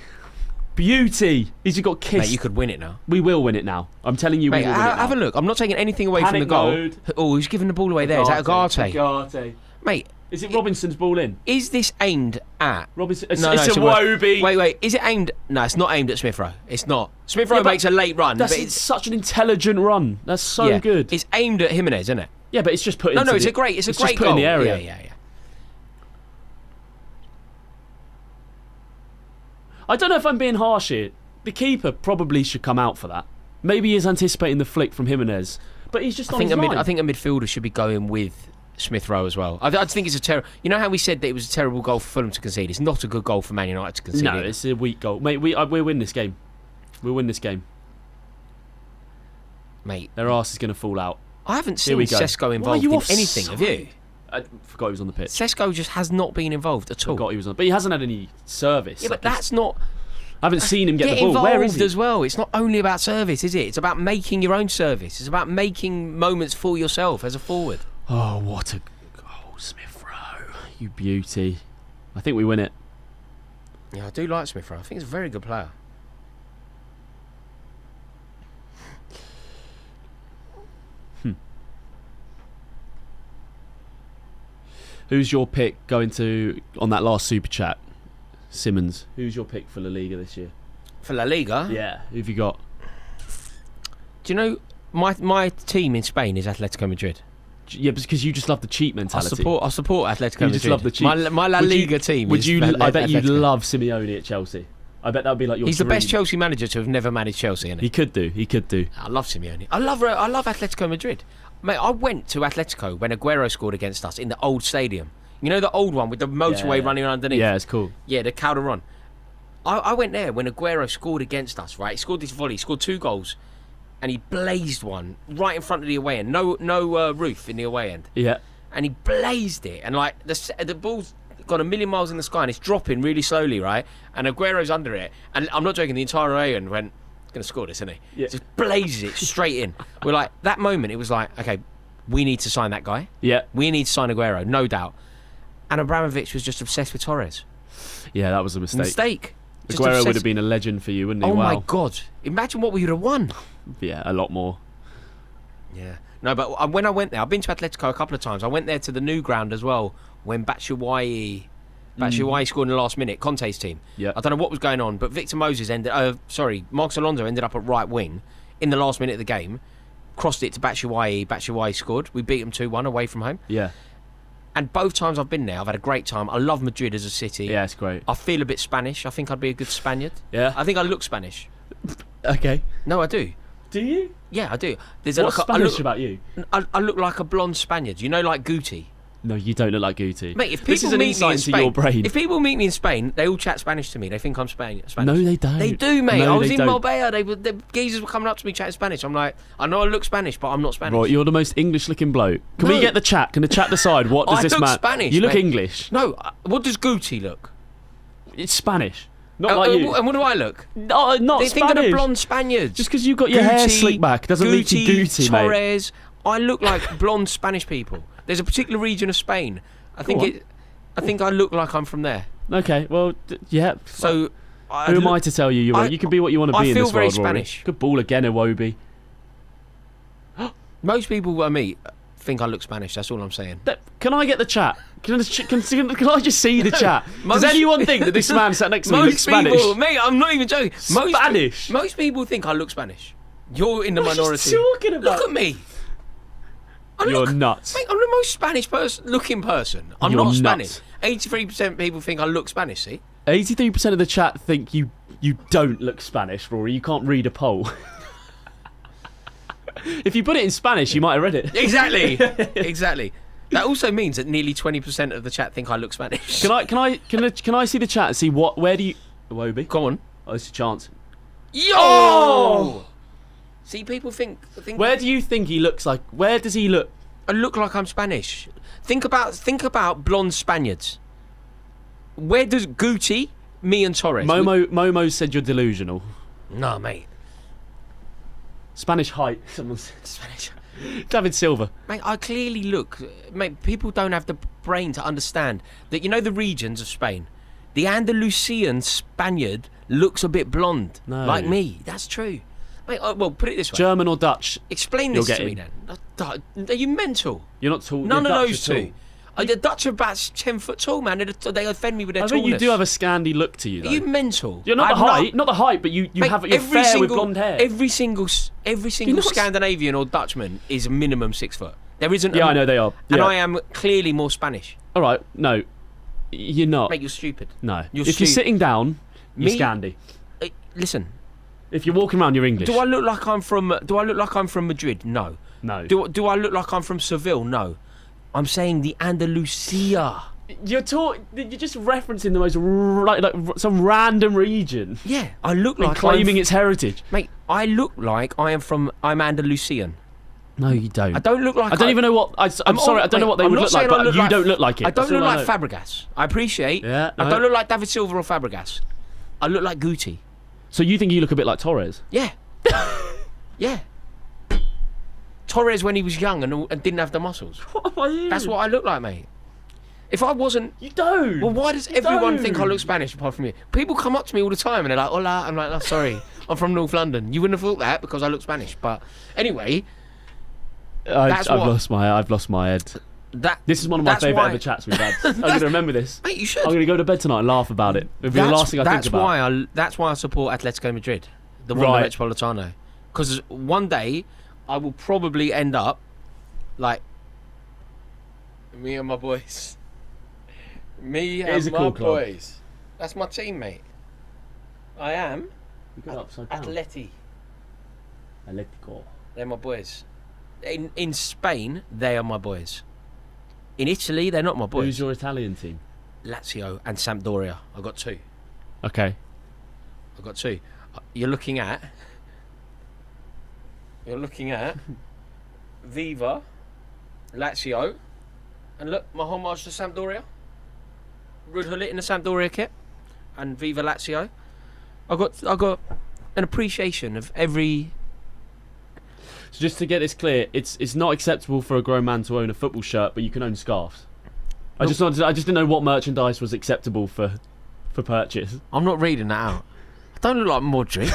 Beauty! He's got kissed. Mate, you could win it now. We will win it now. I'm telling you, Mate, we will win it now. have a look. I'm not taking anything away from the Panic goal. mode. Oh, he's giving the ball away there. Is that Agate? Agate. Mate, Is it Robinson's ball in? is this aimed at... Robinson. No, It's Iwobi. Wait. Is it aimed... No, it's not aimed at Smith Rowe. It's not. Smith Rowe Yeah, but makes a late run, but That's it's... such an intelligent run. That's so yeah, good. It's aimed at Jimenez, isn't it? Yeah, but it's just put No, into it's the, a great just goal. put in the area. Yeah. I don't know if I'm being harsh here. The keeper probably should come out for that. Maybe he's anticipating the flick from Jimenez, but he's just I on think his line. I think a midfielder should be going with Smith Rowe as well. I just think it's a terrible... You know how we said that it was a terrible goal for Fulham to concede? It's not a good goal for Man United to concede. No, it's a weak goal. Mate, we'll win this game. We'll win this game. Mate, Their arse is going to fall out. I haven't seen we go. Sesko involved in anything, have you? I forgot he was on the pitch. Sesko just has not been involved at all. Forgot he was on, but he hasn't had any service. Yeah, but that's not... I haven't seen him get the ball. Involved Where is he? as well. It's not only about service, is it? It's about making your own service. It's about making moments for yourself as a forward. Oh, what a goal, Smith Rowe. You beauty. I think we win it. Yeah, I do like Smith Rowe. I think he's a very good player. Who's your pick going to on that last super chat? Simmons. Who's your pick for La Liga this year? For La Liga? Yeah. Who've you got? Do you know my team in Spain is Atletico Madrid? Yeah, because you just love the cheat mentality. I support Atletico Madrid. You just love the cheat. My La Liga team. I bet you'd love Simeone at Chelsea. I bet that would be like your. He's dream. the best Chelsea manager to have never managed Chelsea, isn't he? He could do. I love Simeone. I love Atletico Madrid. Mate, I went to Atletico when Aguero scored against us in the old stadium. You know the old one with the motorway running underneath? Yeah, it's cool. Yeah, the Calderon. I went there when Aguero scored against us, right? He scored this volley, he scored 2 goals, and he blazed one right in front of the away end. No roof in the away end. Yeah. And he blazed it, and like the ball's gone a million miles in the sky, and it's dropping really slowly, right? And Aguero's under it, and I'm not joking. The entire away end went, "Going to score this, isn't he?" Yeah. Just blazes it straight in. We're like, that moment, it was like, okay, we need to sign that guy. Yeah. We need to sign Aguero, no doubt. And Abramovich was just obsessed with Torres. Yeah, that was a mistake. Just Aguero obsessed. would have been a legend for you, wouldn't he? Oh wow. my God! Imagine what we would have won. Yeah, a lot more. Yeah. No, but when I went there, I've been to Atletico a couple of times. I went there to the new ground as well when Batshuayi scored in the last minute, Conte's team. Yeah. I don't know what was going on, but Marcos Alonso ended up at right wing in the last minute of the game, crossed it to Batshuayi. Batshuayi scored. We beat him 2-1 away from home. Yeah. And both times I've been there, I've had a great time. I love Madrid as a city. Yeah, it's great. I feel a bit Spanish. I think I'd be a good Spaniard. Yeah. I think I look Spanish. Okay. No, I do. Do you? Yeah, I do. What's Spanish about you? I look like a blonde Spaniard. You know, like Guti. No, you don't look like Guti. Mate, if this is people an meet me insight in into Spain, your brain. if people meet me in Spain, they all chat Spanish to me. They think I'm Spanish. No, they don't. They do, mate. No, I was they in don't. Marbella. The geezers were coming up to me chatting Spanish. I'm like, I know I look Spanish, but I'm not Spanish. Right, you're the most English-looking bloke. Can we get the chat? Can the chat decide what does I this look man? Spanish, You look mate. English. No, what does Guti look? It's Spanish. Not like you. And what do I look? No, not They Spanish. think of the blonde Spaniards. Just because you've got your hair slicked back doesn't make you Guti, mate. Torres. I look like blonde Spanish people. There's a particular region of Spain. I think I look like I'm from there. Okay, well, yeah. So, who am I to tell you? You can be what you want to be in this world, I feel very Rory. Spanish. Good ball again, Iwobi. Most people I meet think I look Spanish. That's all I'm saying. Can I get the chat? Can I just see the chat? Does anyone think that this man sat next to me looks Spanish? People, mate, I'm not even joking. Spanish? Most people think I look Spanish. You're in the minority. What are you talking about? Look at me. You're nuts. Mate, I'm the most Spanish looking person. I'm You're not nuts. Spanish. 83% people think I look Spanish, see? 83% of the chat think you don't look Spanish, Rory. You can't read a poll. If you put it in Spanish, you might have read it. Exactly. Exactly. That also means that nearly 20% of the chat think I look Spanish. Can I see the chat and see where do you Iwobi? Come on. Oh, it's a chance. Yo! Oh! See, people think. Where do you think he looks like? Where does he look? I look like I'm Spanish. Think about blonde Spaniards. Where does Guti, me and Torres? Momo said you're delusional. No, mate. Spanish height. Someone said Spanish. David Silva. Mate, I clearly look. Mate, people don't have the brain to understand that. You know the regions of Spain. The Andalusian Spaniard looks a bit blonde, like me. That's true. Mate, well, put it this way. German or Dutch? Explain this to me then. Are you mental? You're not tall. None of Dutch those two. The Dutch are about 10 foot tall, man. They offend me with their I tallness. think you do have a Scandi look to you, though. Are you mental? You're not the height, but you Mate, have you're fair with blonde hair. Every single Scandinavian or Dutchman is minimum 6 foot. There isn't. Yeah, I know they are. And Yeah. I am clearly more Spanish. All right, no, you're not. Mate, you're stupid. No, You're if you're sitting down, you're Me? Scandi. Listen. If you're walking around, you're English. Do I look like I'm from Madrid? No. No. Do I look like I'm from Seville? No. I'm saying the Andalusia. You're just referencing the most like some random region. Yeah, I look and like claiming its heritage. Mate, I look like I'm Andalusian. No, you don't. I don't look like. I don't even know what. I'm sorry, I don't know what they would look like, but you don't look like it. I don't look like Fabregas. I appreciate. Yeah. I don't look like David Silva or Fabregas. I look like Guti. So you think you look a bit like Torres? Yeah. Yeah. Torres when he was young and didn't have the muscles. What are you? That's what I look like, mate. If I wasn't... You don't. Well, why does everyone think I look Spanish apart from you? People come up to me all the time and they're like, hola. I'm like, oh, sorry. I'm from North London. You wouldn't have thought that because I look Spanish. But anyway... I've lost my head. This is one of my That's favourite why- ever chats we've had. I'm going to remember this. Mate, you should. I'm going to go to bed tonight and laugh about it. It'll be the last thing I think about. That's why I support Atletico Madrid, the Wanda Right. Metropolitano. Because one day I will probably end up like me and my boys. Me is and a my cool club. boys. That's my team, mate. I am We got upside down. Atleti. Atletico. They're my boys. In Spain, they are my boys. In Italy, they're not my boys. Who's your Italian team? Lazio and Sampdoria. I've got two. Okay. I've got two. You're looking at Viva, Lazio, and look, my homage to Sampdoria. Rudhulit in the Sampdoria kit, and Viva Lazio. I got an appreciation of every. So just to get this clear, it's not acceptable for a grown man to own a football shirt, but you can own scarves. I just didn't know what merchandise was acceptable for purchase. I'm not reading that out. I don't look like Modric.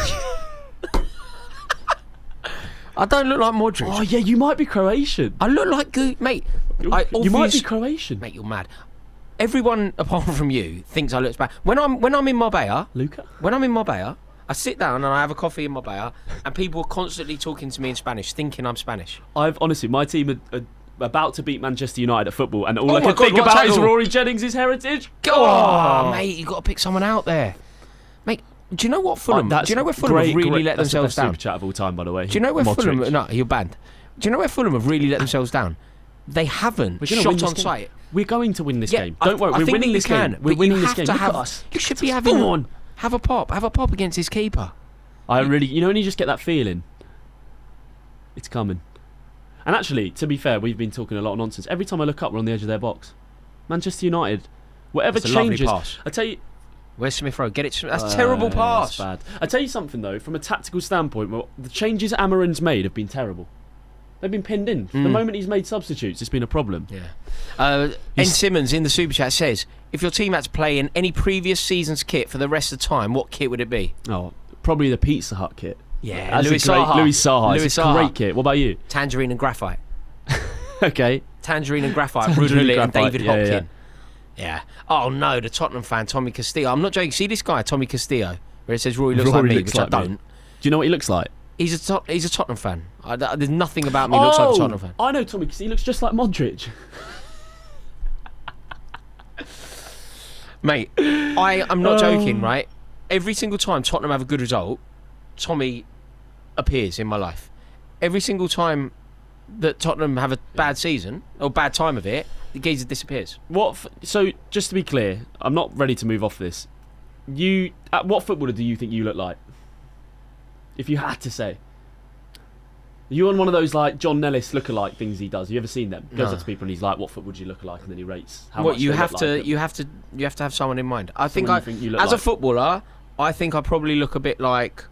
I don't look like Modric. Oh yeah, you might be Croatian. I look like mate. You might be Croatian. Mate, you're mad. Everyone apart from you thinks I look bad. When I'm in Marbella, Luca? when I'm in Marbella, I sit down and I have a coffee in Marbella, and people are constantly talking to me in Spanish, thinking I'm Spanish. I've honestly, my team are about to beat Manchester United at football, and all Oh I my can God, think what about is tackle? Rory Jennings' heritage. Oh, mate, you got to pick someone out there, mate. Do you know what Fulham? Do you know where Fulham have really let that's themselves the best down? super chat of all time, by the way. Do you know where Modric. Fulham? No, you're banned. Do you know where Fulham have really let themselves down? They haven't We're gonna win shot this on game. sight. We're going to win this Yeah, game. Don't worry, I we're think winning we this can, game. but We're winning you this have game. to Look have- at us. You should be having Come on. have a pop against his keeper. I really, you know, when you just get that feeling, it's coming. And actually, to be fair, we've been talking a lot of nonsense. Every time I look up, we're on the edge of their box. Manchester United, whatever That's a lovely changes. pass. I tell you, Where's Smith Rowe? Get it. That's a terrible pass. That's bad. I tell you something though, from a tactical standpoint, well, the changes Amarin's made have been terrible. They've been pinned in. From the moment he's made substitutes, it's been a problem. Yeah. N. Simmons in the super chat says, if your team had to play in any previous season's kit for the rest of the time, what kit would it be? Oh, probably the Pizza Hut kit. Yeah, That's Louis a great, Saha. Louis Saha. Louis It's a Saha. great kit. What about you? Tangerine and graphite. Okay. Tangerine and graphite. Tangerine Rudolin and graphite, David yeah, Hopkin. Yeah. Oh no, the Tottenham fan Tommy Castillo. I'm not joking. See this guy, Tommy Castillo, where it says Rory looks Rory like me, looks which like I me. don't. Do you know what he looks like? He's a Tottenham fan. There's nothing about me looks like a Tottenham fan. I know Tommy because he looks just like Modric. Mate, I'm not joking, right? Every single time Tottenham have a good result, Tommy appears in my life. Every single time that Tottenham have a bad season or bad time of it, the geezer disappears. So, just to be clear, I'm not ready to move off this. What footballer do you think you look like? If you had to say. You on one of those like John Nellis lookalike things he does? You ever seen them? Goes No. up to people and he's like, "What foot would you look like?" And then he rates how What much you they have look to like him. you have to have someone in mind. I think Someone you think you look as a like. footballer, I think I probably look a bit like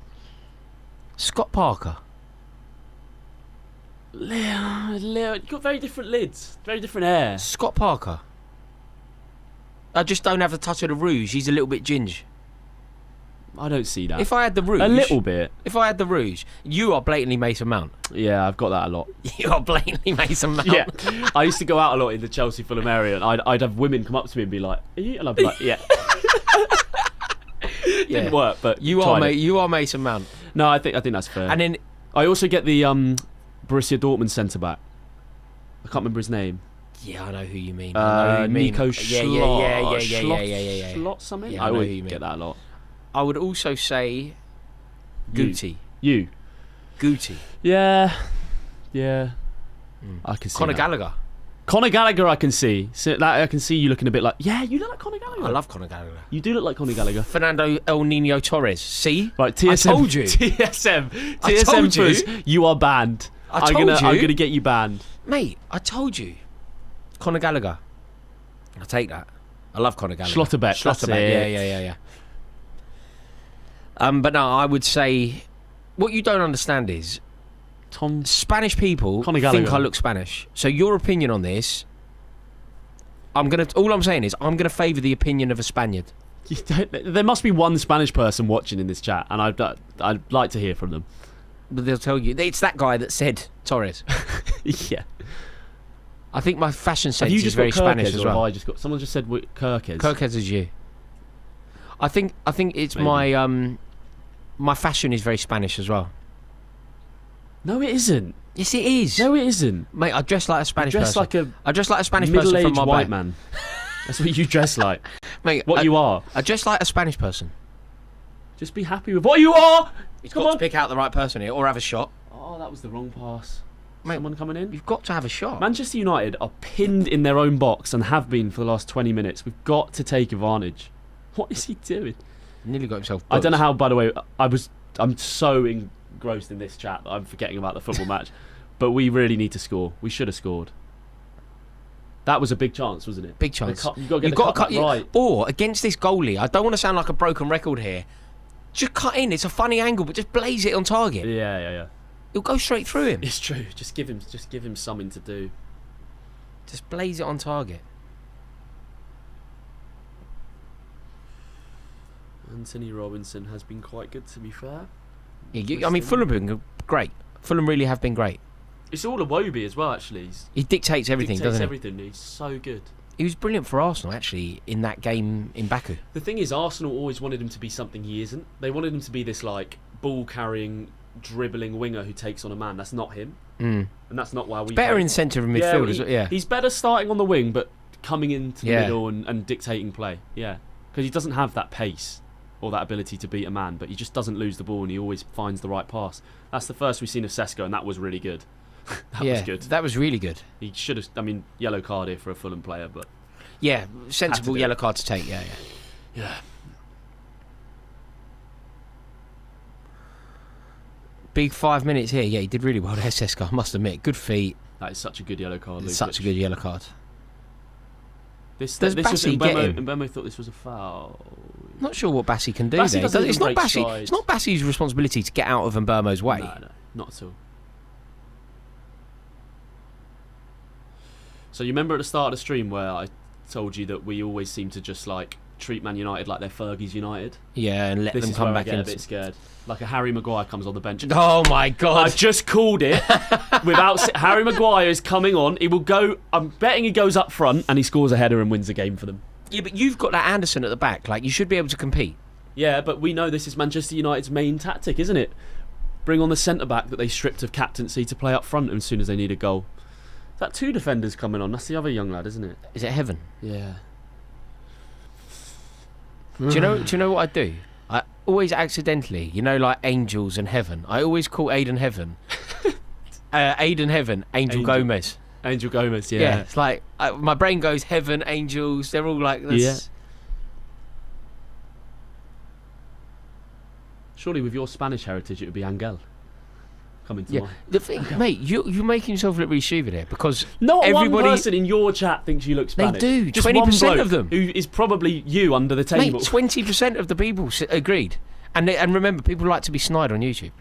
Scott Parker. You've got very different lids, very different hair. Scott Parker. I just don't have the touch of the rouge. He's a little bit ginge. I don't see that. If I had the rouge, A little bit. If I had the rouge, you are blatantly Mason Mount. Yeah, I've got that a lot. You are blatantly Mason Mount. Yeah, I used to go out a lot in the Chelsea Fulham area, and I'd have women come up to me and be like, "Are you?" And I'd be like, "Yeah." Didn't work, but You are Mason Mount. No, I think that's fair. And then I also get the Borussia Dortmund centre back. I can't remember his name. yeah, I know who you mean. I know who you mean. Nico Schlott. Yeah. Schlott something. Yeah, I I know always who you mean. get that a lot. I would also say Guti. You. Guti. Yeah. I can see Conor that. Gallagher. Conor Gallagher, I can see. So that I can see you looking a bit like. Yeah, you look like Conor Gallagher. I love Conor Gallagher. You do look like Conor Gallagher. Fernando El Nino Torres. See? Right, TSM. I told you. TSM. I told TSM you. you are banned. I told you. I'm gonna get you banned. Mate, I told you. Conor Gallagher. I'll take that. I love Conor Gallagher. Schlotterbeck. That's Schlotterbeck. it. Yeah. But no, I would say what you don't understand is Tom. Spanish people Conor think Gallagher. I look Spanish. So your opinion on this, all I'm saying is I'm gonna favour the opinion of a Spaniard. There must be one Spanish person watching in this chat, and I'd like to hear from them. But they'll tell you it's that guy that said Torres. Yeah. I think my fashion Have sense you is just very got Kirkes, Spanish as or have well. I just got? Someone just said Kirkes. Kirkes is you. I think it's Maybe. my fashion is very Spanish as well. No, it isn't. Yes, it is. No, it isn't. Mate, I dress like a Spanish You dress person. like I dress like a a Spanish person from middle-aged my white man. That's what you dress like. Mate, What you are. I dress like a Spanish person. Just be happy with what you are. You've Come got on. to pick out the right person here, or have a shot. Oh, that was the wrong pass. Mate, Someone coming in. You've got to have a shot. Manchester United are pinned in their own box and have been for the last 20 minutes. We've got to take advantage. What is he doing? Nearly got himself. I don't know how. By the way, I'm so engrossed in this chat that I'm forgetting about the football match. But we really need to score. We should have scored. That was a big chance, wasn't it? Big chance. You've got to get the cut right. Or against this goalie, I don't want to sound like a broken record here. Just cut in. It's a funny angle, but just blaze it on target. Yeah. It'll go straight through him. It's true. Just give him something to do. Just blaze it on target. Anthony Robinson has been quite good, to be fair. Yeah, I mean, Fulham have been great. Fulham really have been great. It's all Iwobi as well, actually. He dictates everything, doesn't he? Everything. He's so good. He was brilliant for Arsenal, actually, in that game in Baku. The thing is, Arsenal always wanted him to be something he isn't. They wanted him to be this like ball-carrying, dribbling winger who takes on a man. That's not him, and that's not why we. Better in centre of midfield, as well. Yeah, he's better starting on the wing, but coming into the middle and dictating play. Yeah, because he doesn't have that pace or that ability to beat a man, but he just doesn't lose the ball and he always finds the right pass. That's the first we've seen of Sesko, and that was really good. That was good. That was really good. He should have. I mean, yellow card here for a Fulham player, but yeah, sensible yellow card to take. Yeah. Big 5 minutes here. Yeah, he did really well. There's Sesko, I must admit. Good feet. That is such a good yellow card. Such a good yellow card. This Does was Bassey get him? Mbemo thought this was a foul. Not sure what Bassey can do Bassey there. doesn't It's even not break Bassey. stride. It's not Bassey's responsibility to get out of Mbermo's way. No, not at all. So you remember at the start of the stream where I told you that we always seem to just like treat Man United like they're Fergie's United? Yeah, and let This them is come where back I get in. a bit scared. Like a Harry Maguire comes on the bench. Oh my God! I've just called it. Harry Maguire is coming on. He will go. I'm betting he goes up front and he scores a header and wins the game for them. Yeah, but you've got that Anderson at the back. Like, you should be able to compete. Yeah, but we know this is Manchester United's main tactic, isn't it? Bring on the centre-back that they stripped of captaincy to play up front as soon as they need a goal. Is that two defenders coming on? That's the other young lad, isn't it? Is it Heaven? Yeah. Do you know what I do? I always accidentally, like Angels and Heaven. I always call Aiden Heaven. Aiden Heaven, Angel Gomez. Angel Gomez, yeah. Yeah, it's like my brain goes Heaven, Angels. They're all like this. Yeah. Surely with your Spanish heritage it would be Angel coming to mind. The thing, mate, you're making yourself look really stupid here because not everybody, one person in your chat thinks you look Spanish. They do. Just 20% of them. who is probably you under the table. Mate, 20% of the people agreed, and remember, people like to be snide on YouTube,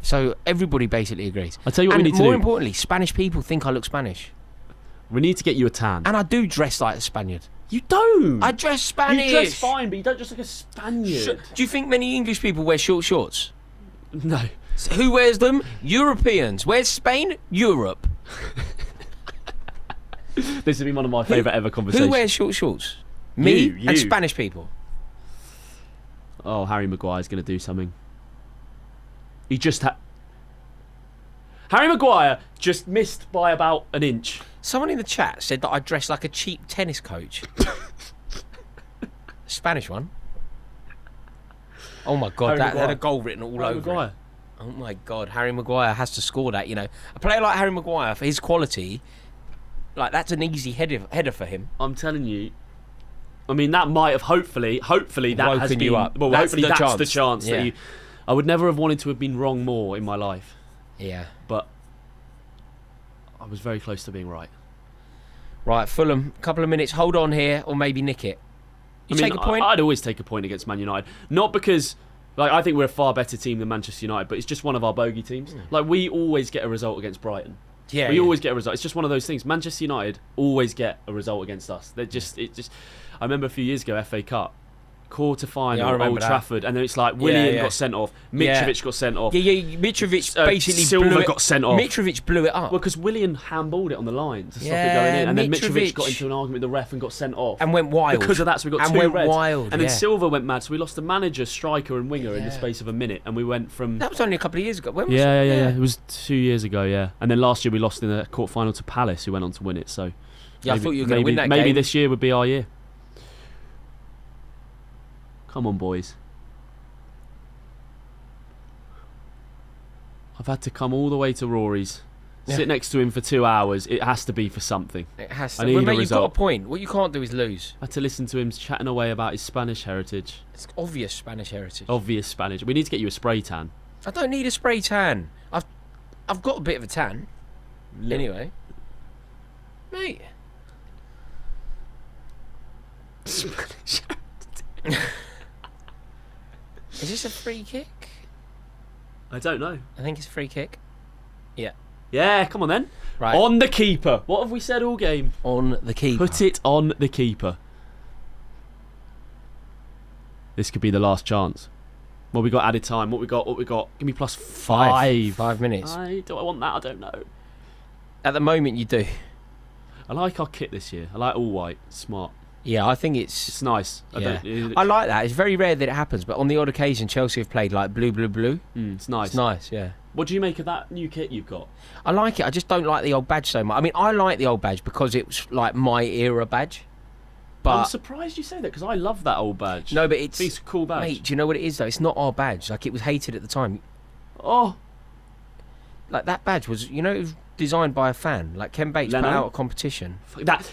so everybody basically agrees. I tell you what we need to do. More importantly, Spanish people think I look Spanish. We need to get you a tan. And I do dress like a Spaniard. You don't. I dress Spanish. You dress fine, but you don't dress like a Spaniard. Do you think many English people wear short shorts? No. So who wears them? Europeans. Where's Spain? Europe. This has been one of my favourite ever conversations. Who wears short shorts? Me You. and Spanish people. Oh, Harry Maguire's going to do something. He just Harry Maguire just missed by about an inch. Someone in the chat said that I dress like a cheap tennis coach. Spanish one. Oh my God, that had a goal written all over Maguire. it. Oh my God, Harry Maguire has to score that. A player like Harry Maguire, for his quality, like that's an easy header for him. I'm telling you. I mean, that might have hopefully that woken has been you up. Well, That's hopefully the that's chance. the chance Yeah. that I would never have wanted to have been wrong more in my life, Yeah. but I was very close to being right. Right, Fulham, couple of minutes. Hold on here, or maybe nick it. You take a point. I'd always take a point against Man United, not because I think we're a far better team than Manchester United, but it's just one of our bogey teams. Like we always get a result against Brighton. Yeah, we always get a result. It's just one of those things. Manchester United always get a result against us. I remember a few years ago, FA Cup, quarter-final I remember Old that. Trafford, and then it's like Willian yeah. got sent off, Mitrovic got sent off. Yeah, Mitrovic basically Silva got sent off. Mitrovic blew it up. Well, because Willian handballed it on the line to stop it going in, and then Mitrovic got into an argument with the ref and got sent off. And went wild. Because of that, so we got and two went reds. wild, and then Silva went mad, so we lost the manager, striker and winger in the space of a minute, and we went from... That was only a couple of years ago. When was Yeah. it? It was 2 years ago, yeah. And then last year we lost in the quarter-final to Palace, who went on to win it, so... Yeah, I thought you were going to win that Maybe game. this year would be our year. Come on, boys. I've had to come all the way to Rory's, sit next to him for 2 hours. It has to be for something. It has to. I need Well, a mate, you've got a result. point. What you can't do is lose. I had to listen to him chatting away about his Spanish heritage. It's obvious Spanish heritage. Obvious Spanish. We need to get you a spray tan. I don't need a spray tan. I've got a bit of a tan. Anyway. Mate. Spanish. Is this a free kick? I don't know. I think it's a free kick. Yeah. Yeah, come on then. Right. On the keeper. What have we said all game? On the keeper. Put it on the keeper. This could be the last chance. What we got added time? What we got? Give me plus 5. 5 minutes. Do I want that? I don't know. At the moment, you do. I like our kit this year. I like all white. Smart. Yeah, I think it's... It's nice. Yeah. I like that. It's very rare that it happens, but on the odd occasion, Chelsea have played like blue. It's nice. It's nice, yeah. What do you make of that new kit you've got? I like it. I just don't like the old badge so much. I mean, I like the old badge because it was like my era badge. But I'm surprised you say that because I love that old badge. No, but it's a cool badge. Mate, do you know what it is though? It's not our badge. Like, it was hated at the time. Oh, like that badge was, it was designed by a fan. Like Ken Bates put out a competition. That's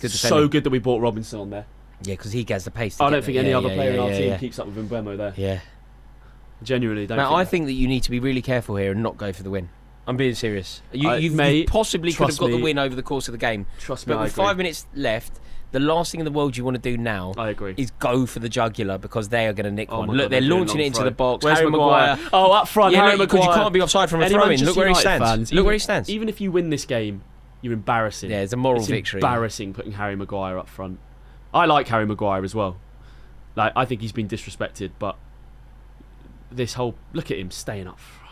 so good that we bought Robinson on there. Yeah, because he gets the pace. I don't think any other player in our team keeps up with Mbeumo there. Yeah. Genuinely, don't. Now, I think that you need to be really careful here and not go for the win. I'm being serious. You possibly could have got the win over the course of the game. Trust me, but with 5 minutes left, the last thing in the world you want to do now I agree. is go for the jugular because they are going to nick one. My Look, God, they're doing launching it into the box. Where's Harry Maguire? Oh, up front, Yeah, Harry look, because Maguire. you can't be offside from a Any throw-in. Manchester Look where he United stands. fans, Look where he stands. Even if you win this game, you're embarrassing. Yeah, it's a moral victory. Embarrassing putting Harry Maguire up front. I like Harry Maguire as well. Like, I think he's been disrespected, but this whole look at him staying up front.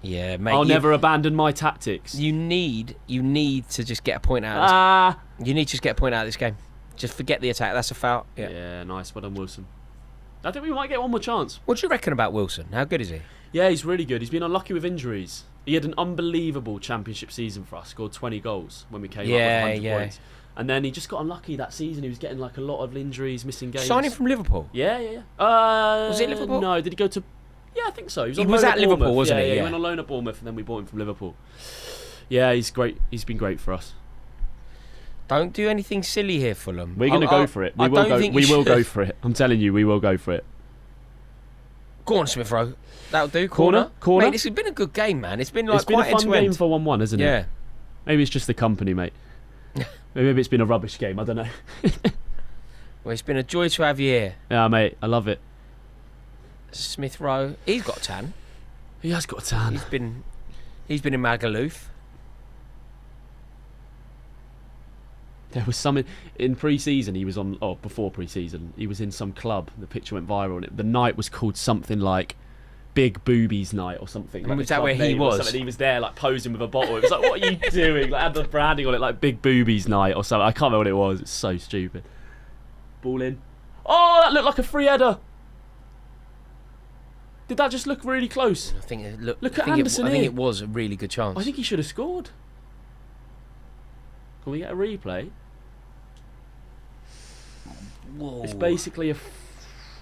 Yeah, mate. I'll never abandon my tactics. You need to just get a point out. You need to just get a point out of this game. Just forget the attack. That's a foul. Yeah, nice. Well done, Wilson. I think we might get one more chance. What do you reckon about Wilson? How good is he? Yeah, he's really good. He's been unlucky with injuries. He had an unbelievable championship season for us. Scored 20 goals when we came up with 100 points. And then he just got unlucky that season. He was getting like a lot of injuries, missing games. Signing from Liverpool? Yeah. Was it Liverpool? No, did he go to... Yeah, I think so. He was at Liverpool, wasn't he? Yeah, he went on loan at Bournemouth and then we bought him from Liverpool. Yeah, he's great. He's been great for us. Don't do anything silly here, Fulham. We're going to go for it. We will go for it. I'm telling you, we will go for it. Go on, Smith Rowe. That'll do. Corner. Mate, this has been a good game, man. It's been like quite a fun game for 1-1, isn't it? Yeah. Maybe it's just the company, mate. Maybe it's been a rubbish game. I don't know. Well, it's been a joy to have you here. Yeah, mate. I love it. Smith Rowe. He's got a tan. He has got a tan. He's been in Magaluf. There was some in pre-season. He was on, before pre-season, he was in some club. The picture went viral, and the night was called something like "Big Boobies Night" or something. And was that where he was? He was there, like posing with a bottle. It was like, what are you doing? Like, had the branding on it, like "Big Boobies Night" or something. I can't remember what it was. It's so stupid. Ball in. Oh, that looked like a free header. Did that just look really close? I think look at Anderson I here. think it was a really good chance. I think he should have scored. Can we get a replay? Whoa. It's basically a...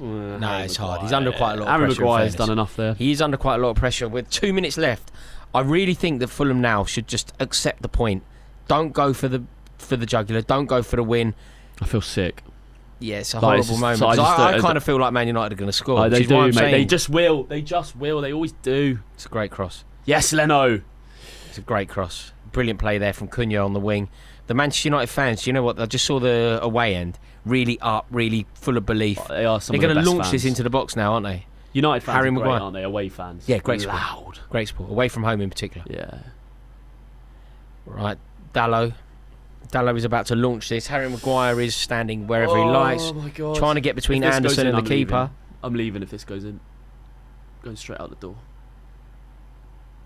No, it's hard. He's under quite a lot of Aaron pressure. Maguire's done enough there. He is under quite a lot of pressure. With 2 minutes left, I really think that Fulham now should just accept the point. Don't go for the jugular. Don't go for the win. I feel sick. Yeah, it's a horrible moment. I kind of feel like Man United are going to score. They do, mate. They just will. They always do. It's a great cross. Yes, Leno. It's a great cross. Brilliant play there from Cunha on the wing. The Manchester United fans, do you know what? I just saw the away end. Really up, really full of belief. They are some They're of the going to best launch fans. this into the box now, aren't they? United fans Harry are great, Maguire. aren't they? Away fans. Yeah, great Loud. sport. Great sport. Away from home in particular. Yeah. Right, Dallo. Dalot is about to launch this. Harry Maguire is standing wherever he likes. Oh my God. Trying to get between If this Anderson goes in, and the keeper. I'm leaving if this goes in. Going straight out the door.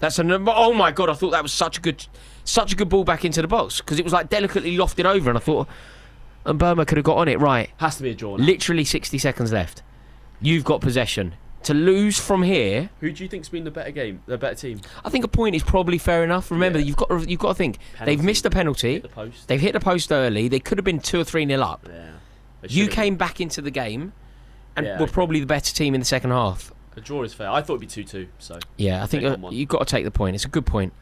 Oh my God! I thought that was such a good ball back into the box because it was like delicately lofted over, and I thought, and Burma could have got on it right. Has to be a draw now. Literally 60 seconds left. You've got possession. To lose from here. Who do you think's been the better team? I think a point is probably fair enough. Remember, you've got to think Penalty. they've missed a penalty. Hit the post. They've hit the post early. They could have been 2 or 3-0 up. Yeah. You came back into the game, and Yeah, were probably the better team in the second half. A draw is fair. I thought it'd be 2-2. So Yeah, I think take 1-1. you've got to take the point. It's a good point.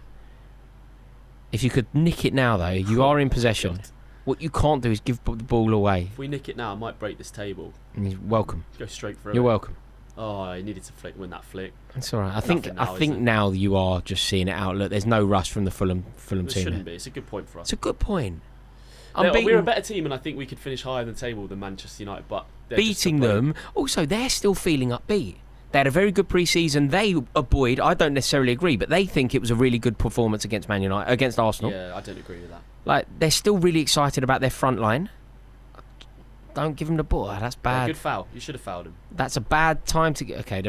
If you could nick it now, though, you are in possession. God. What you can't do is give the ball away. If we nick it now, I might break this table. And you're welcome. Go straight through. You're welcome. Oh, I needed to win that flick. It's all right. I Nothing think now, now you are just seeing it out. Look, there's no rush from the Fulham There team. shouldn't be. It's a good point for us. It's a good point. We're a better team, and I think we could finish higher in the table than Manchester United. But beating them. Also, they're still feeling upbeat. They had a very good pre-season. They are buoyed. I don't necessarily agree, but they think it was a really good performance against Man United, against Arsenal. Yeah, I don't agree with that. Like they're still really excited about their front line. Don't give him the ball. That's bad. Good foul. You should have fouled him. That's a bad time to get. Okay,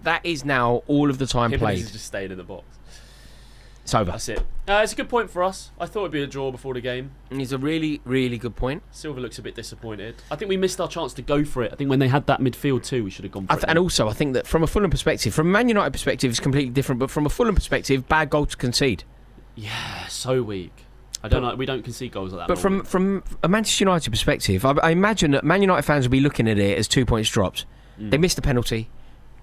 that is now all of the time played. He's just staying in the box. It's over. That's it. It's a good point for us. I thought it'd be a draw before the game. It's a really, really good point. Silva looks a bit disappointed. I think we missed our chance to go for it. I think when they had that midfield too, we should have gone for it. And also, I think that from a Fulham perspective, from a Man United perspective, it's completely different. But from a Fulham perspective, bad goal to concede. Yeah, so weak. I don't know. We don't concede goals like that. But from a Manchester United perspective, I imagine that Man United fans will be looking at it as 2 points dropped. They missed a penalty.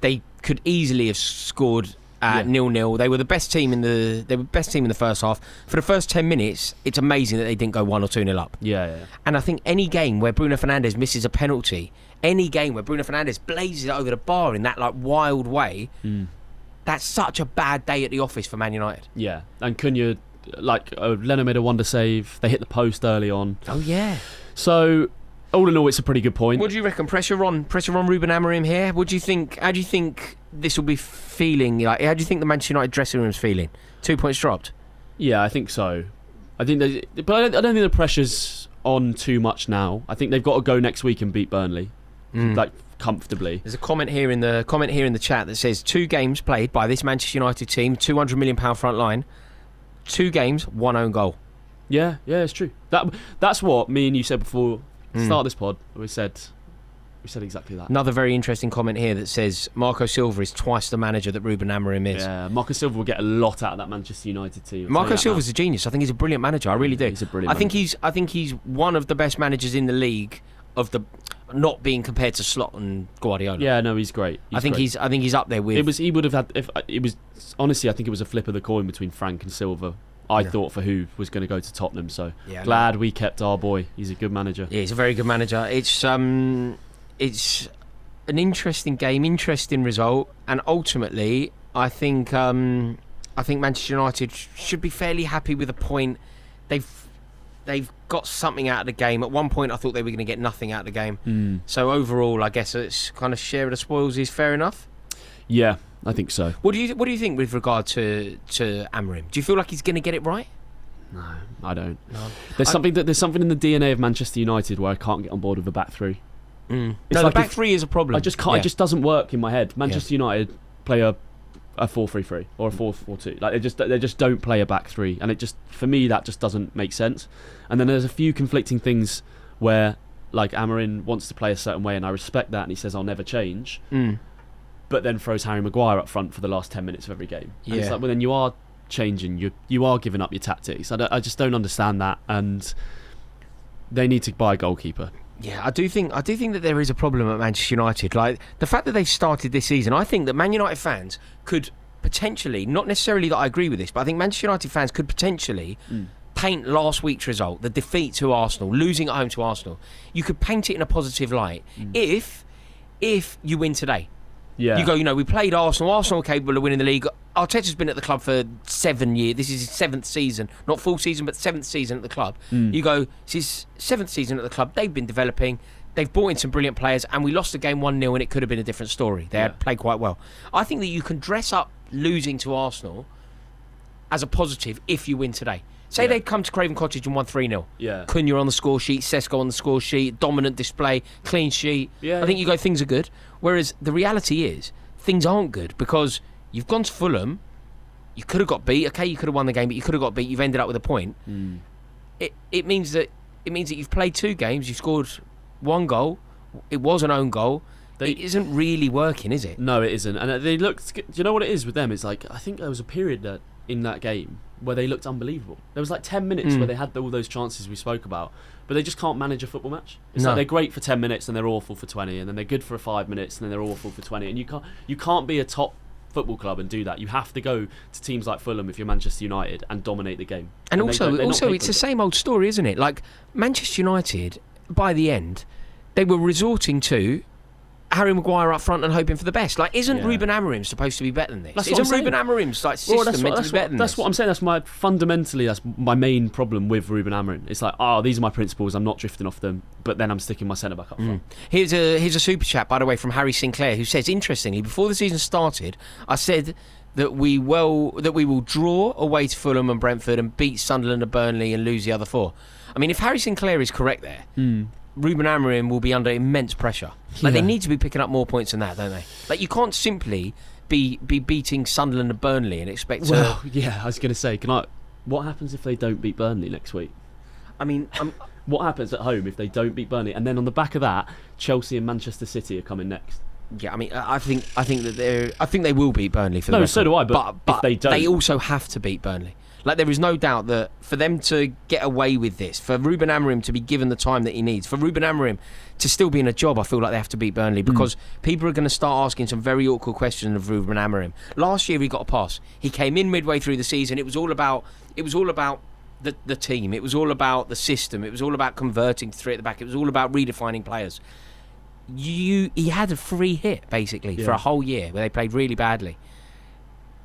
They could easily have scored at 0-0. They were the best team in the first half. For the first 10 minutes, it's amazing that they didn't go 1 or 2-0 up. Yeah. And I think any game where Bruno Fernandes misses a penalty, any game where Bruno Fernandes blazes it over the bar in that like wild way, that's such a bad day at the office for Man United. Yeah, and Cunha, Leno made a wonder save. They hit the post early on. Oh yeah. So all in all, it's a pretty good point. What do you reckon? Pressure on Ruben Amorim here. What do you think? How do you think this will be feeling? Like, how do you think the Manchester United dressing room is feeling? 2 points dropped. Yeah, I think so. I think, but I don't think the pressure's on too much now. I think they've got to go next week and beat Burnley, comfortably. There's a comment here in the chat that says 2 games played by this Manchester United team, £200 million front line, 2 games, 1 own goal. Yeah, it's true. That's what me and you said before the start of this pod. We said exactly that. Another very interesting comment here that says Marco Silva is twice the manager that Ruben Amorim is. Yeah, Marco Silva will get a lot out of that Manchester United team. Marco Silva's a genius. I think he's a brilliant manager. I really do. He's a brilliant manager. I think he's one of the best managers in the league of the not being compared to Slot and Guardiola. Yeah, no, he's great. I think he's up there with. He would have had if it was honestly. I think it was a flip of the coin between Frank and Silva. I thought for who was going to go to Tottenham. So glad we kept our boy. He's a good manager. Yeah, he's a very good manager. It's an interesting game, interesting result, and ultimately, I think Manchester United should be fairly happy with a point. They've got something out of the game. At one point, I thought they were going to get nothing out of the game. So overall, I guess it's kind of share of the spoils is fair enough. Yeah, I think so. What do you think with regard to Amorim? Do you feel like he's going to get it right? No, I don't. No. There's something in the DNA of Manchester United where I can't get on board with a back three. No, the back three is a problem. I just can't. It just doesn't work in my head. Manchester United play a 4-3-3 or a 4-4-2. Like they just don't play a back three, and it just for me that just doesn't make sense. And then there's a few conflicting things where like Amorim wants to play a certain way, and I respect that, and he says I'll never change. But then throws Harry Maguire up front for the last 10 minutes of every game. And it's like, well, then you are changing. You are giving up your tactics. I just don't understand that, and they need to buy a goalkeeper. Yeah, I do think that there is a problem at Manchester United. Like the fact that they've started this season, I think that Man United fans could potentially, not necessarily that I agree with this, but I think Manchester United fans could potentially paint last week's result, the defeat to Arsenal, losing at home to Arsenal. You could paint it in a positive light if you win today. Yeah. You go, we played Arsenal. Arsenal are capable of winning the league. Arteta's been at the club for 7 years. This is his 7th season. Not full season, but 7th season at the club. You go, it's his 7th season at the club. They've been developing. They've brought in some brilliant players, and we lost the game 1-0, and it could have been a different story. They had played quite well. I think that you can dress up losing to Arsenal as a positive if you win today. Say they'd come to Craven Cottage and won 3-0. Yeah. Cunha on the score sheet, Sesko on the score sheet, dominant display, clean sheet. Yeah. I think you go, things are good. Whereas the reality is, things aren't good because you've gone to Fulham, you could have got beat. Okay, you could have won the game, but you could have got beat. You've ended up with a point. It means that you've played 2 games, you've scored 1 goal. It was an own goal. It isn't really working, is it? No, it isn't. And they looked. Do you know what it is with them? It's like, I think there was a period in that game where they looked unbelievable. There was like 10 minutes where they had all those chances we spoke about, but they just can't manage a football match. It's like they're great for 10 minutes and they're awful for 20, and then they're good for 5 minutes and then they're awful for 20. And you can't be a top football club and do that. You have to go to teams like Fulham if you're Manchester United and dominate the game. And also it's the same old story, isn't it? Like Manchester United, by the end, they were resorting to Harry Maguire up front and hoping for the best. Like, isn't Ruben Amorim supposed to be better than this? Isn't Ruben Amorim's system meant to be better than this? That's what I'm saying. That's my main problem with Ruben Amorim. It's like, these are my principles. I'm not drifting off them, but then I'm sticking my centre back up front. Here's a super chat, by the way, from Harry Sinclair, who says, interestingly, before the season started, I said that we will draw away to Fulham and Brentford and beat Sunderland and Burnley and lose the other 4. I mean, if Harry Sinclair is correct there, Ruben Amorim will be under immense pressure. Like, they need to be picking up more points than that, don't they? Like, you can't simply be beating Sunderland and Burnley and expect I was going to say, what happens if they don't beat Burnley next week? I mean, what happens at home if they don't beat Burnley? And then on the back of that, Chelsea and Manchester City are coming next. Yeah, I mean, I think they will beat Burnley for the record. So do I, but if they don't, they also have to beat Burnley. Like, there is no doubt that for them to get away with this, for Ruben Amorim to be given the time that he needs, for Ruben Amorim to still be in a job, I feel like they have to beat Burnley, because people are going to start asking some very awkward questions of Ruben Amorim. Last year he got a pass. He came in midway through the season. It was all about the team. It was all about the system. It was all about converting to 3 at the back. It was all about redefining players. He had a free hit basically for a whole year where they played really badly.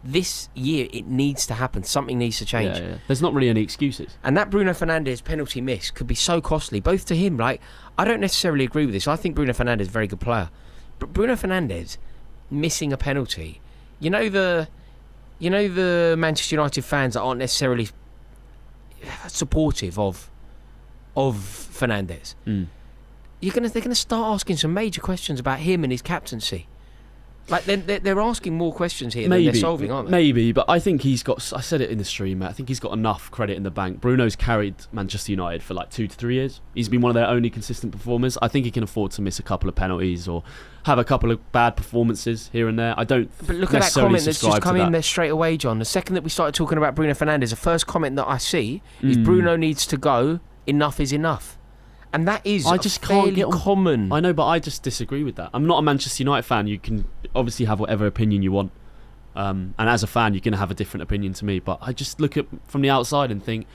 This year, it needs to happen. Something needs to change. Yeah. There's not really any excuses. And that Bruno Fernandes penalty miss could be so costly, both to him. Like, I don't necessarily agree with this. I think Bruno Fernandes is a very good player. But Bruno Fernandes missing a penalty, you know the Manchester United fans that aren't necessarily supportive of Fernandes. They're gonna start asking some major questions about him and his captaincy. Like, they're asking more questions here than they're solving, aren't they? Maybe, but I think he's got... I said it in the stream, mate. I think he's got enough credit in the bank. Bruno's carried Manchester United for like 2 to 3 years. He's been one of their only consistent performers. I think he can afford to miss a couple of penalties or have a couple of bad performances here and there. I don't But look at that comment that's just come in there straight away, John. The second that we started talking about Bruno Fernandes, the first comment that I see is Bruno needs to go, enough is enough. And that is fairly common. I know, but I just disagree with that. I'm not a Manchester United fan. You can obviously have whatever opinion you want. And as a fan, you're going to have a different opinion to me. But I just look at from the outside and think,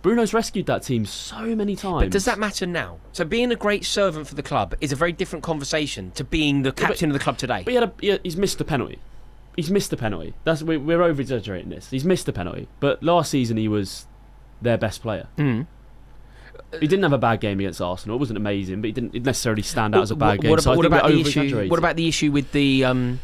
Bruno's rescued that team so many times. But does that matter now? So being a great servant for the club is a very different conversation to being the captain of the club today. But he's missed a penalty. We're over-exaggerating this. He's missed a penalty. But last season, he was their best player. He didn't have a bad game against Arsenal. It wasn't amazing, but he didn't necessarily stand out as a bad game. What about the issue with the?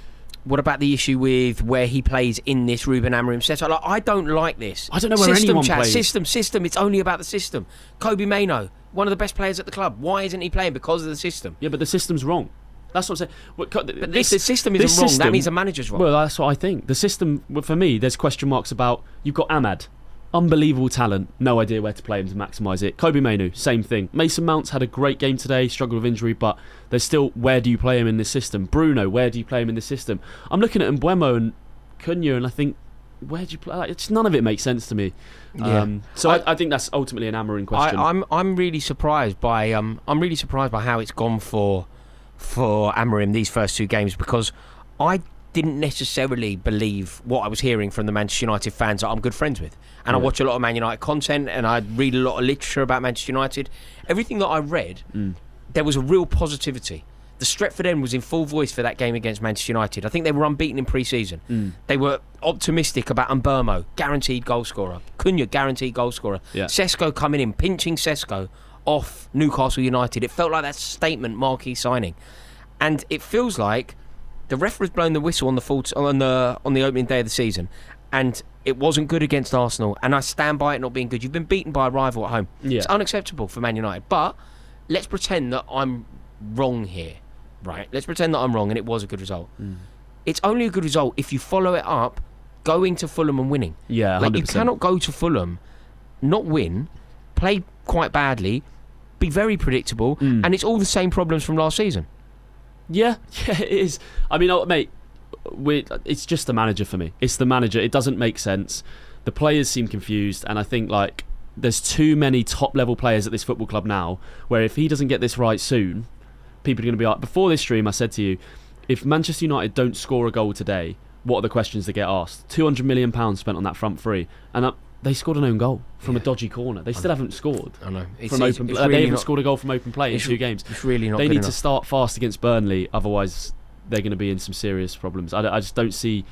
What about the issue with where he plays in this Ruben Amorim setup? Like, I don't like this. I don't know where anyone plays. System. It's only about the system. Kobe Mainoo, one of the best players at the club. Why isn't he playing? Because of the system. Yeah, but the system's wrong. That's what I'm saying. But the system isn't wrong. That means the manager's wrong. Well, that's what I think. The system, for me, there's question marks about. You've got Ahmad. Unbelievable talent, no idea where to play him to maximise it. Kobe Mainoo, same thing. Mason Mount's had a great game today, struggled with injury, but there's still, where do you play him in this system? Bruno, where do you play him in this system? I'm looking at Mbeumo and Cunha and I think, where do you play? Like, none of it makes sense to me. So I think that's ultimately an Amorim question. I'm really surprised by how it's gone for Amorim these first 2 games, because I didn't necessarily believe what I was hearing from the Manchester United fans that I'm good friends with. And I watch a lot of Man United content and I read a lot of literature about Manchester United. Everything that I read, there was a real positivity. The Stretford end was in full voice for that game against Manchester United. I think they were unbeaten in pre-season. They were optimistic about Mbeumo, guaranteed goal scorer. Cunha, guaranteed goal scorer. Sesko coming in, pinching Sesko off Newcastle United. It felt like that statement marquee signing. And it feels like the ref has blown the whistle on the opening day of the season, and It wasn't good against Arsenal, and I stand by it not being good. You've been beaten by a rival at home. Yeah. It's unacceptable for Man United. But let's pretend that I'm wrong here, right? Let's pretend that I'm wrong and it was a good result. It's only a good result if you follow it up going to Fulham and winning. Yeah, 100%. Like, you cannot go to Fulham, not win, play quite badly, be very predictable, and it's all the same problems from last season. Yeah, it is. I mean, mate, it's just the manager for me. It's the manager. It doesn't make sense. The players seem confused, and I think like there's too many top-level players at this football club now where if he doesn't get this right soon, people are going to be like... Before this stream, I said to you, if Manchester United don't score a goal today, what are the questions that get asked? £200 million spent on that front three, and they scored an own goal from a dodgy corner. They still haven't scored. I know. They haven't scored a goal from open play in 2 games. It's really not They good need enough. to start fast against Burnley, otherwise they're going to be in some serious problems. I just don't see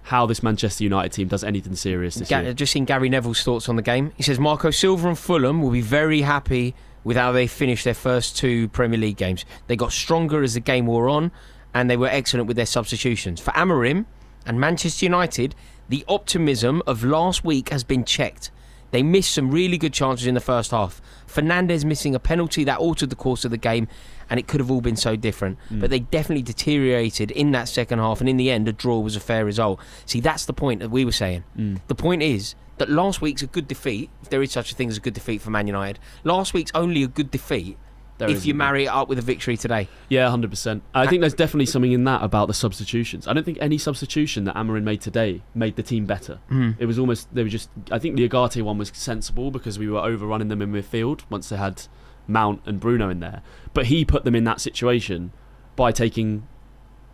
how this Manchester United team does anything serious this year. Just seen Gary Neville's thoughts on the game. He says Marco Silva and Fulham will be very happy with how they finished their first 2 Premier League games. They got stronger as the game wore on, and they were excellent with their substitutions. For Amorim and Manchester United, the optimism of last week has been checked. They missed some really good chances in the first half. Fernandes missing a penalty that altered the course of the game, and it could have all been so different. But they definitely deteriorated in that second half, and in the end, a draw was a fair result. See, that's the point that we were saying. The point is that last week's a good defeat, if there is such a thing as a good defeat for Man United. Last week's only a good defeat if you marry it up with a victory today. Yeah, 100%. I think there's definitely something in that about the substitutions. I don't think any substitution that Amorim made today made the team better. It was almost, I think the Agate one was sensible because we were overrunning them in midfield once they had Mount and Bruno in there. But he put them in that situation by putting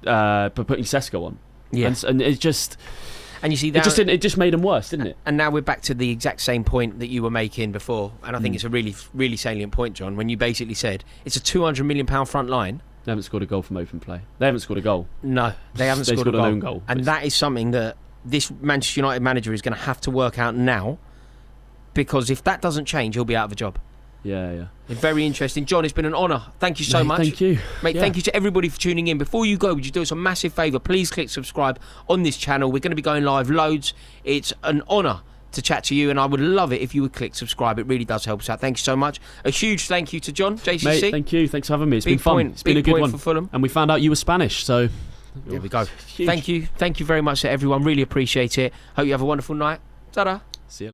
Sesko on. Yeah. And it's just... And you see that it just made them worse, didn't it? And now we're back to the exact same point that you were making before, and I think it's a really, really salient point, John. When you basically said it's a £200 million front line. They haven't scored a goal from open play. They haven't scored a goal. No, they haven't They scored a an own goal. And that is something that this Manchester United manager is going to have to work out now, because if that doesn't change, he'll be out of a job. Yeah. Very interesting. John, it's been an honour. Thank you so much. Thank you. Mate, thank you to everybody for tuning in. Before you go, would you do us a massive favour? Please click subscribe on this channel. We're going to be going live loads. It's an honour to chat to you, and I would love it if you would click subscribe. It really does help us out. Thank you so much. A huge thank you to John, JCC. Mate, thank you. Thanks for having me. It's been fun. It's been a good one. For Fulham. And we found out you were Spanish, so... There we go. Huge. Thank you very much to everyone. Really appreciate it. Hope you have a wonderful night. Ta-da. See you.